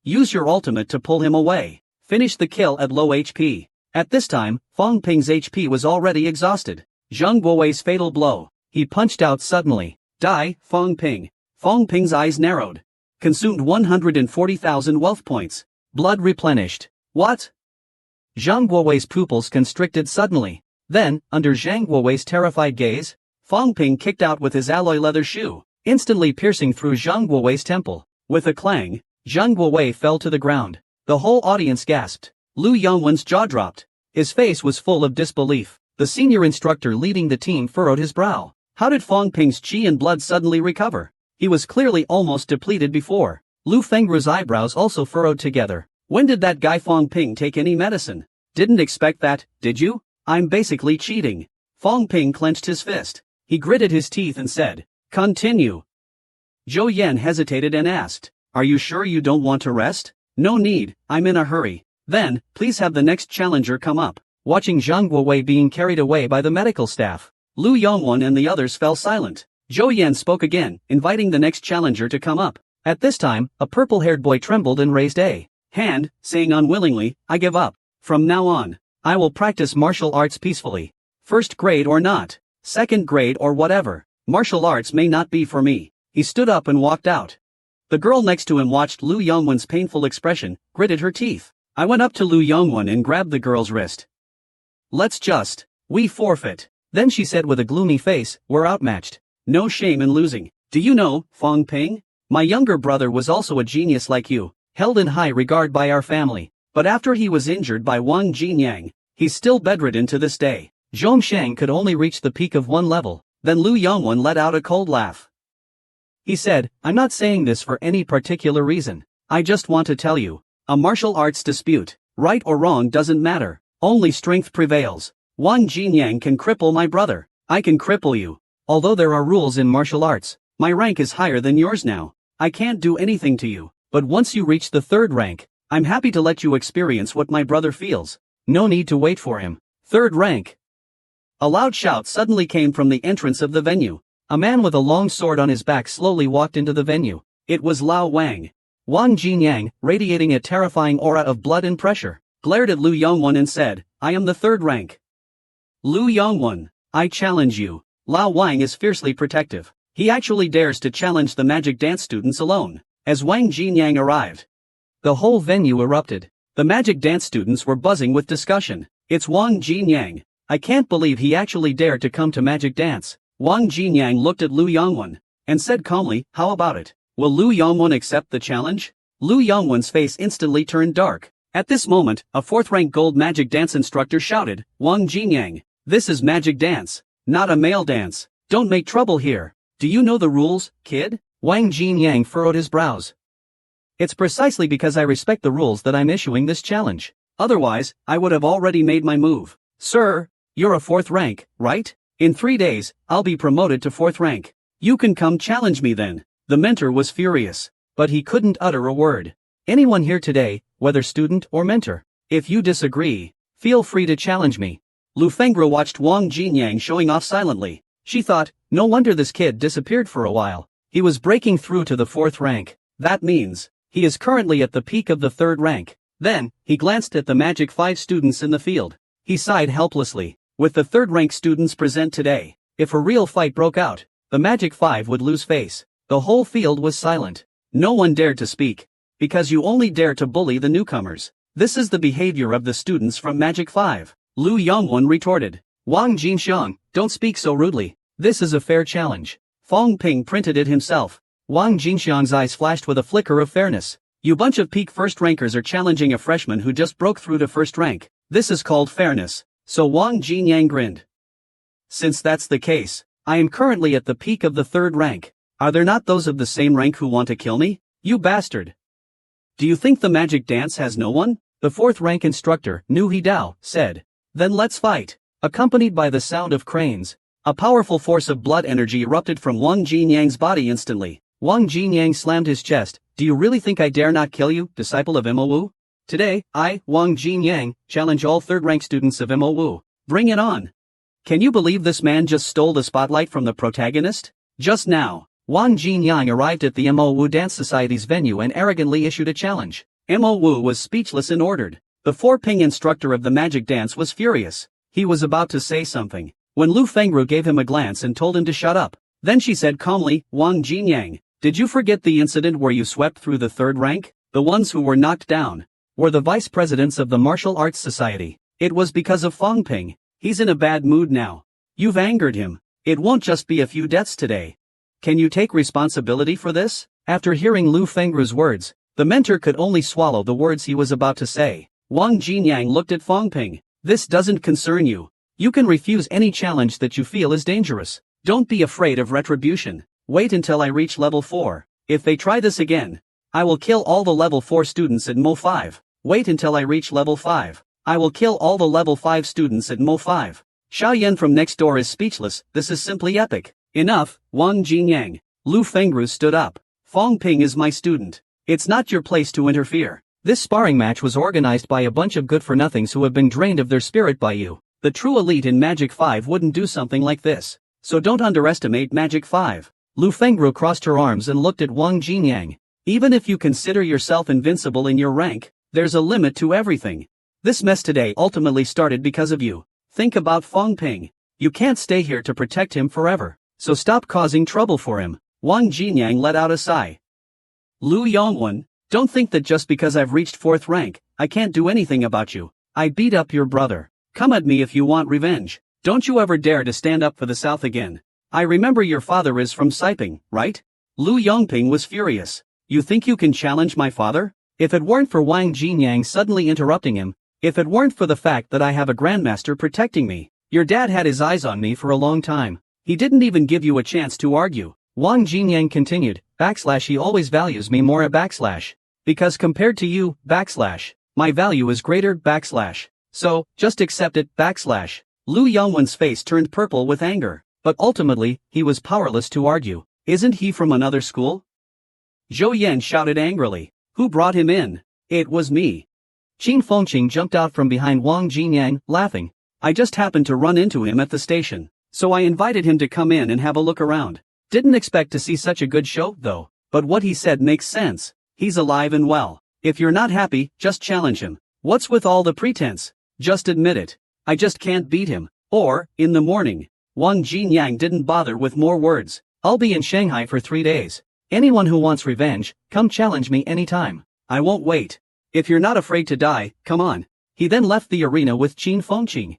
Use your ultimate to pull him away. Finish the kill at low HP. At this time, Fong Ping's HP was already exhausted. Zhang Guowei's fatal blow. He punched out suddenly. Die, Fong Ping. Fong Ping's eyes narrowed. Consumed 140,000 wealth points. Blood replenished. What? Zhang Guowei's pupils constricted suddenly. Then, under Zhang Guowei's terrified gaze, Fong Ping kicked out with his alloy leather shoe, instantly piercing through Zhang Guowei's temple. With a clang, Zhang Guowei fell to the ground. The whole audience gasped. Lu Yongwen's jaw dropped. His face was full of disbelief. The senior instructor leading the team furrowed his brow. How did Fong Ping's qi and blood suddenly recover? He was clearly almost depleted before. Lu Fengru's eyebrows also furrowed together. When did that guy Fong Ping take any medicine? Didn't expect that, did you? I'm basically cheating. Fong Ping clenched his fist. He gritted his teeth and said, continue. Zhou Yan hesitated and asked, are you sure you don't want to rest? No need, I'm in a hurry. Then, please have the next challenger come up. Watching Zhang Guowei being carried away by the medical staff, Lu Yongwen and the others fell silent. Zhou Yan spoke again, inviting the next challenger to come up. At this time, a purple-haired boy trembled and raised a hand, saying unwillingly, I give up. From now on, I will practice martial arts peacefully. First grade or not, second grade or whatever, martial arts may not be for me. He stood up and walked out. The girl next to him watched Lu Yongwen's painful expression, gritted her teeth. I went up to Lu Yongwen and grabbed the girl's wrist. We forfeit. Then she said with a gloomy face, we're outmatched. No shame in losing. Do you know, Fong Ping? My younger brother was also a genius like you, held in high regard by our family. But after he was injured by Wang Jinyang, he's still bedridden to this day. Zhongshang could only reach the peak of one level. Then Lu Yongwen let out a cold laugh. He said, I'm not saying this for any particular reason. I just want to tell you. A martial arts dispute, right or wrong doesn't matter. Only strength prevails. Wang Jinyang can cripple my brother. I can cripple you. Although there are rules in martial arts, my rank is higher than yours now. I can't do anything to you. But once you reach the third rank, I'm happy to let you experience what my brother feels. No need to wait for him. Third rank. A loud shout suddenly came from the entrance of the venue. A man with a long sword on his back slowly walked into the venue. It was Lao Wang. Wang Jinyang, radiating a terrifying aura of blood and pressure, glared at Lu Yongwen and said, I am the third rank. Lu Yongwen, I challenge you. Lao Wang is fiercely protective. He actually dares to challenge the magic dance students alone. As Wang Jinyang arrived, the whole venue erupted. The magic dance students were buzzing with discussion. It's Wang Jinyang. I can't believe he actually dared to come to magic dance. Wang Jinyang looked at Lu Yongwen and said calmly, how about it? Will Lu Yongwen accept the challenge? Lu Yongwen's face instantly turned dark. At this moment, a fourth-rank gold magic dance instructor shouted, Wang Jinyang, this is magic dance, not a male dance. Don't make trouble here. Do you know the rules, kid? Wang Jinyang furrowed his brows. It's precisely because I respect the rules that I'm issuing this challenge. Otherwise, I would have already made my move. Sir, you're a fourth rank, right? In 3 days, I'll be promoted to fourth rank. You can come challenge me then. The mentor was furious, but he couldn't utter a word. Anyone here today, whether student or mentor, if you disagree, feel free to challenge me. Lu Fengru watched Wang Jinyang showing off silently. She thought, no wonder this kid disappeared for a while. He was breaking through to the fourth rank. That means, he is currently at the peak of the third rank. Then, he glanced at the Magic 5 students in the field. He sighed helplessly. With the third rank students present today, if a real fight broke out, the Magic 5 would lose face. The whole field was silent. No one dared to speak. Because you only dare to bully the newcomers. This is the behavior of the students from Magic 5. Lu Yongwen retorted. Wang Jinxiang, don't speak so rudely. This is a fair challenge. Fong Ping printed it himself. Wang Jinxiang's eyes flashed with a flicker of fairness. You bunch of peak first rankers are challenging a freshman who just broke through to first rank. This is called fairness. So Wang Jinyang grinned. Since that's the case, I am currently at the peak of the third rank. Are there not those of the same rank who want to kill me? You bastard. Do you think the magic dance has no one? The fourth rank instructor, Nu He Dao, said. Then let's fight. Accompanied by the sound of cranes, a powerful force of blood energy erupted from Wang Jinyang's body instantly. Wang Jinyang slammed his chest. Do you really think I dare not kill you, disciple of Mo? Today, I, Wang Jinyang, challenge all third-rank students of Mo. Bring it on. Can you believe this man just stole the spotlight from the protagonist? Just now, Wang Jinyang arrived at the Mo Dance Society's venue and arrogantly issued a challenge. Mo was speechless and ordered. The 4-ping instructor of the magic dance was furious. He was about to say something, when Lu Fengru gave him a glance and told him to shut up. Then she said calmly, Wang Jinyang, did you forget the incident where you swept through the third rank? The ones who were knocked down were the vice presidents of the Martial Arts Society. It was because of Fong Ping. He's in a bad mood now. You've angered him. It won't just be a few deaths today. Can you take responsibility for this? After hearing Lu Fengru's words, the mentor could only swallow the words he was about to say. Wang Jinyang looked at Fong Ping. This doesn't concern you. You can refuse any challenge that you feel is dangerous. Don't be afraid of retribution. Wait until I reach level 4. If they try this again, I will kill all the level 4 students at Mo 5. Wait until I reach level 5. I will kill all the level 5 students at Mo 5. Xiaoyan from next door is speechless. This is simply epic. Enough, Wang Jinyang. Lu Fengru stood up. Fong Ping is my student. It's not your place to interfere. This sparring match was organized by a bunch of good-for-nothings who have been drained of their spirit by you. The true elite in Magic 5 wouldn't do something like this. So don't underestimate Magic 5. Lu Fengru crossed her arms and looked at Wang Jinyang. Even if you consider yourself invincible in your rank, there's a limit to everything. This mess today ultimately started because of you. Think about Fong Ping. You can't stay here to protect him forever. So stop causing trouble for him. Wang Jinyang let out a sigh. Lu Yongwen, don't think that just because I've reached 4th rank, I can't do anything about you. I beat up your brother. Come at me if you want revenge. Don't you ever dare to stand up for the South again. I remember your father is from Siping, right? Lu Yongping was furious. You think you can challenge my father? If it weren't for Wang Jinyang suddenly interrupting him, if it weren't for the fact that I have a grandmaster protecting me, your dad had his eyes on me for a long time. He didn't even give you a chance to argue. Wang Jinyang continued, he always values me more because compared to you, my value is greater, so, just accept it, Lu Yongwen's face turned purple with anger, but ultimately, he was powerless to argue. Isn't he from another school? Zhou Yan shouted angrily. Who brought him in? It was me. Qin Fengqing jumped out from behind Wang Jinyang, laughing. I just happened to run into him at the station, so I invited him to come in and have a look around. Didn't expect to see such a good show, though, but what he said makes sense. He's alive and well. If you're not happy, just challenge him. What's with all the pretense? Just admit it. I just can't beat him. Or, in the morning. Wang Jinyang didn't bother with more words. I'll be in Shanghai for 3 days. Anyone who wants revenge, come challenge me anytime. I won't wait. If you're not afraid to die, come on. He then left the arena with Qin Fengqing.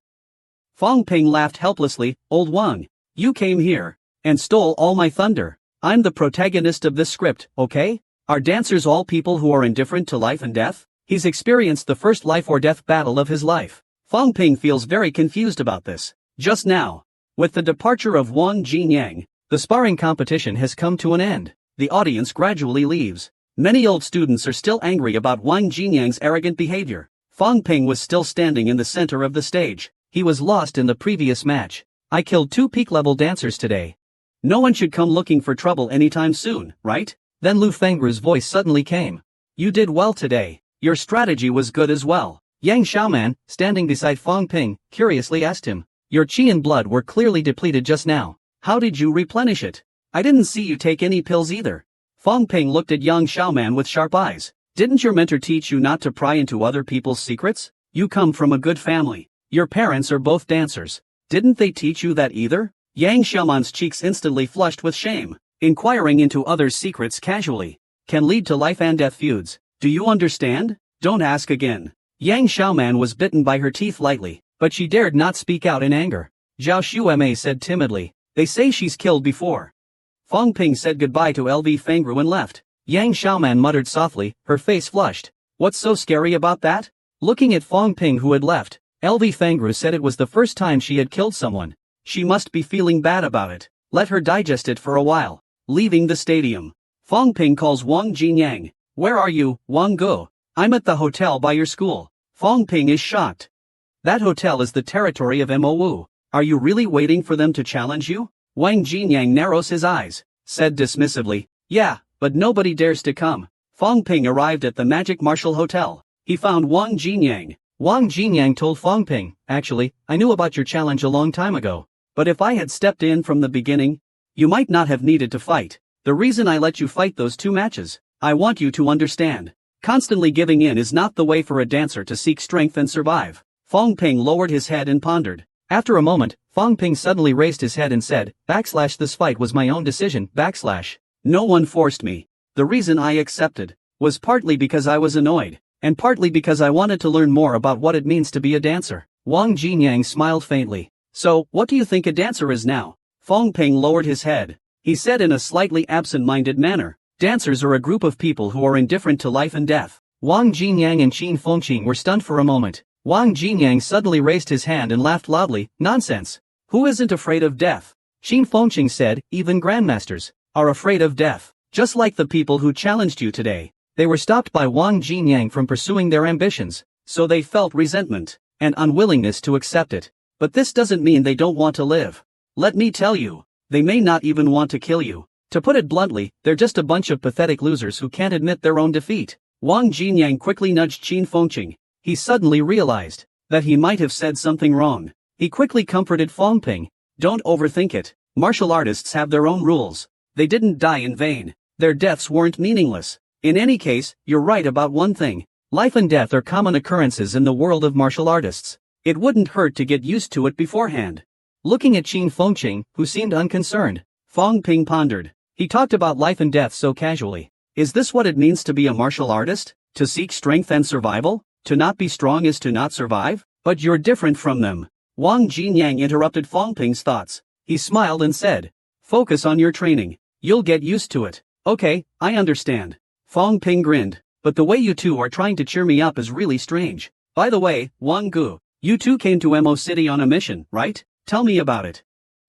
Fong Ping laughed helplessly. Old Wang, you came here and stole all my thunder. I'm the protagonist of this script, okay? Are dancers all people who are indifferent to life and death? He's experienced the first life or death battle of his life. Fong Ping feels very confused about this. Just now, with the departure of Wang Jinyang, the sparring competition has come to an end. The audience gradually leaves. Many old students are still angry about Wang Jinyang's arrogant behavior. Fong Ping was still standing in the center of the stage. He was lost in the previous match. I killed 2 peak-level dancers today. No one should come looking for trouble anytime soon, right? Then Lu Fengru's voice suddenly came. You did well today. Your strategy was good as well. Yang Xiaoman, standing beside Fong Ping, curiously asked him. Your qi and blood were clearly depleted just now. How did you replenish it? I didn't see you take any pills either. Fong Ping looked at Yang Xiaoman with sharp eyes. Didn't your mentor teach you not to pry into other people's secrets? You come from a good family. Your parents are both dancers. Didn't they teach you that either? Yang Xiaoman's cheeks instantly flushed with shame. Inquiring into others' secrets casually can lead to life and death feuds. Do you understand? Don't ask again. Yang Xiaoman was bitten by her teeth lightly, but she dared not speak out in anger. Zhao Xueme said timidly. They say she's killed before. Fong Ping said goodbye to LV Fangru and left. Yang Xiaoman muttered softly, her face flushed. What's so scary about that? Looking at Fong Ping who had left, LV Fangru said it was the first time she had killed someone. She must be feeling bad about it. Let her digest it for a while. Leaving the stadium, Fong Ping calls Wang Jinyang. Where are you, Wang Go? I'm at the hotel by your school. Fong Ping is shocked. That hotel is the territory of Mo. Are you really waiting for them to challenge you? Wang Jinyang narrows his eyes, said dismissively, yeah, but nobody dares to come. Fong Ping arrived at the Magic Martial Hotel. He found Wang Jinyang. Wang Jinyang told Fong Ping, actually, I knew about your challenge a long time ago. But if I had stepped in from the beginning, you might not have needed to fight. The reason I let you fight those 2 matches, I want you to understand. Constantly giving in is not the way for a dancer to seek strength and survive. Fong Ping lowered his head and pondered. After a moment, Fong Ping suddenly raised his head and said, this fight was my own decision, no one forced me. The reason I accepted was partly because I was annoyed, and partly because I wanted to learn more about what it means to be a dancer. Wang Jinyang smiled faintly. So, what do you think a dancer is now? Fong Ping lowered his head. He said in a slightly absent-minded manner, dancers are a group of people who are indifferent to life and death. Wang Jinyang and Qin Fengqing were stunned for a moment. Wang Jinyang suddenly raised his hand and laughed loudly, nonsense. Who isn't afraid of death? Qin Fengqing said, even grandmasters are afraid of death. Just like the people who challenged you today. They were stopped by Wang Jinyang from pursuing their ambitions, so they felt resentment and unwillingness to accept it. But this doesn't mean they don't want to live. Let me tell you, they may not even want to kill you. To put it bluntly, they're just a bunch of pathetic losers who can't admit their own defeat. Wang Jinyang quickly nudged Qin Fengqing. He suddenly realized that he might have said something wrong. He quickly comforted Fong Ping. Don't overthink it. Martial artists have their own rules. They didn't die in vain. Their deaths weren't meaningless. In any case, you're right about one thing. Life and death are common occurrences in the world of martial artists. It wouldn't hurt to get used to it beforehand. Looking at Qin Fengqing, who seemed unconcerned, Fong Ping pondered. He talked about life and death so casually. Is this what it means to be a martial artist? To seek strength and survival? To not be strong is to not survive? But you're different from them. Wang Jinyang interrupted Fong Ping's thoughts. He smiled and said, focus on your training. You'll get used to it. Okay, I understand. Fong Ping grinned. But the way you two are trying to cheer me up is really strange. By the way, Wang Gu, you two came to Mo City on a mission, right? Tell me about it.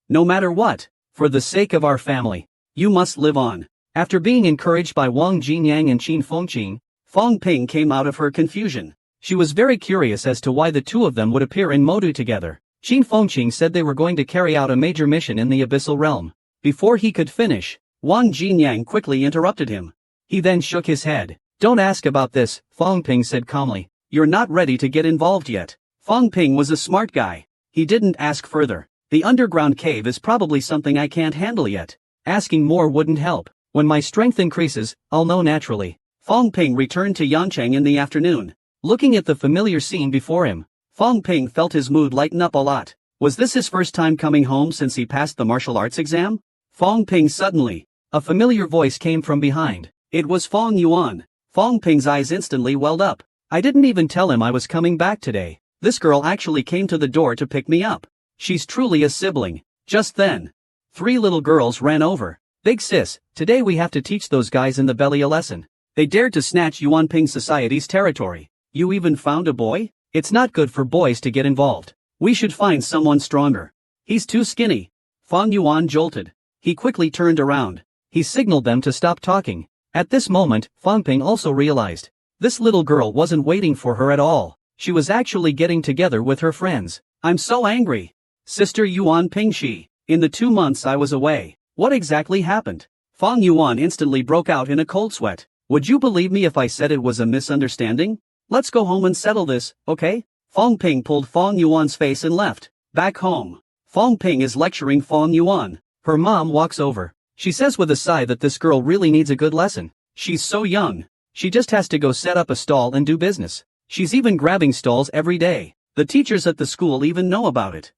No matter what, for the sake of our family, you must live on. After being encouraged by Wang Jinyang and Qin Fengqing, Fong Ping came out of her confusion. She was very curious as to why the two of them would appear in Modu together. Qin Fengqing said they were going to carry out a major mission in the Abyssal Realm. Before he could finish, Wang Jinyang quickly interrupted him. He then shook his head. Don't ask about this, Fong Ping said calmly. You're not ready to get involved yet. Fong Ping was a smart guy. He didn't ask further. The underground cave is probably something I can't handle yet. Asking more wouldn't help. When my strength increases, I'll know naturally. Fong Ping returned to Yancheng in the afternoon. Looking at the familiar scene before him, Fong Ping felt his mood lighten up a lot. Was this his first time coming home since he passed the martial arts exam? Fong Ping suddenly. A familiar voice came from behind. It was Fong Yuan. Fong Ping's eyes instantly welled up. I didn't even tell him I was coming back today. This girl actually came to the door to pick me up. She's truly a sibling. Just then, 3 little girls ran over. Big sis, today we have to teach those guys in the belly a lesson. They dared to snatch Yuan Ping Society's territory. You even found a boy? It's not good for boys to get involved. We should find someone stronger. He's too skinny. Fong Yuan jolted. He quickly turned around. He signaled them to stop talking. At this moment, Fong Ping also realized. This little girl wasn't waiting for her at all. She was actually getting together with her friends. I'm so angry. Sister Yuan Pingshi, in the 2 months I was away, what exactly happened? Fong Yuan instantly broke out in a cold sweat. Would you believe me if I said it was a misunderstanding? Let's go home and settle this, okay? Fong Ping pulled Fong Yuan's face and left. Back home, Fong Ping is lecturing Fong Yuan. Her mom walks over. She says with a sigh that this girl really needs a good lesson. She's so young. She just has to go set up a stall and do business. She's even grabbing stalls every day. The teachers at the school even know about it.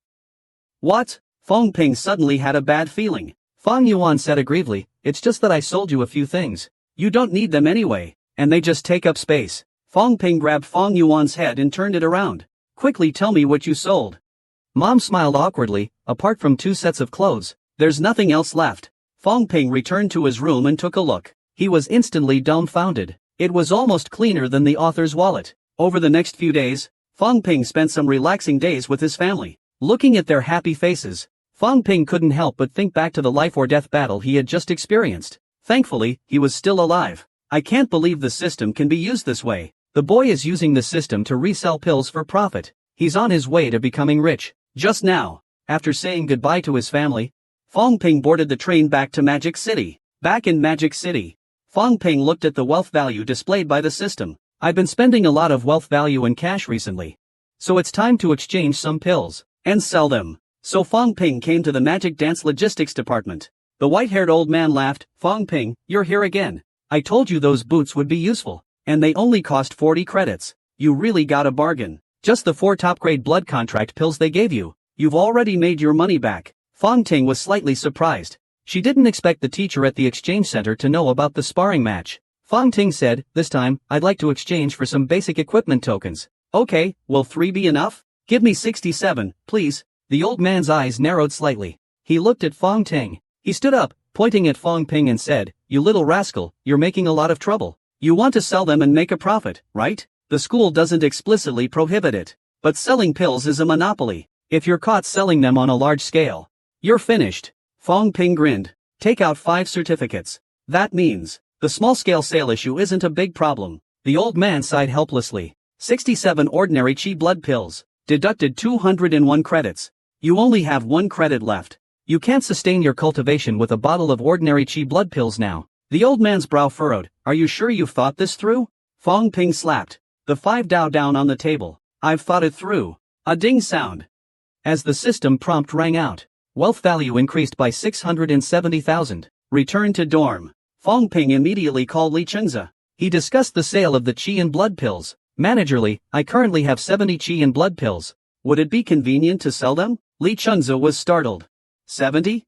What? Fong Ping suddenly had a bad feeling. Fong Yuan said aggrievedly, it's just that I sold you a few things. You don't need them anyway, and they just take up space. Fong Ping grabbed Fong Yuan's head and turned it around. Quickly tell me what you sold. Mom smiled awkwardly, apart from 2 sets of clothes, there's nothing else left. Fong Ping returned to his room and took a look. He was instantly dumbfounded. It was almost cleaner than the author's wallet. Over the next few days, Fong Ping spent some relaxing days with his family. Looking at their happy faces, Fong Ping couldn't help but think back to the life-or-death battle he had just experienced. Thankfully, he was still alive. I can't believe the system can be used this way. The boy is using the system to resell pills for profit. He's on his way to becoming rich. Just now, after saying goodbye to his family, Fong Ping boarded the train back to Magic City. Back in Magic City, Fong Ping looked at the wealth value displayed by the system. I've been spending a lot of wealth value in cash recently. So it's time to exchange some pills and sell them. So Fong Ping came to the Magic Dance Logistics department. The white-haired old man laughed. Fong Ping, you're here again. I told you those boots would be useful, and they only cost 40 credits. You really got a bargain. Just the 4 top-grade blood contract pills they gave you. You've already made your money back. Fong Ting was slightly surprised. She didn't expect the teacher at the exchange center to know about the sparring match. Fong Ting said, this time, I'd like to exchange for some basic equipment tokens. Okay, will 3 be enough? Give me 67, please. The old man's eyes narrowed slightly. He looked at Fong Ting. He stood up, pointing at Fong Ping and said, you little rascal, you're making a lot of trouble. You want to sell them and make a profit, right? The school doesn't explicitly prohibit it. But selling pills is a monopoly. If you're caught selling them on a large scale, you're finished. Fong Ping grinned. Take out 5 certificates. That means, the small-scale sale issue isn't a big problem. The old man sighed helplessly. 67 ordinary chi blood pills. Deducted 201 credits. You only have 1 credit left. You can't sustain your cultivation with a bottle of ordinary chi blood pills now. The old man's brow furrowed. Are you sure you've thought this through? Fong Ping slapped the 5 dao down on the table. I've thought it through. A ding sound. As the system prompt rang out, wealth value increased by 670,000. Return to dorm. Fong Ping immediately called Li Chengza. He discussed the sale of the chi and blood pills. Managerly, I currently have 70 chi and blood pills. Would it be convenient to sell them? Li Chengza was startled. 70?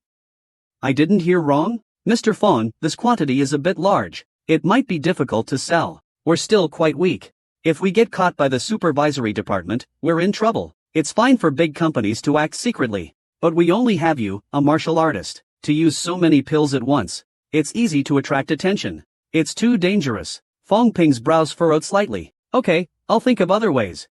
I didn't hear wrong? Mr. Fong, this quantity is a bit large. It might be difficult to sell. We're still quite weak. If we get caught by the supervisory department, we're in trouble. It's fine for big companies to act secretly. But we only have you, a martial artist, to use so many pills at once. It's easy to attract attention. It's too dangerous. Fong Ping's brows furrowed slightly. Okay, I'll think of other ways.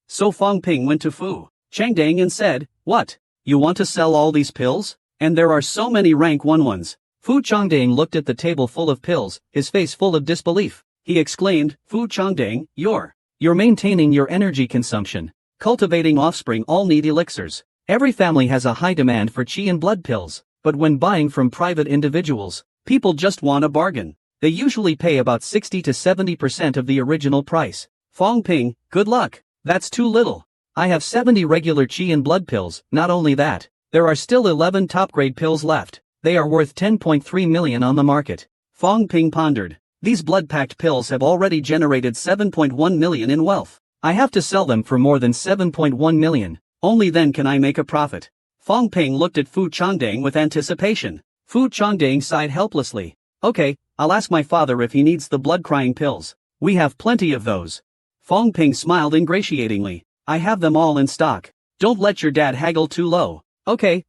So Fong Ping went to Fu Changdang and said, what? You want to sell all these pills? And there are so many rank 1 ones. Fu Changdang looked at the table full of pills, his face full of disbelief. He exclaimed, Fu Changdang, you're maintaining your energy consumption. Cultivating offspring all need elixirs. Every family has a high demand for chi and blood pills, but when buying from private individuals, people just want a bargain. They usually pay about 60 to 70% of the original price. Fong Ping, good luck. That's too little. I have 70 regular chi and blood pills. Not only that, there are still 11 top-grade pills left. They are worth 10.3 million on the market. Fong Ping pondered. These blood-packed pills have already generated 7.1 million in wealth. I have to sell them for more than 7.1 million. Only then can I make a profit. Fong Ping looked at Fu Changdang with anticipation. Fu Changdang sighed helplessly. Okay, I'll ask my father if he needs the blood-crying pills. We have plenty of those. Fong Ping smiled ingratiatingly. I have them all in stock. Don't let your dad haggle too low. Okay.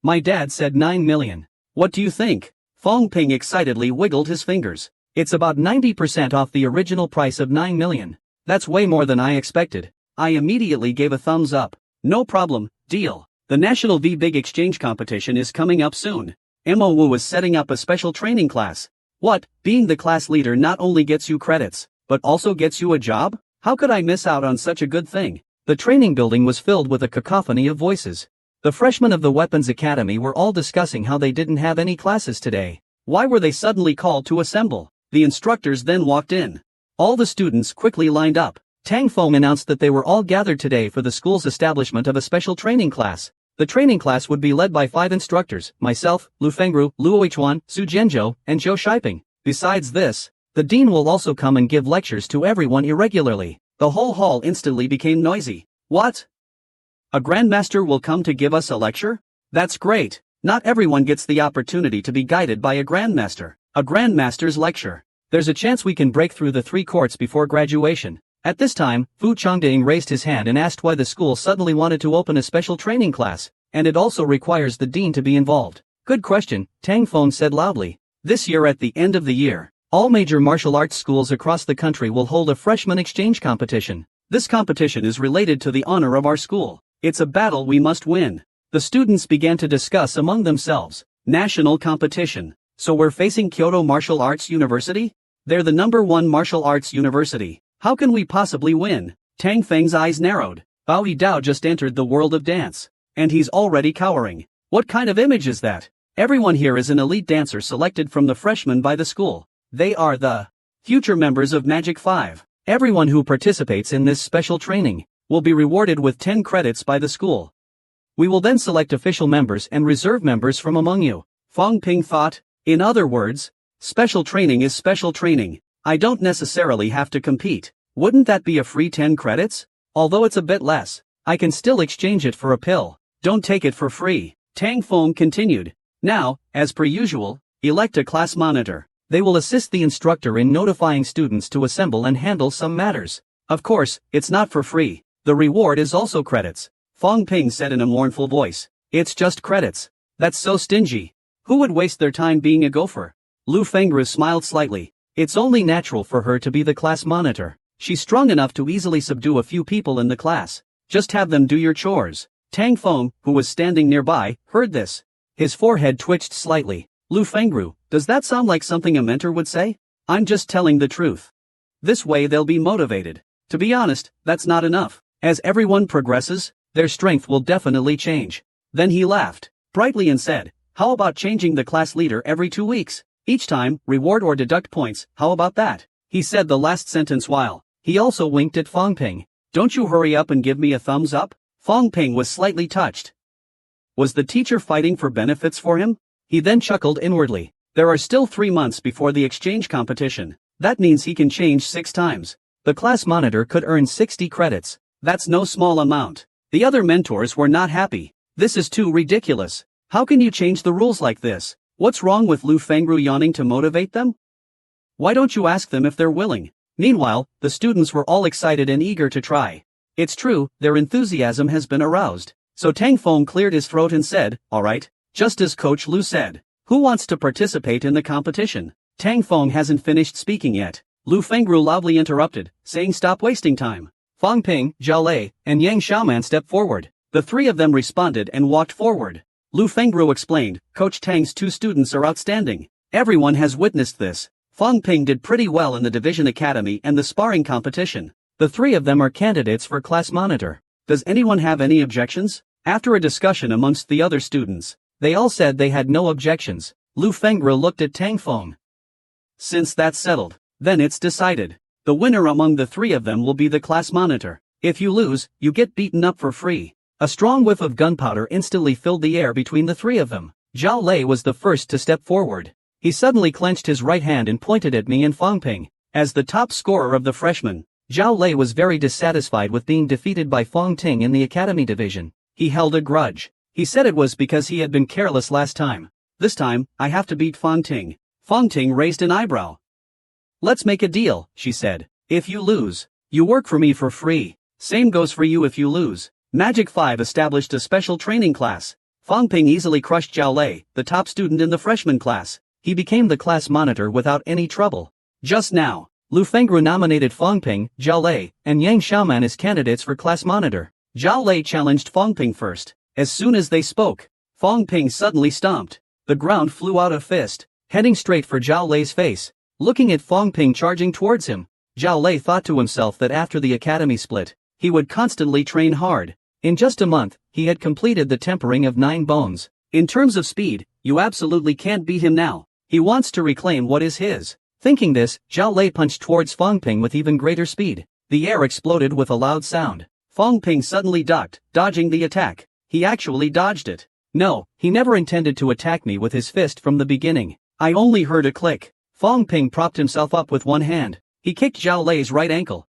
My dad said 9 million. What do you think? Fong Ping excitedly wiggled his fingers. It's about 90% off the original price of 9 million. That's way more than I expected. I immediately gave a thumbs up. No problem, deal. The National V Big Exchange competition is coming up soon. Mo Wu is setting up a special training class. What, being the class leader not only gets you credits, but also gets you a job? How could I miss out on such a good thing? The training building was filled with a cacophony of voices. The freshmen of the Weapons Academy were all discussing how they didn't have any classes today. Why were they suddenly called to assemble? The instructors then walked in. All the students quickly lined up. Tang Feng announced that they were all gathered today for the school's establishment of a special training class. The training class would be led by 5 instructors, myself, Lu Fengru, Luo Yichuan, Su Jianzhou, and Zhou Shiping. Besides this, the dean will also come and give lectures to everyone irregularly. The whole hall instantly became noisy. What? A grandmaster will come to give us a lecture? That's great. Not everyone gets the opportunity to be guided by a grandmaster. A grandmaster's lecture. There's a chance we can break through the 3 courts before graduation. At this time, Fu Changdang raised his hand and asked why the school suddenly wanted to open a special training class, and it also requires the dean to be involved. Good question, Tang Feng said loudly. This year at the end of the year, all major martial arts schools across the country will hold a freshman exchange competition. This competition is related to the honor of our school. It's a battle we must win. The students began to discuss among themselves. National competition. So we're facing Kyoto Martial Arts University? They're the #1 martial arts university. How can we possibly win? Tang Feng's eyes narrowed. Bao Yidao just entered the world of dance. And he's already cowering. What kind of image is that? Everyone here is an elite dancer selected from the freshmen by the school. They are the future members of Magic 5. Everyone who participates in this special training will be rewarded with 10 credits by the school. We will then select official members and reserve members from among you. Fong Ping thought. In other words, special training is special training. I don't necessarily have to compete. Wouldn't that be a free 10 credits? Although it's a bit less, I can still exchange it for a pill. Don't take it for free. Tang Feng continued. Now, as per usual, elect a class monitor. They will assist the instructor in notifying students to assemble and handle some matters. Of course, it's not for free. The reward is also credits. Fong Ping said in a mournful voice. It's just credits. That's so stingy. Who would waste their time being a gopher? Lu Fengru smiled slightly. It's only natural for her to be the class monitor. She's strong enough to easily subdue a few people in the class. Just have them do your chores. Tang Feng, who was standing nearby, heard this. His forehead twitched slightly. Lu Fengru, does that sound like something a mentor would say? I'm just telling the truth. This way they'll be motivated. To be honest, that's not enough. As everyone progresses, their strength will definitely change. Then he laughed brightly and said, how about changing the class leader every 2 weeks? Each time, reward or deduct points, how about that? He said the last sentence while he also winked at Fong Ping. Don't you hurry up and give me a thumbs up? Fong Ping was slightly touched. Was the teacher fighting for benefits for him? He then chuckled inwardly. There are still 3 months before the exchange competition. That means he can change 6 times. The class monitor could earn 60 credits. That's no small amount. The other mentors were not happy. This is too ridiculous. How can you change the rules like this? What's wrong with Lu Fengru yawning to motivate them? Why don't you ask them if they're willing? Meanwhile, the students were all excited and eager to try. It's true, their enthusiasm has been aroused. So Tang Feng cleared his throat and said, alright, just as Coach Lu said. Who wants to participate in the competition? Tang Feng hasn't finished speaking yet. Lu Fengru loudly interrupted, saying stop wasting time. Fong Ping, Zhao Lei, and Yang Xiaoman stepped forward. The 3 of them responded and walked forward. Lu Fengru explained, Coach Tang's 2 students are outstanding. Everyone has witnessed this. Fong Ping did pretty well in the Division Academy and the sparring competition. The 3 of them are candidates for class monitor. Does anyone have any objections? After a discussion amongst the other students, they all said they had no objections. Lu Fengru looked at Tang Feng. Since that's settled, then it's decided. The winner among the 3 of them will be the class monitor. If you lose, you get beaten up for free. A strong whiff of gunpowder instantly filled the air between the 3 of them. Zhao Lei was the first to step forward. He suddenly clenched his right hand and pointed at me and Fong Ping. As the top scorer of the freshmen, Zhao Lei was very dissatisfied with being defeated by Fong Ting in the academy division. He held a grudge. He said it was because he had been careless last time. This time, I have to beat Fong Ting. Fong Ting raised an eyebrow. Let's make a deal, she said. If you lose, you work for me for free. Same goes for you if you lose. Magic 5 established a special training class. Fong Ping easily crushed Zhao Lei, the top student in the freshman class. He became the class monitor without any trouble. Just now, Lu Fengru nominated Fong Ping, Zhao Lei, and Yang Xiaoman as candidates for class monitor. Zhao Lei challenged Fong Ping first. As soon as they spoke, Fong Ping suddenly stomped. The ground flew out a fist, heading straight for Zhao Lei's face. Looking at Fong Ping charging towards him, Zhao Lei thought to himself that after the academy split, he would constantly train hard. In just a month, he had completed the tempering of 9 bones. In terms of speed, you absolutely can't beat him now. He wants to reclaim what is his. Thinking this, Zhao Lei punched towards Fong Ping with even greater speed. The air exploded with a loud sound. Fong Ping suddenly ducked, dodging the attack. He actually dodged it. No, he never intended to attack me with his fist from the beginning. I only heard a click. Fong Ping propped himself up with one hand. He kicked Zhao Lei's right ankle.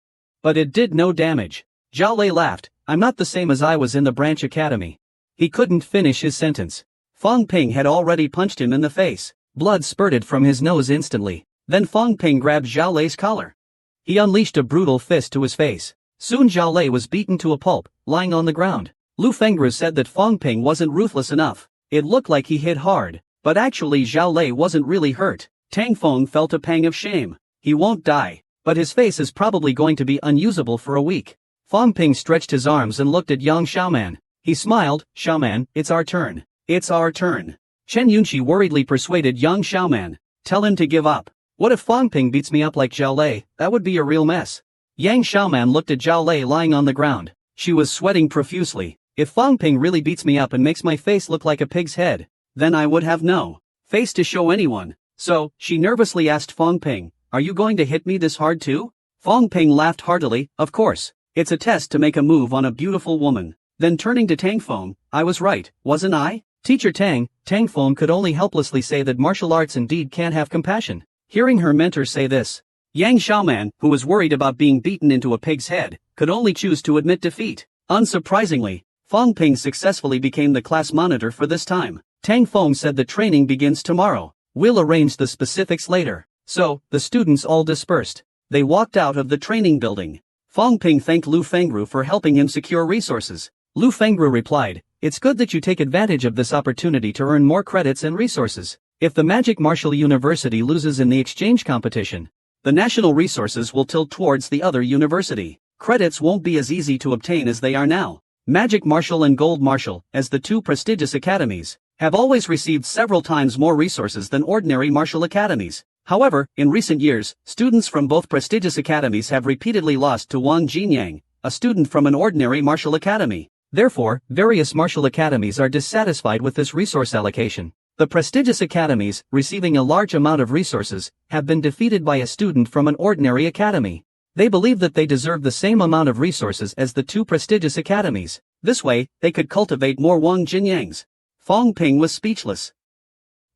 But it did no damage. Zhao Lei laughed. I'm not the same as I was in the branch academy. He couldn't finish his sentence. Fong Ping had already punched him in the face. Blood spurted from his nose instantly. Then Fong Ping grabbed Zhao Lei's collar. He unleashed a brutal fist to his face. Soon Zhao Lei was beaten to a pulp, lying on the ground. Lu Fengru said that Fong Ping wasn't ruthless enough. It looked like he hit hard, but actually Zhao Lei wasn't really hurt. Tang Feng felt a pang of shame. He won't die, but his face is probably going to be unusable for a week. Feng Ping stretched his arms and looked at young Xiaoman. He smiled, Xiaoman, it's our turn. It's our turn. Chen Yunqi worriedly persuaded young Xiaoman. Tell him to give up. What if Feng Ping beats me up like Zhao Lei? That would be a real mess. Yang Xiaoman looked at Zhao Lei lying on the ground. She was sweating profusely. If Feng Ping really beats me up and makes my face look like a pig's head, then I would have no face to show anyone. So, she nervously asked Feng Ping, are you going to hit me this hard too? Feng Ping laughed heartily, of course. It's a test to make a move on a beautiful woman. Then turning to Tang Feng, I was right, wasn't I? Teacher Tang Feng could only helplessly say that martial arts indeed can't have compassion. Hearing her mentor say this, Yang Xiaoman, who was worried about being beaten into a pig's head, could only choose to admit defeat. Unsurprisingly, Feng Ping successfully became the class monitor for this time. Tang Feng said the training begins tomorrow. We'll arrange the specifics later. So, the students all dispersed. They walked out of the training building. Feng Ping thanked Lu Fengru for helping him secure resources. Lu Fengru replied, it's good that you take advantage of this opportunity to earn more credits and resources. If the Magic Martial University loses in the exchange competition, the national resources will tilt towards the other university. Credits won't be as easy to obtain as they are now. Magic Martial and Gold Martial, as the two prestigious academies, have always received several times more resources than ordinary martial academies. However, in recent years, students from both prestigious academies have repeatedly lost to Wang Jinyang, a student from an ordinary martial academy. Therefore, various martial academies are dissatisfied with this resource allocation. The prestigious academies, receiving a large amount of resources, have been defeated by a student from an ordinary academy. They believe that they deserve the same amount of resources as the two prestigious academies. This way, they could cultivate more Wang Jinyangs. Feng Ping was speechless.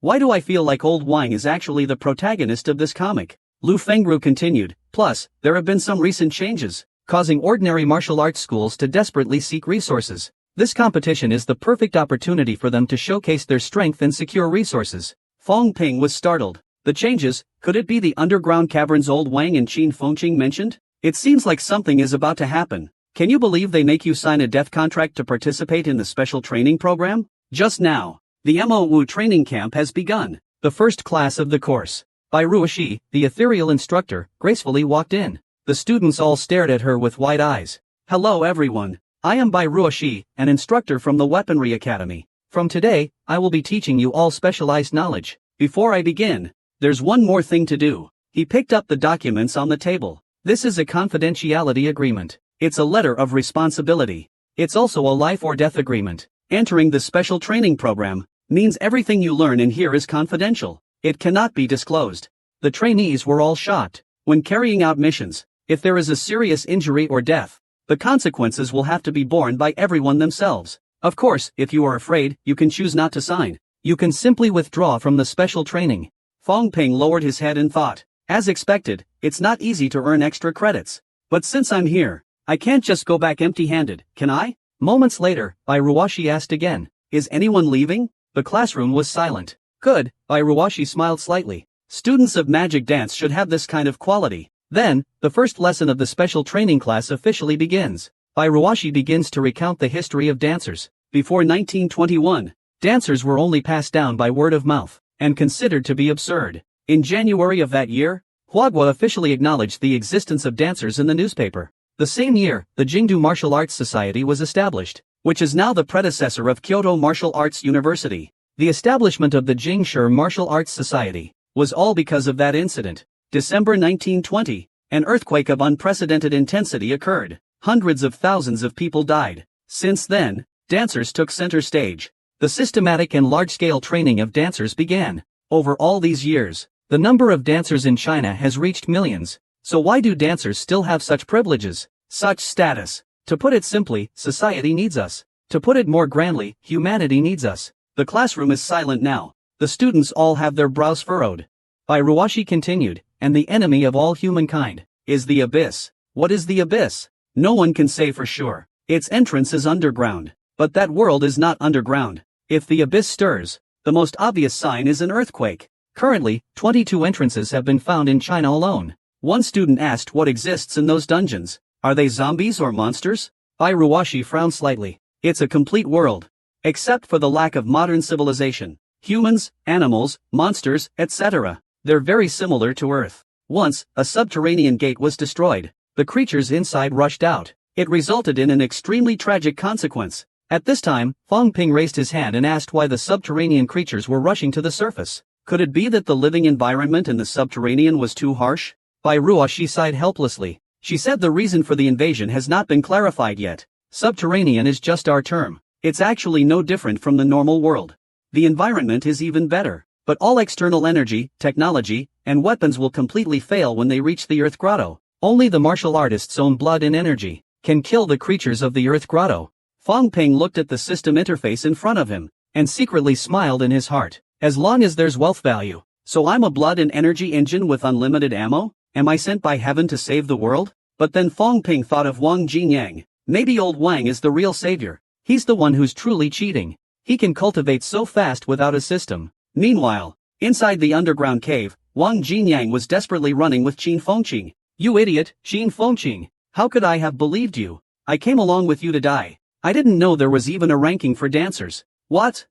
Why do I feel like old Wang is actually the protagonist of this comic? Lu Fengru continued, plus, there have been some recent changes, causing ordinary martial arts schools to desperately seek resources. This competition is the perfect opportunity for them to showcase their strength and secure resources. Feng Ping was startled. The changes, could it be the underground caverns old Wang and Qin Fengqing mentioned? It seems like something is about to happen. Can you believe they make you sign a death contract to participate in the special training program? Just now, the MOU training camp has begun. The first class of the course, by Ruoshi, the ethereal instructor, gracefully walked in. The students all stared at her with wide eyes. Hello everyone. I am Bai Ruoshi, an instructor from the Weaponry Academy. From today, I will be teaching you all specialized knowledge. Before I begin, there's one more thing to do. He picked up the documents on the table. This is a confidentiality agreement. It's a letter of responsibility. It's also a life or death agreement. Entering the special training program means everything you learn in here is confidential. It cannot be disclosed. The trainees were all shocked. When carrying out missions, if there is a serious injury or death, the consequences will have to be borne by everyone themselves. Of course, if you are afraid, you can choose not to sign. You can simply withdraw from the special training. Feng Ping lowered his head and thought, as expected, it's not easy to earn extra credits. But since I'm here, I can't just go back empty-handed, can I? Moments later, Bai Ruoshi asked again, is anyone leaving? The classroom was silent. Good, Bai Ruoshi smiled slightly. Students of magic dance should have this kind of quality. Then, the first lesson of the special training class officially begins. Bai Ruoshi begins to recount the history of dancers. Before 1921, dancers were only passed down by word of mouth, and considered to be absurd. In January of that year, Huagua officially acknowledged the existence of dancers in the newspaper. The same year, the Jingdu Martial Arts Society was established, which is now the predecessor of Kyoto Martial Arts University. The establishment of the Jingshi Martial Arts Society was all because of that incident. December 1920, an earthquake of unprecedented intensity occurred. Hundreds of thousands of people died. Since then, dancers took center stage. The systematic and large-scale training of dancers began. Over all these years, the number of dancers in China has reached millions. So why do dancers still have such privileges, such status? To put it simply, society needs us. To put it more grandly, humanity needs us. The classroom is silent now. The students all have their brows furrowed. Bai Ruoshi continued, and the enemy of all humankind is the abyss. What is the abyss? No one can say for sure. Its entrance is underground. But that world is not underground. If the abyss stirs, the most obvious sign is an earthquake. Currently, 22 entrances have been found in China alone. One student asked what exists in those dungeons. Are they zombies or monsters? Bai Ruoshi frowned slightly. It's a complete world. Except for the lack of modern civilization. Humans, animals, monsters, etc. They're very similar to Earth. Once, a subterranean gate was destroyed. The creatures inside rushed out. It resulted in an extremely tragic consequence. At this time, Fong Ping raised his hand and asked why the subterranean creatures were rushing to the surface. Could it be that the living environment in the subterranean was too harsh? Bai Ruo she sighed helplessly. She said the reason for the invasion has not been clarified yet. Subterranean is just our term. It's actually no different from the normal world. The environment is even better, but all external energy, technology, and weapons will completely fail when they reach the Earth Grotto. Only the martial artist's own blood and energy can kill the creatures of the Earth Grotto. Fong Ping looked at the system interface in front of him, and secretly smiled in his heart. As long as there's wealth value. So I'm a blood and energy engine with unlimited ammo? Am I sent by heaven to save the world? But then Fong Ping thought of Wang Jinyang. Maybe old Wang is the real savior. He's the one who's truly cheating. He can cultivate so fast without a system. Meanwhile, inside the underground cave, Wang Jinyang was desperately running with Qin Fengqing. You idiot, Qin Fengqing. How could I have believed you? I came along with you to die. I didn't know there was even a ranking for dancers. What?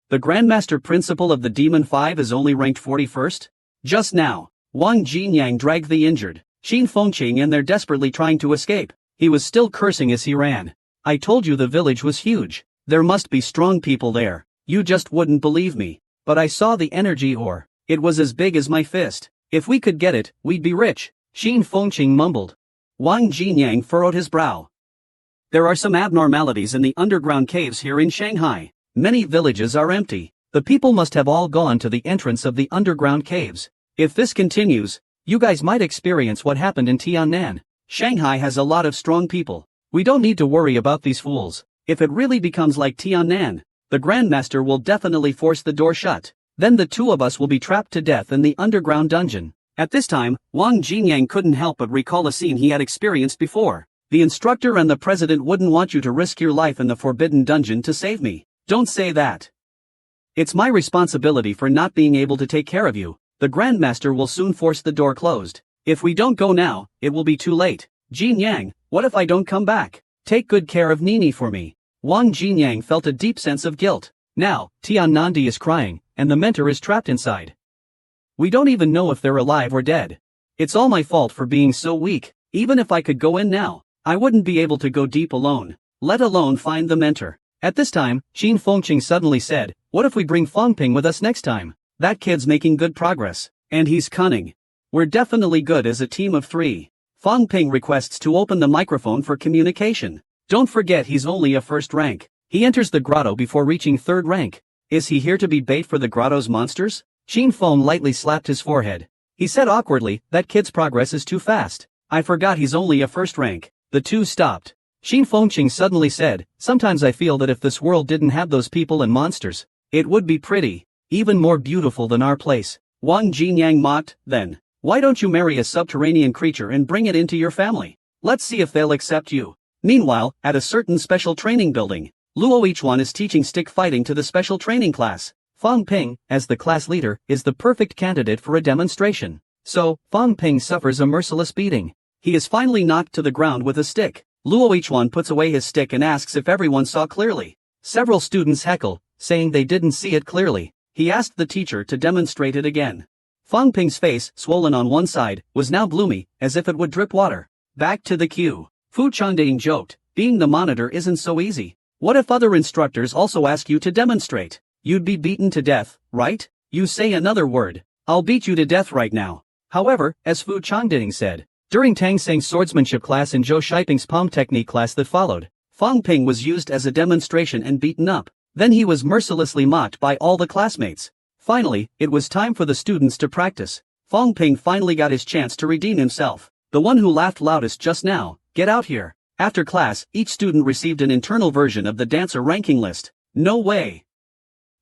The Grandmaster Principal of the Demon 5 is only ranked 41st? Just now, Wang Jinyang dragged the injured Qin Fengqing and they're desperately trying to escape. He was still cursing as he ran. I told you the village was huge. There must be strong people there. You just wouldn't believe me. But I saw the energy ore. It was as big as my fist. If we could get it, we'd be rich. Qin Fengqing mumbled. Wang Jinyang furrowed his brow. There are some abnormalities in the underground caves here in Shanghai. Many villages are empty. The people must have all gone to the entrance of the underground caves. If this continues, you guys might experience what happened in Tiannan. Shanghai has a lot of strong people. We don't need to worry about these fools. If it really becomes like Tiannan, the Grandmaster will definitely force the door shut. Then the two of us will be trapped to death in the underground dungeon. At this time, Wang Jinyang couldn't help but recall a scene he had experienced before. The instructor and the president wouldn't want you to risk your life in the forbidden dungeon to save me. Don't say that. It's my responsibility for not being able to take care of you. The Grandmaster will soon force the door closed. If we don't go now, it will be too late. Jinyang, what if I don't come back? Take good care of Nini for me. Wang Jinyang felt a deep sense of guilt. Now, Tiannandi is crying, and the mentor is trapped inside. We don't even know if they're alive or dead. It's all my fault for being so weak. Even if I could go in now, I wouldn't be able to go deep alone, let alone find the mentor. At this time, Qin Fengqing suddenly said, what if we bring Fong Ping with us next time? That kid's making good progress, and he's cunning. We're definitely good as a team of 3. Fong Ping requests to open the microphone for communication. Don't forget he's only a first rank. He enters the grotto before reaching 3rd rank. Is he here to be bait for the grotto's monsters? Qin Feng lightly slapped his forehead. He said awkwardly, that kid's progress is too fast. I forgot he's only a first rank. The two stopped. Qin Fengqing suddenly said, sometimes I feel that if this world didn't have those people and monsters, it would be pretty, even more beautiful than our place. Wang Jinyang mocked, then, why don't you marry a subterranean creature and bring it into your family? Let's see if they'll accept you. Meanwhile, at a certain special training building, Luo Yichuan is teaching stick fighting to the special training class. Fong Ping, as the class leader, is the perfect candidate for a demonstration. So, Fong Ping suffers a merciless beating. He is finally knocked to the ground with a stick. Luo Yichuan puts away his stick and asks if everyone saw clearly. Several students heckle, saying they didn't see it clearly. He asked the teacher to demonstrate it again. Fong Ping's face, swollen on one side, was now gloomy, as if it would drip water. Back to the queue. Fu Changding joked, being the monitor isn't so easy. What if other instructors also ask you to demonstrate? You'd be beaten to death, right? You say another word. I'll beat you to death right now. However, as Fu Changding said, during Tang Seng's swordsmanship class and Zhou Shiping's palm technique class that followed, Fong Ping was used as a demonstration and beaten up. Then he was mercilessly mocked by all the classmates. Finally, it was time for the students to practice. Fong Ping finally got his chance to redeem himself. The one who laughed loudest just now, get out here. After class, each student received an internal version of the dancer ranking list. No way.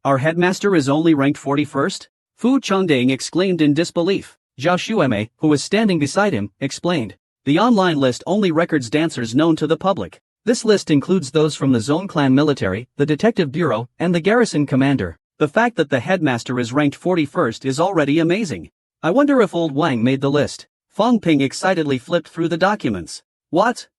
Our headmaster is only ranked 41st? Fu Changding exclaimed in disbelief. Zhao Xueme, who was standing beside him, explained. The online list only records dancers known to the public. This list includes those from the Zone Clan military, the Detective Bureau, and the Garrison Commander. The fact that the headmaster is ranked 41st is already amazing. I wonder if old Wang made the list. Fong Ping excitedly flipped through the documents. What?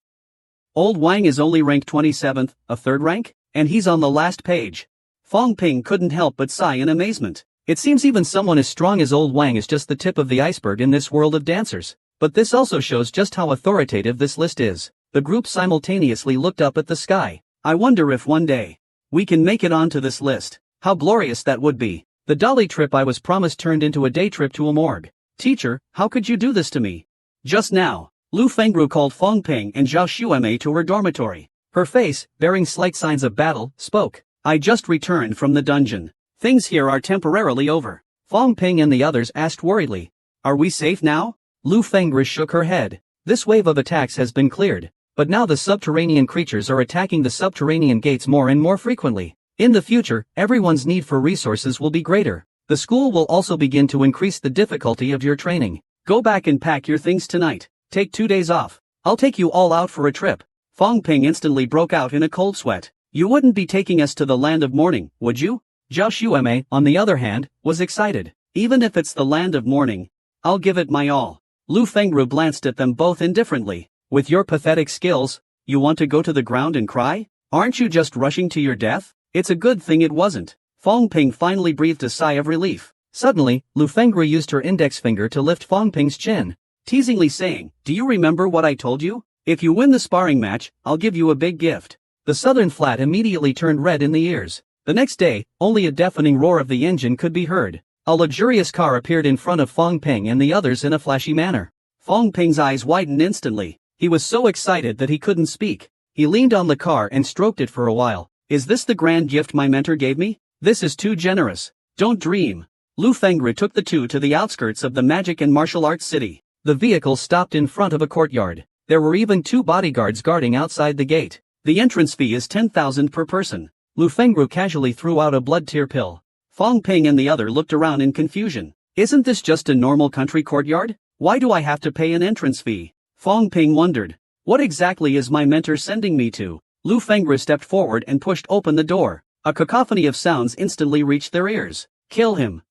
Old Wang is only ranked 27th, a 3rd rank? And he's on the last page. Fong Ping couldn't help but sigh in amazement. It seems even someone as strong as old Wang is just the tip of the iceberg in this world of dancers. But this also shows just how authoritative this list is. The group simultaneously looked up at the sky. I wonder if one day we can make it onto this list. How glorious that would be. The dolly trip I was promised turned into a day trip to a morgue. Teacher, how could you do this to me? Just now, Lu Fengru called Fong Ping and Zhao Xueme to her dormitory. Her face, bearing slight signs of battle, spoke. I just returned from the dungeon. Things here are temporarily over. Fong Ping and the others asked worriedly. Are we safe now? Lu Fengru shook her head. This wave of attacks has been cleared, but now the subterranean creatures are attacking the subterranean gates more and more frequently. In the future, everyone's need for resources will be greater. The school will also begin to increase the difficulty of your training. Go back and pack your things tonight. Take 2 days off. I'll take you all out for a trip. Fong Ping instantly broke out in a cold sweat. You wouldn't be taking us to the land of mourning, would you? Zhao Xueme, on the other hand, was excited. Even if it's the land of mourning, I'll give it my all. Lu Fengru glanced at them both indifferently. With your pathetic skills, you want to go to the ground and cry? Aren't you just rushing to your death? It's a good thing it wasn't. Fong Ping finally breathed a sigh of relief. Suddenly, Lu Fengru used her index finger to lift Fong Ping's chin, teasingly saying, do you remember what I told you? If you win the sparring match, I'll give you a big gift. The southern flat immediately turned red in the ears. The next day, only a deafening roar of the engine could be heard. A luxurious car appeared in front of Fong Ping and the others in a flashy manner. Fong Ping's eyes widened instantly. He was so excited that he couldn't speak. He leaned on the car and stroked it for a while. Is this the grand gift my mentor gave me? This is too generous. Don't dream. Lu Fengru took the two to the outskirts of the magic and martial arts city. The vehicle stopped in front of a courtyard. There were even 2 bodyguards guarding outside the gate. The entrance fee is 10,000 per person. Lu Fengru casually threw out a blood tear pill. Fong Ping and the other looked around in confusion. Isn't this just a normal country courtyard? Why do I have to pay an entrance fee? Fong Ping wondered. What exactly is my mentor sending me to? Lu Fengru stepped forward and pushed open the door. A cacophony of sounds instantly reached their ears. Kill him.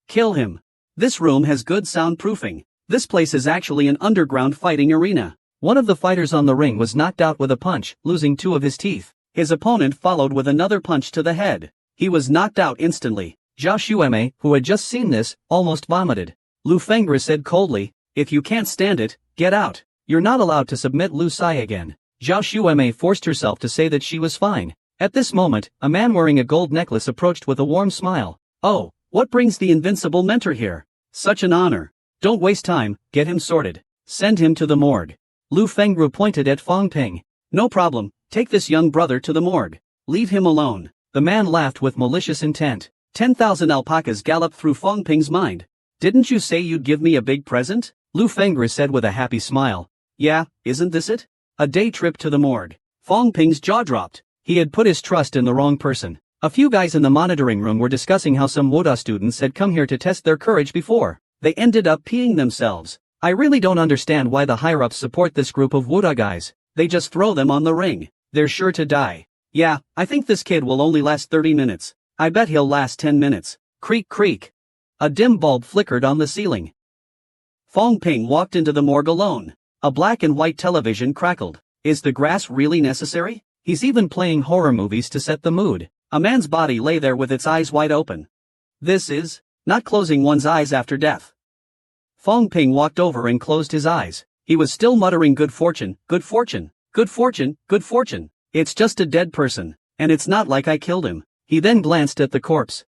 Kill him. This room has good soundproofing. This place is actually an underground fighting arena. One of the fighters on the ring was knocked out with a punch, losing 2 of his teeth. His opponent followed with another punch to the head. He was knocked out instantly. Zhao Xueme, who had just seen this, almost vomited. Lu Fengru said coldly, if you can't stand it, get out. You're not allowed to submit Lu Sai again. Zhao Xueme forced herself to say that she was fine. At this moment, a man wearing a gold necklace approached with a warm smile. Oh, what brings the invincible mentor here? Such an honor. Don't waste time, get him sorted. Send him to the morgue. Lu Fengru pointed at Fong Ping. No problem, take this young brother to the morgue. Leave him alone. The man laughed with malicious intent. 10,000 alpacas galloped through Fong Ping's mind. Didn't you say you'd give me a big present? Lu Fengru said with a happy smile. Yeah, isn't this it? A day trip to the morgue. Fong Ping's jaw dropped. He had put his trust in the wrong person. A few guys in the monitoring room were discussing how some Woda students had come here to test their courage before. They ended up peeing themselves. I really don't understand why the higher-ups support this group of Woda guys. They just throw them on the ring. They're sure to die. Yeah, I think this kid will only last 30 minutes. I bet he'll last 10 minutes. Creak creak. A dim bulb flickered on the ceiling. Fong Ping walked into the morgue alone. A black and white television crackled. Is the grass really necessary? He's even playing horror movies to set the mood. A man's body lay there with its eyes wide open. This is not closing one's eyes after death. Fong Ping walked over and closed his eyes. He was still muttering good fortune, good fortune, good fortune, good fortune. It's just a dead person, and it's not like I killed him. He then glanced at the corpse.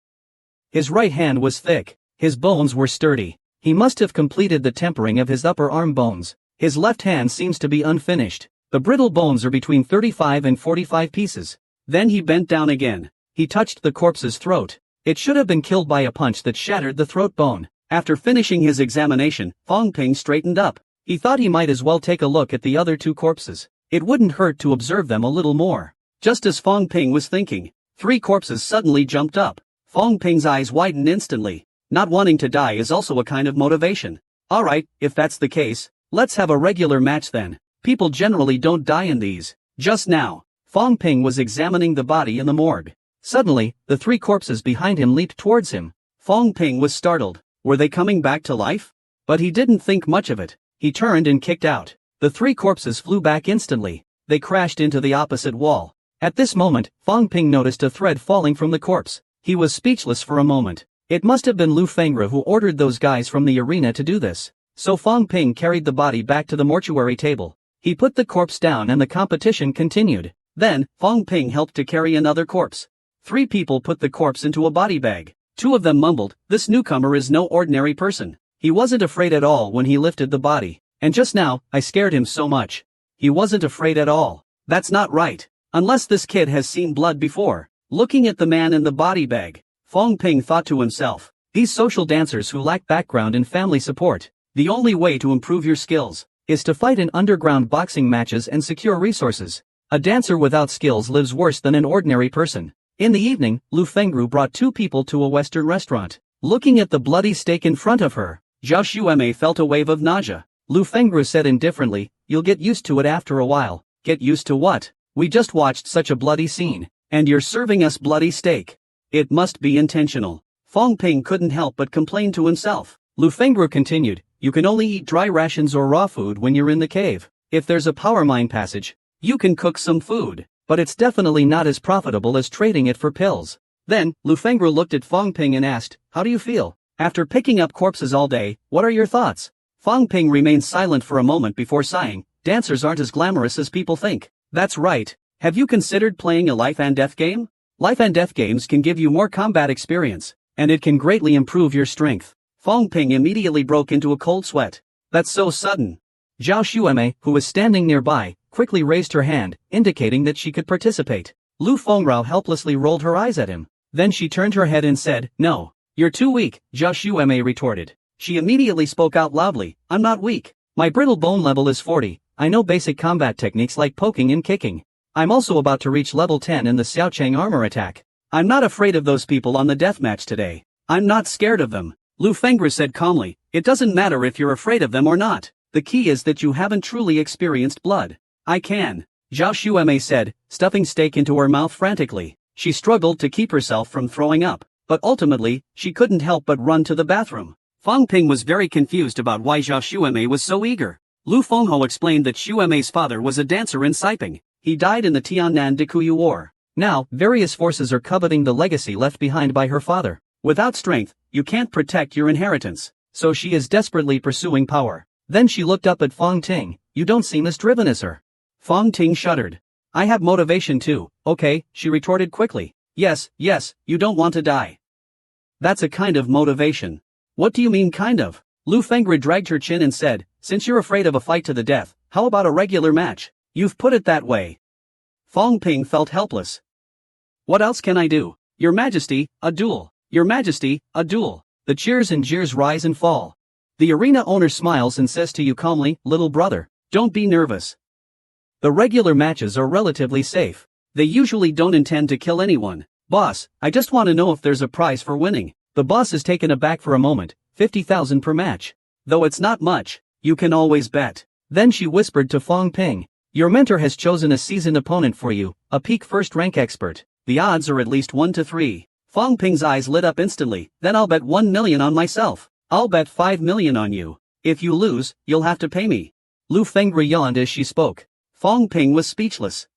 His right hand was thick. His bones were sturdy. He must have completed the tempering of his upper arm bones. His left hand seems to be unfinished. The brittle bones are between 35 and 45 pieces. Then he bent down again. He touched the corpse's throat. It should have been killed by a punch that shattered the throat bone. After finishing his examination, Fong Ping straightened up. He thought he might as well take a look at the other 2 corpses. It wouldn't hurt to observe them a little more. Just as Fong Ping was thinking, 3 corpses suddenly jumped up. Fong Ping's eyes widened instantly. Not wanting to die is also a kind of motivation. Alright, if that's the case, let's have a regular match then. People generally don't die in these. Just now, Fong Ping was examining the body in the morgue. Suddenly, the 3 corpses behind him leaped towards him. Fong Ping was startled. Were they coming back to life? But he didn't think much of it. He turned and kicked out. The 3 corpses flew back instantly. They crashed into the opposite wall. At this moment, Fong Ping noticed a thread falling from the corpse. He was speechless for a moment. It must have been Lu Fengru who ordered those guys from the arena to do this. So Fong Ping carried the body back to the mortuary table. He put the corpse down and the competition continued. Then, Fong Ping helped to carry another corpse. 3 people put the corpse into a body bag. 2 of them mumbled, "This newcomer is no ordinary person. He wasn't afraid at all when he lifted the body. And just now, I scared him so much. He wasn't afraid at all. That's not right. Unless this kid has seen blood before." Looking at the man in the body bag, Fong Ping thought to himself, these social dancers who lack background and family support, the only way to improve your skills is to fight in underground boxing matches and secure resources. A dancer without skills lives worse than an ordinary person. In the evening, Lu Fengru brought 2 people to a Western restaurant. Looking at the bloody steak in front of her, Zhao Xueme felt a wave of nausea. Lu Fengru said indifferently, "You'll get used to it after a while." "Get used to what? We just watched such a bloody scene, and you're serving us bloody steak. It must be intentional." Fong Ping couldn't help but complain to himself. Lu Fengru continued, "You can only eat dry rations or raw food when you're in the cave. If there's a power mine passage, you can cook some food, but it's definitely not as profitable as trading it for pills." Then, Lu Fengru looked at Fong Ping and asked, "How do you feel? After picking up corpses all day, what are your thoughts?" Fong Ping remained silent for a moment before sighing. "Dancers aren't as glamorous as people think." "That's right. Have you considered playing a life and death game? Life and death games can give you more combat experience, and it can greatly improve your strength." Fong Ping immediately broke into a cold sweat. "That's so sudden." Zhao Xueme, who was standing nearby, quickly raised her hand, indicating that she could participate. Lu Fengrao helplessly rolled her eyes at him. Then she turned her head and said, "No. You're too weak," Zhao Xueme retorted. She immediately spoke out loudly, "I'm not weak. My brittle bone level is 40, I know basic combat techniques like poking and kicking. I'm also about to reach level 10 in the Xiaocheng armor attack. I'm not afraid of those people on the deathmatch today. I'm not scared of them." Lu Fengru said calmly, "It doesn't matter if you're afraid of them or not. The key is that you haven't truly experienced blood." "I can," Zhao Xueme said, stuffing steak into her mouth frantically. She struggled to keep herself from throwing up, but ultimately, she couldn't help but run to the bathroom. Fong Ping was very confused about why Zhao Xueme was so eager. Lu Fengho explained that Xueme's father was a dancer in Siping. He died in the Tiannan Dikuyu War. Now, various forces are coveting the legacy left behind by her father. Without strength, you can't protect your inheritance, so she is desperately pursuing power. Then she looked up at Fong Ting. "You don't seem as driven as her." Fong Ting shuddered. "I have motivation too, okay," she retorted quickly. Yes, you don't want to die. That's a kind of motivation." "What do you mean kind of?" Lu Fengru dragged her chin and said, "Since you're afraid of a fight to the death, how about a regular match? You've put it that way." Fong Ping felt helpless. "What else can I do? Your Majesty, a duel. Your Majesty, a duel." The cheers and jeers rise and fall. The arena owner smiles and says to you calmly, "Little brother, don't be nervous. The regular matches are relatively safe. They usually don't intend to kill anyone. Boss, I just want to know if there's a prize for winning." The boss is taken aback for a moment. 50,000 per match. Though it's not much, you can always bet. Then she whispered to Fong Ping, "Your mentor has chosen a seasoned opponent for you, a peak first-rank expert. The odds are at least 1 to 3. Fong Ping's eyes lit up instantly. "Then I'll bet 1 million on myself. I'll bet 5 million on you. If you lose, you'll have to pay me." Lu Fengru yawned as she spoke. Fong Ping was speechless.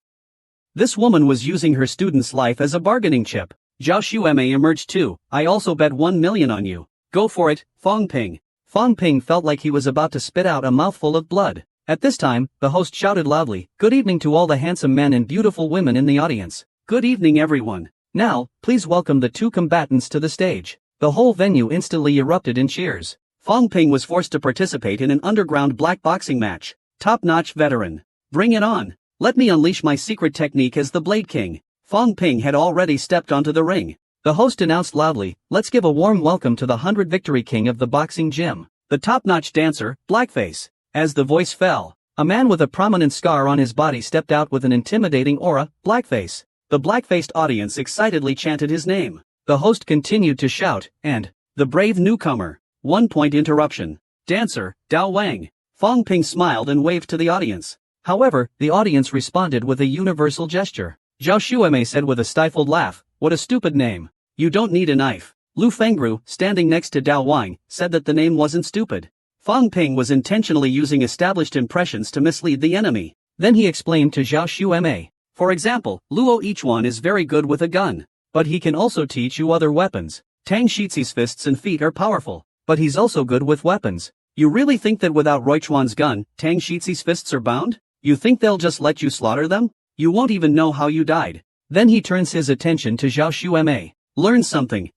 This woman was using her student's life as a bargaining chip. Zhao Xueme emerged too. "I also bet 1 million on you. Go for it, Fong Ping." Fong Ping felt like he was about to spit out a mouthful of blood. At this time, the host shouted loudly, "Good evening to all the handsome men and beautiful women in the audience. Good evening everyone. Now, please welcome the 2 combatants to the stage." The whole venue instantly erupted in cheers. Fong Ping was forced to participate in an underground black boxing match. Top-notch veteran. Bring it on. Let me unleash my secret technique as the Blade King. Fong Ping had already stepped onto the ring. The host announced loudly, "Let's give a warm welcome to the 100 Victory King of the boxing gym, the top-notch dancer, Blackface." As the voice fell, a man with a prominent scar on his body stepped out with an intimidating aura, "Blackface." The black-faced audience excitedly chanted his name. The host continued to shout, and, "The brave newcomer." 1 point interruption. "Dancer, Dao Wang." Fong Ping smiled and waved to the audience. However, the audience responded with a universal gesture. Zhao Xueme said with a stifled laugh, "What a stupid name. You don't need a knife." Lu Fengru, standing next to Dao Wang, said that the name wasn't stupid. Fong Ping was intentionally using established impressions to mislead the enemy. Then he explained to Zhao Xueme, For example, Luo Ichuan is very good with a gun, but he can also teach you other weapons. Tang Shixi's fists and feet are powerful, but he's also good with weapons. You really think that without Roichuan's gun, Tang Shixi's fists are bound? You think they'll just let you slaughter them? You won't even know how you died. Then he turns his attention to Zhao Xueme. Learn something.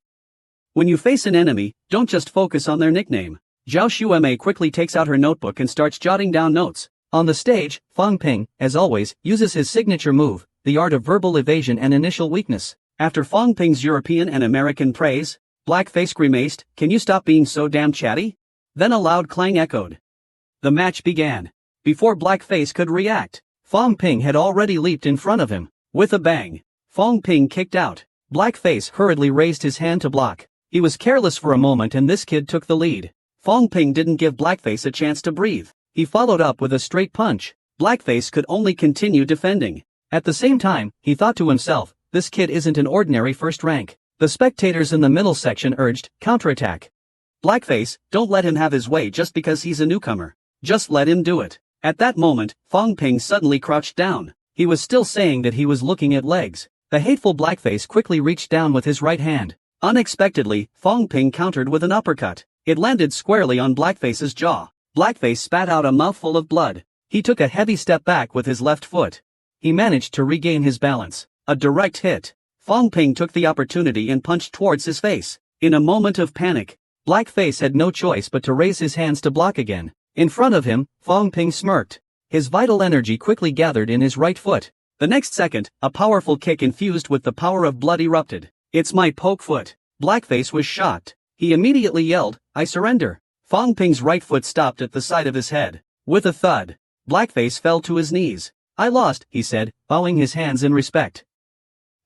When you face an enemy, don't just focus on their nickname. Zhao Xueme quickly takes out her notebook and starts jotting down notes. On the stage, Fang Ping, as always, uses his signature move, the art of verbal evasion and initial weakness. After Fang Ping's European and American praise, Blackface grimaced, "Can you stop being so damn chatty?" Then a loud clang echoed. The match began. Before Blackface could react, Fang Ping had already leaped in front of him. With a bang, Fang Ping kicked out. Blackface hurriedly raised his hand to block. He was careless for a moment and this kid took the lead. Fang Ping didn't give Blackface a chance to breathe. He followed up with a straight punch. Blackface could only continue defending. At the same time, he thought to himself, this kid isn't an ordinary first rank. The spectators in the middle section urged, counterattack. Blackface, don't let him have his way just because he's a newcomer. Just let him do it. At that moment, Fang Ping suddenly crouched down. He was still saying that he was looking at legs. The hateful Blackface quickly reached down with his right hand. Unexpectedly, Fang Ping countered with an uppercut. It landed squarely on Blackface's jaw. Blackface spat out a mouthful of blood. He took a heavy step back with his left foot. He managed to regain his balance. A direct hit. Fang Ping took the opportunity and punched towards his face. In a moment of panic, Blackface had no choice but to raise his hands to block again. In front of him, Fang Ping smirked. His vital energy quickly gathered in his right foot. The next second, a powerful kick infused with the power of blood erupted. "It's my poke foot." Blackface was shocked. He immediately yelled, "I surrender." Fang Ping's right foot stopped at the side of his head. With a thud, Blackface fell to his knees. "I lost," he said, bowing his hands in respect.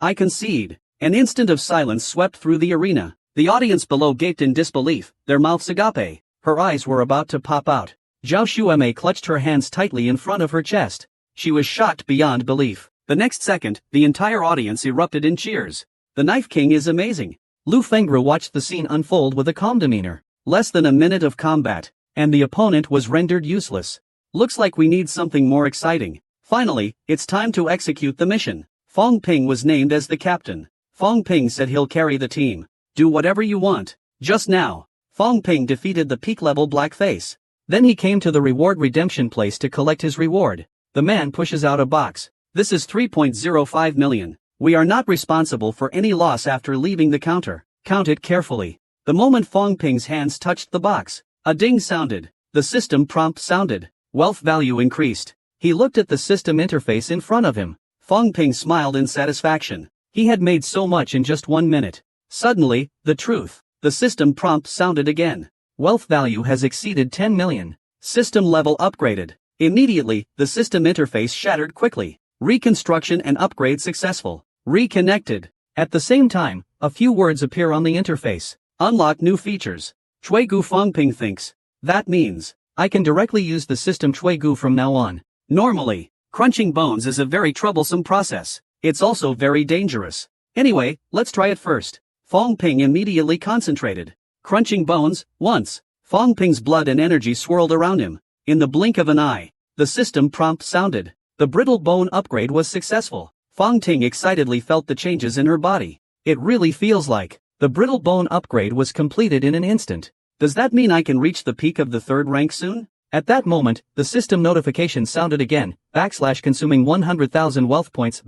"I concede." An instant of silence swept through the arena. The audience below gaped in disbelief, their mouths agape. Her eyes were about to pop out. Zhao Xueme clutched her hands tightly in front of her chest. She was shocked beyond belief. The next second, the entire audience erupted in cheers. "The Knife King is amazing." Lu Fengru watched the scene unfold with a calm demeanor. Less than a minute of combat, and the opponent was rendered useless. "Looks like we need something more exciting. Finally, it's time to execute the mission." Fang Ping was named as the captain. Fang Ping said he'll carry the team. "Do whatever you want." Just now, Fang Ping defeated the peak-level Blackface. Then he came to the reward redemption place to collect his reward. The man pushes out a box. "This is 3.05 million. We are not responsible for any loss after leaving the counter. Count it carefully." The moment Fang Ping's hands touched the box, a ding sounded. The system prompt sounded. Wealth value increased. He looked at the system interface in front of him. Fang Ping smiled in satisfaction. He had made so much in just 1 minute. Suddenly, the truth. The system prompt sounded again. Wealth value has exceeded 10 million. System level upgraded. Immediately, the system interface shattered quickly. Reconstruction and upgrade successful. Reconnected. At the same time, a few words appear on the interface. Unlock new features. Chuigu Fang Ping thinks. That means, I can directly use the system Chuigu from now on. Normally, crunching bones is a very troublesome process. It's also very dangerous. Anyway, let's try it first. Fang Ping immediately concentrated. Crunching bones, once. Fang Ping's blood and energy swirled around him. In the blink of an eye, the system prompt sounded. The brittle bone upgrade was successful. Fang Ping excitedly felt the changes in her body. It really feels like the brittle bone upgrade was completed in an instant. Does that mean I can reach the peak of the 3rd rank soon? At that moment, the system notification sounded again, consuming 100,000 wealth points,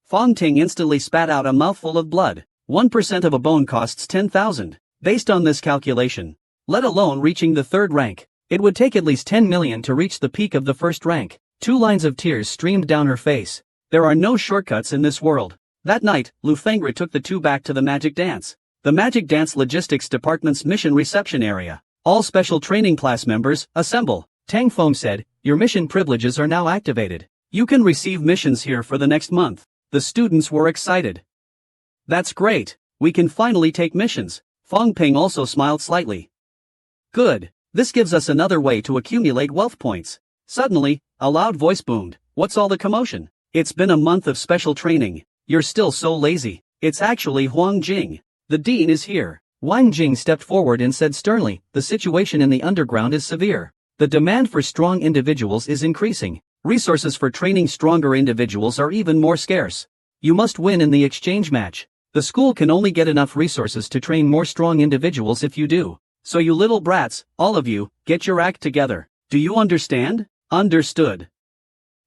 Fang Ping instantly spat out a mouthful of blood. 1% of a bone costs 10,000. Based on this calculation, let alone reaching the 3rd rank, it would take at least 10 million to reach the peak of the 1st rank. 2 lines of tears streamed down her face. There are no shortcuts in this world. That night, Lu Fengru took the two back to the Magic Dance. The Magic Dance Logistics Department's mission reception area. "All special training class members, assemble." Tang Feng said, "Your mission privileges are now activated. You can receive missions here for the next month." The students were excited. "That's great. We can finally take missions." Fang Ping also smiled slightly. "Good. This gives us another way to accumulate wealth points." Suddenly, a loud voice boomed. "What's all the commotion? It's been a month of special training. You're still so lazy." "It's actually Huang Jing. The dean is here." Wang Jing stepped forward and said sternly, "The situation in the underground is severe. The demand for strong individuals is increasing. Resources for training stronger individuals are even more scarce. You must win in the exchange match. The school can only get enough resources to train more strong individuals if you do. So you little brats, all of you, get your act together. Do you understand? Understood.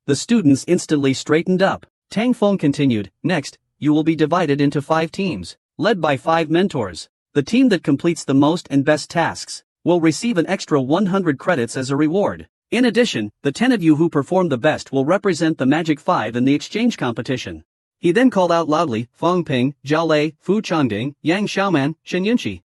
The students instantly straightened up. Tang Feng continued, next, you will be divided into 5 teams, led by 5 mentors. The team that completes the most and best tasks will receive an extra 100 credits as a reward. In addition, the 10 of you who perform the best will represent the Magic 5 in the exchange competition. He then called out loudly, Feng Ping, Zhao Lei, Fu Changding, Yang Xiaoman, Shen Yunqi.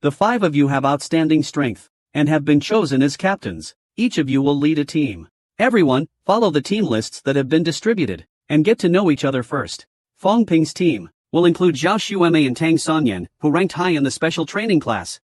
The 5 of you have outstanding strength, and have been chosen as captains. Each of you will lead a team. Everyone, follow the team lists that have been distributed, and get to know each other first. Feng Ping's team will include Zhao Xueme and Tang Sanyan, who ranked high in the special training class.